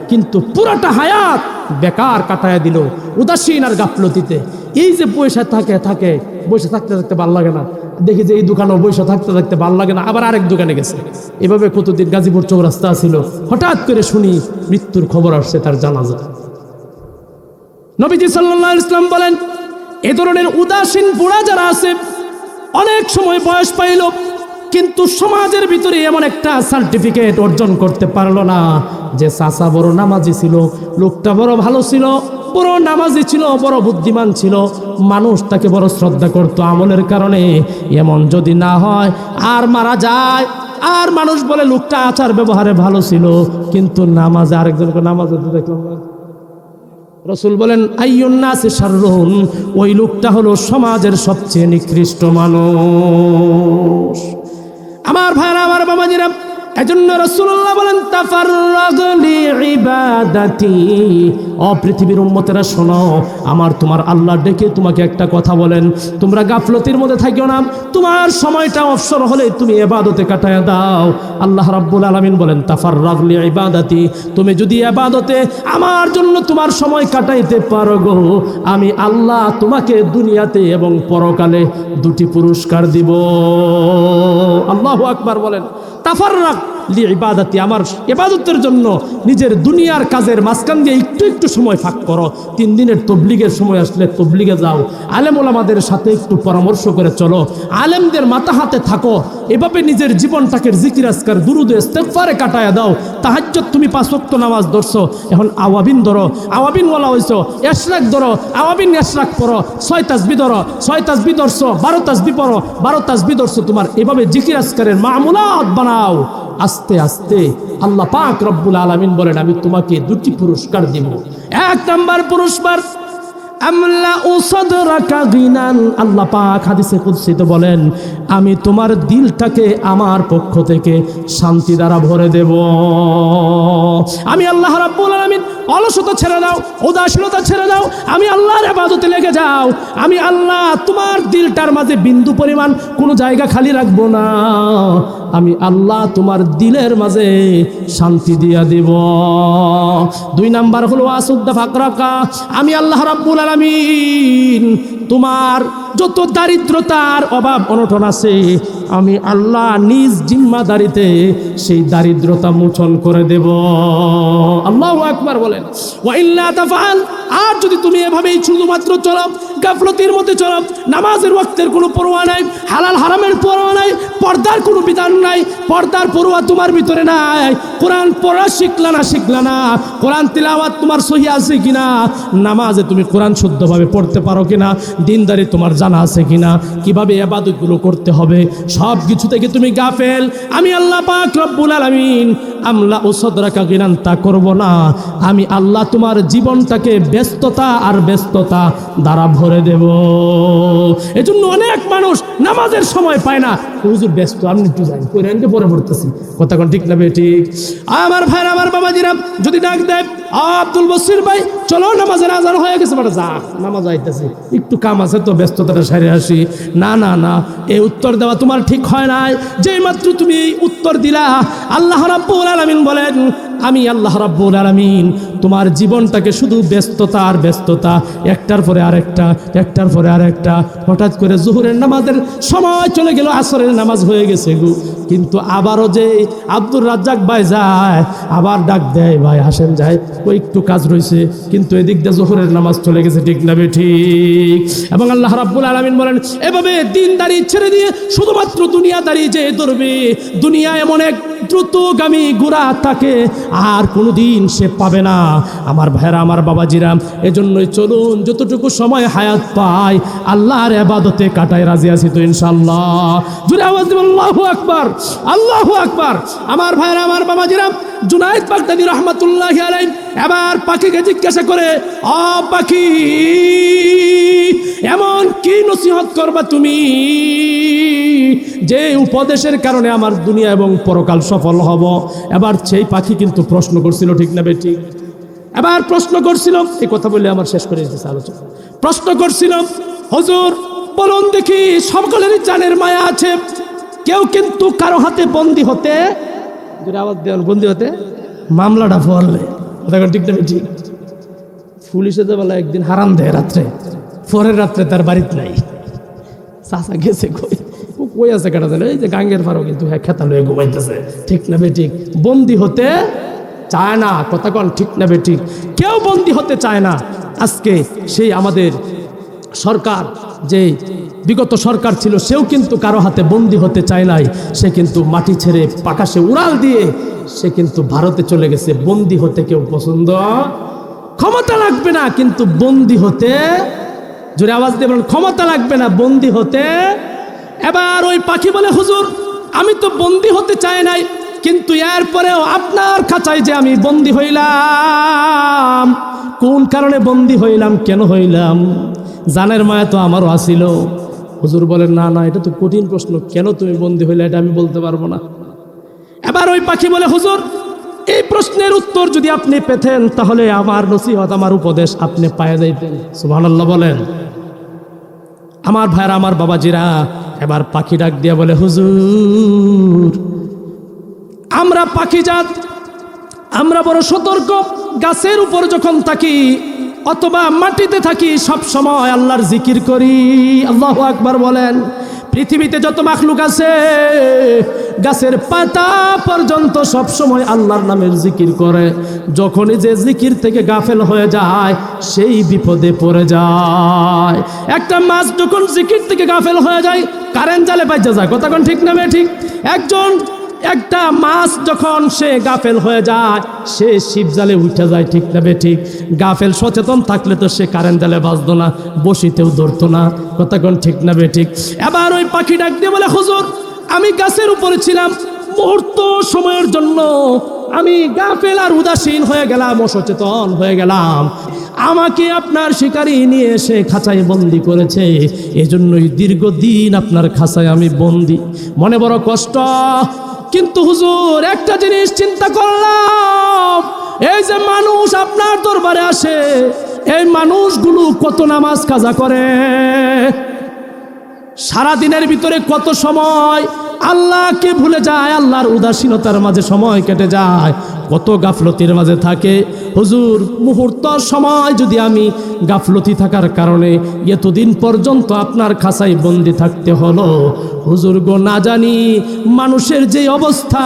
কিন্তু পুরাটা হায়াত বেকার কাটায় দিল উদাসীন আর গাফলতিতে। এই যে পয়সা থাকে বসে থাকতে ভালো লাগে না, দেখি যে এই দোকানেও বসে থাকতে ভালো লাগে না, আবার আরেক দোকানে গেছে। এভাবে কতদিন গাজীপুর চৌরাস্তা ছিল, হঠাৎ করে শুনি মৃত্যুর খবর আসছে, তার জানাজা। নবীজি সাল্লাল্লাহু আলাইহি ওয়াসাল্লাম বলেন, এ ধরনের উদাসীন বুড়া যারা আছে, অনেক সময় বয়স পাইল কিন্তু সমাজের ভিতরে এমন একটা সার্টিফিকেট অর্জন করতে পারলো না যে চাচা বড় নামাজি ছিল, লোকটা বড় ভালো ছিল, বড় নামাজি ছিল, বড় বুদ্ধিমান ছিল, মানুষ তাকে বড় শ্রদ্ধা করতো আমলের কারণে। এমন যদি না হয় আর মারা যায়, আর মানুষ বলে লোকটা আচার ব্যবহারে ভালো ছিল কিন্তু নামাজে আরেকজনকে নামাজে দেখলাম না। রাসূল বলেন, আইয়ুন নাসি শাররুন, ওই লোকটা হলো সমাজের সবচেয়ে নিকৃষ্ট মানুষ। আমার ভাইরা, আমার বাবাজিরা, এজন্য রাসূলুল্লাহ বলেন তাফাররাগ লিইবাদাতি, ও পৃথিবীর উম্মতেরা শোনো, আমার তোমার আল্লাহ ডেকে তোমাকে একটা কথা বলেন, তোমরা গাফলতির মধ্যে থাকিও না, তোমার সময়টা অবসর হলে তুমি ইবাদতে কাটায়া দাও। আল্লাহ রাব্বুল আলামিন বলেন তাফাররাগ লিইবাদাতি, তুমি যদি ইবাদতে আমার জন্য তোমার সময় কাটাইতে পারো গো, আমি আল্লাহ তোমাকে দুনিয়াতে এবং পরকালে দুটি পুরস্কার দিব। আল্লাহু আকবার বলেন। তাফাররাগ লিইবাদাতি, আমার ইবাদতের জন্য নিজের দুনিয়ার কাজের মাঝখান দিয়ে একটু একটু সময় ফাঁক করো। 3 দিনের তবলিগের সময় আসলে তবলিগে যাও, আলেম ওলামাদের সাথে একটু পরামর্শ করে চলো, আলেমদের মাথা হাতে থাকো, এভাবে নিজের জীবনটাকে জিকির আজকার দুরুদ ইস্তেগফারে কাটায়া দাও। তাহাজ্জুদ তুমি 5 ওয়াক্ত নামাজ ধরছো, এখন আওয়াবিন ধরো, আওয়াবিন ওয়ালা হইছো, ইশরাক ধরো, আওয়াবিন ইশরাক পড়ো, 6 তাসবিহ ধরো, 6 তাসবিহ ধরছো, 12 তাসবিহ পড়ো, 12 তাসবিহ ধরছো, তোমার এভাবে জিকির আজকারের মামুলাত বানাও। আস্তে আস্তে আল্লাহ পাক রব্বুল আলামিন বলেন আমি তোমাকে 2টি পুরস্কার দিব। 1 নাম্বার পুরস্কার আমলা উসাদরাকা গিনান, আল্লাহ পাক হাদিসে কুদসিতে বলেন আমি তোমার দিলটাকে আমার পক্ষ থেকে শান্তি দ্বারা ভরে দেব। আমি আল্লাহ রাব্বুল আলামিন অলসতা ছেড়ে দাও, উদাসীনতা ছেড়ে দাও, আমি আল্লাহর ইবাদতে লেগে যাও, আমি আল্লাহ তোমার দিলটার মাঝে বিন্দু পরিমাণ কোনো জায়গা খালি রাখবো না, আমি আল্লাহ তোমার দিলের মাঝে শান্তি দিয়া দিব। 2 নাম্বার হলো আসুদ্দা ফাকরাকা, আমি আল্লাহ রাব্বুল আলামিন তোমার যত দারিদ্রতার অভাব অনটন আছে আমি আল্লাহ নিজ জিম্মাদারিতে সেই দারিদ্রতা মোচন করে দেব। আল্লাহু আকবার বলেন। ওয়া ইল্লা তাফআল, আর যদি তুমি এভাবেই শুধুমাত্র চলো, গাফলতির মধ্যে চলো, নামাজের ওয়াক্তের কোনো পরোয়া নাই, হালাল হারামের পরোয়া নাই, পর্দার কোনো বিধান নাই, পর্দার পরোয়া তোমার ভিতরে নাই, কোরআন পড়া শিখলা না, কোরআন তিলাওয়াত তোমার সহি আছে কিনা, নামাজে তুমি কোরআন শুদ্ধভাবে পড়তে পারো কিনা, দিনদারি তোমার জানা আছে কিনা, কিভাবে ইবাদতগুলো করতে হবে, সব কিছু থেকে তুমি গাফেল, আমি আল্লাহ পাক রব্বুল আলামিন আমলা উসাদরাকা গিনান তা করব না, আমি আল্লাহ তোমার জীবনটাকে ব্যস্ততা আর ব্যস্ততা দ্বারা ভরে দেব। এজন্য অনেক মানুষ নামাজের সময় পায় না, হুজুর ব্যস্ত, আমি একটু যাই কোরআনকে পড়ে পড়তেছি, কথা কোন ঠিক না বে ঠিক? আমার ভাই আমার বাবাজিরা যদি ডাক দেয় আব্দুল বসির ভাই চলো নামাজের আজান হয়ে গেছে, বড় যা নামাজ আইতেছে, একটু কাম আছে তো ব্যস্ততাটা সারে আসি। না না না, এই উত্তর দেওয়া তোমার ঠিক হয় নাই। যেই মাত্র তুমি এই উত্তর দিলা, আল্লাহ রাব্বুল আলামিন বলেন আমি আল্লাহ রাব্বুল আলামিন তোমার জীবনটাকে শুধু ব্যস্ততা আর ব্যস্ততা, একটার পরে আরেকটা, একটার পরে আরেকটা, হঠাৎ করে জোহরের নামাজের সময় চলে গেল, আসরের নামাজ হয়ে গেছে গো, কিন্তু আবারও যে আব্দুর রাজ্জাক ভাই যায় আবার ডাক দেয় ভাই হাসেন যায়, ওই একটু কাজ রয়েছে, কিন্তু এদিক দিয়ে জোহরের নামাজ চলে গেছে, ঠিক না বে ঠিক? এবং আল্লাহ রাব্বুল আলামিন বলেন এভাবে দিনদারি ছেড়ে দিয়ে শুধুমাত্র দুনিয়াদারি যে ধরবে, দুনিয়া এমন এক দ্রুতগামী ঘোড়া তাকে আর কোনোদিন সে পাবে না। আমার ভাইরা আমার বাবাজিরা, এজন্যই চলুন যতটুকু সময় হায়াত পাই আল্লাহর ইবাদতে কাটায়, রাজি আছি তো ইনশাআল্লাহ? জোরে আওয়াজ দিবেন আল্লাহু আকবার, আল্লাহু আকবার। আমার ভাইরা আমার বাবাজিরা, জুনায়েদ বাগদাদী রহমাতুল্লাহি আলাইহি এবার পাখিকে জিজ্ঞাসা করে, ও পাখি এমন কি নসিহত করবা তুমি যে উপদেশের কারণে আমার দুনিয়া এবং পরকাল সফল হব? এবার সেই পাখি কিন্তু প্রশ্ন করছিল, ঠিক না বেটি? এবার প্রশ্ন করছিল, এই কথা বলে আমার শেষ করে দিতেছে আলোচনা। প্রশ্ন করছিল হুজুর বলুন দেখি, সকলেরই জানের মায়া আছে, কেউ কিন্তু কারো হাতে বন্দী হতে, আওয়াজ দেন, বন্দী হতে মামলাটা ফললে, ঠিক না বেটি? পুলিশে তো বলে একদিন হারাম দেয় রাত্রে, পরের রাত্রে তার বাড়িতে নাই, চাচা গেছে কই, কই আছে কাটা জানে, এই যে গাঙ্গের পারো, কিন্তু হ্যাঁ খেতা লয়ে ঘুমাইতেছে, ঠিক না বেঠিক? বন্দি হতে চায় না, কথা কন ঠিক না বেঠিক? কেউ বন্দি হতে চায় না। আজকে সেই আমাদের সরকার, যে বিগত সরকার ছিল, সেও কিন্তু কারো হাতে বন্দি হতে চায় নাই, সে কিন্তু মাটি ছেড়ে আকাশে উড়াল দিয়ে সে কিন্তু ভারতে চলে গেছে। বন্দি হতে কেউ পছন্দ, ক্ষমতা লাগবে না কিন্তু বন্দি হতে, জোরে আওয়াজ দিয়ে বলেন, ক্ষমতা লাগবে না বন্দি হতে। এবার ওই পাখি বলে হুজুর আমি তো বন্দি হতে চাই নাই, কিন্তু এরপরেও আপনার খাঁচায় যে আমি বন্দি হইলাম, কোন কারণে বন্দি হইলাম, কেন হইলাম? জানের মায়া তো আমারও আসিল। হুজুর বলেন না না, এটা তো কঠিন প্রশ্ন, কেন তুমি বন্দি হইলে এটা আমি বলতে পারবো না। এবার এবার ওই পাখি বলে, হুজুর এই প্রশ্নের উত্তর যদি আপনি পেতেন তাহলে আমার নসিহত, আমার উপদেশ আপনি পায়ে যাইতেন। সুবহানাল্লাহ বলেন। আমার ভাইরা, আমার বাবাজিরা, এবার পাখি ডাক দিয়া বলে, হুজুর আমরা পাখি জাত, আমরা বড় সতর্ক। গাছের উপর যখন থাকি অথবা মাটিতে থাকি সব সময় আল্লাহর জিকির করি। আল্লাহু আকবার বলেন। পৃথিবীতে যত মাখলুক আছে গাছের পাতা পর্যন্ত সব সময় আল্লাহর নামের জিকির করে। যখনই যে জিকির থেকে গাফেল হয়ে যায় সেই বিপদে পড়ে যায়। একটা মাছ যখন জিকির থেকে গাফেল হয়ে যায় কারেন্ট জালে বাইজা যায়। কথা কোন ঠিক না ঠিক? একটা মাছ যখন সে গাফেল হয়ে যায় সে শিব জালে উঠে যায়। ঠিক না ঠিক? গাফেল সচেতন থাকলে তো সে কারেন্ট জালে বাজতো না, বসিতেও ধরতো না। কথা কোন ঠিক না ঠিক? এবার ওই পাখি ডাক দিয়ে বলে, হুজুর আমি গাছের উপরে ছিলাম, মুহূর্ত সময়ের জন্য আমি গাফেল আর উদাসীন হয়ে গেলাম, অসচেতন হয়ে গেলাম। আমাকে আপনার শিকারী নিয়ে এসে খাঁচায় বন্দি করেছে, এজন্যই দীর্ঘদিন আপনার খাঁচায় আমি বন্দি। মনে বড় কষ্ট। কিন্তু হুজুর একটা জিনিস চিন্তা করলাম, এই যে মানুষ আপনার দরবারে আসে এই মানুষগুলো কত নামাজ কাজা করে, সারা দিনের ভিতরে কত সময় আল্লাহকে ভুলে যায়, আল্লাহর উদাসীনতার মাঝে সময় কেটে যায়, কত গাফলতির মাঝে থাকে। হুজুর মুহূর্ত সময় যদি আমি গাফলতি থাকার কারণে এতদিন পর্যন্ত আপনার খাঁচায় বন্দি থাকতে হলো, হুজুর গো না জানি মানুষের যে অবস্থা,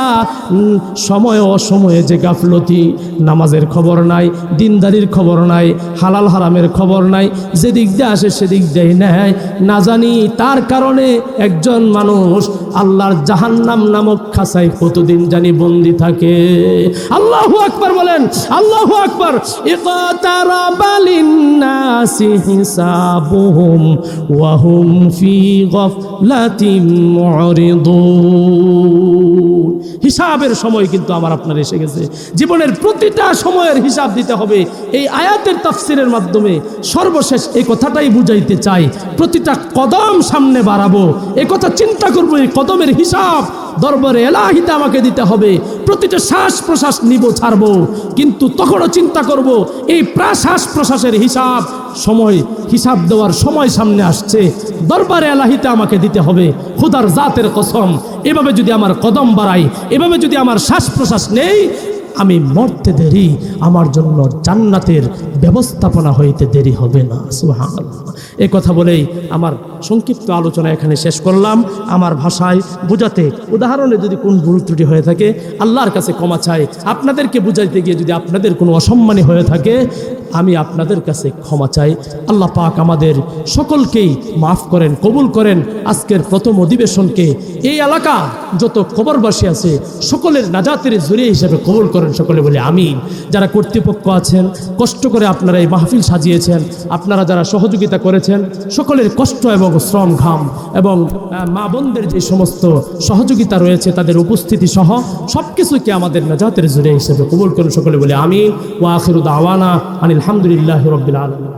সময় অসময়ে যে গাফলতি, নামাজের খবর নাই, দিনদারির খবর নাই, হালাল হারামের খবর নাই, যেদিক দিয়ে আসে সেদিক দিয়ে নেয়, না জানি তার কারণে একজন মানুষ আল্লাহর জাহান্নাম নামক খাঁচায় কতদিন জানি বন্দি থাকে। আল্লাহু আকবার বলেন, আল্লাহু আকবার। ইকতারাবা লিন্নাসি হিসাবুহুম ওয়া হুম ফি গাফলাতিন মুরিদুন। হিসাবের সময় কিন্তু আমার আপনার এসে গেছে। জীবনের প্রতিটা সময়ের হিসাব দিতে হবে। এই আয়াতের তাফসিরের মাধ্যমে সর্বশেষ এই কথাটাই বুঝাইতে চাই, প্রতিটা কদম সামনে বাড়াবো এই কথা চিন্তা করবো, এই কদমের হিসাব দরবারে এলাহিতে আমাকে দিতে হবে। প্রতিটা শ্বাস প্রশ্বাস নিব ছাড়বো, কিন্তু তখনও চিন্তা করব এই শ্বাস প্রশ্বাসের হিসাব, সময় হিসাব দেওয়ার সময় সামনে আসছে, দরবারে এলাহিতে আমাকে দিতে হবে। খোদার জাতের কসম, এভাবে যদি আমার কদম বাড়াই, এভাবে যদি আমার শ্বাস প্রশ্বাস নেই, আমি মরতে দেরি, আমার জন্য জান্নাতের ব্যবস্থাপনা হইতে দেরি হবে না। সুবহানাল্লাহ। এই কথা বলেই আমার সংক্ষিপ্ত আলোচনা এখানে শেষ করলাম। আমার ভাষায় বুঝাতে, উদাহরণে যদি কোন ভুল ত্রুটি হয়ে থাকে আল্লাহর কাছে ক্ষমা চাই। আপনাদেরকে বুঝাইতে গিয়ে যদি আপনাদের কোনো অসম্মানী হয়ে থাকে আমি আপনাদের কাছে ক্ষমা চাই। আল্লাহ পাক আমাদের সকলকেই মাফ করেন, কবুল করেন। আজকের প্রথম অধিবেশনকে এই এলাকা যত কবরবাসী আছে সকলের নাজাতের জরিয়া হিসেবে কবুল করেন, সকলে বলে আমিন। যারা কর্তৃপক্ষ আছেন, কষ্ট করে আপনারা এই মাহফিল সাজিয়েছেন, আপনারা যারা সহযোগিতা করেছেন, সকলের কষ্ট এবং শ্রম ঘাম এবং মা বোনদের যে সমস্ত সহযোগিতা রয়েছে তাদের উপস্থিতি সহ সব কিছুকে আমাদের নাজাতের জরিয়া হিসেবে কবুল করেন, সকলে বলে আমিন। ওয়া আখিরু দাওয়ানা আনিল হামদুলিল্লাহি রাব্বিল আলামিন।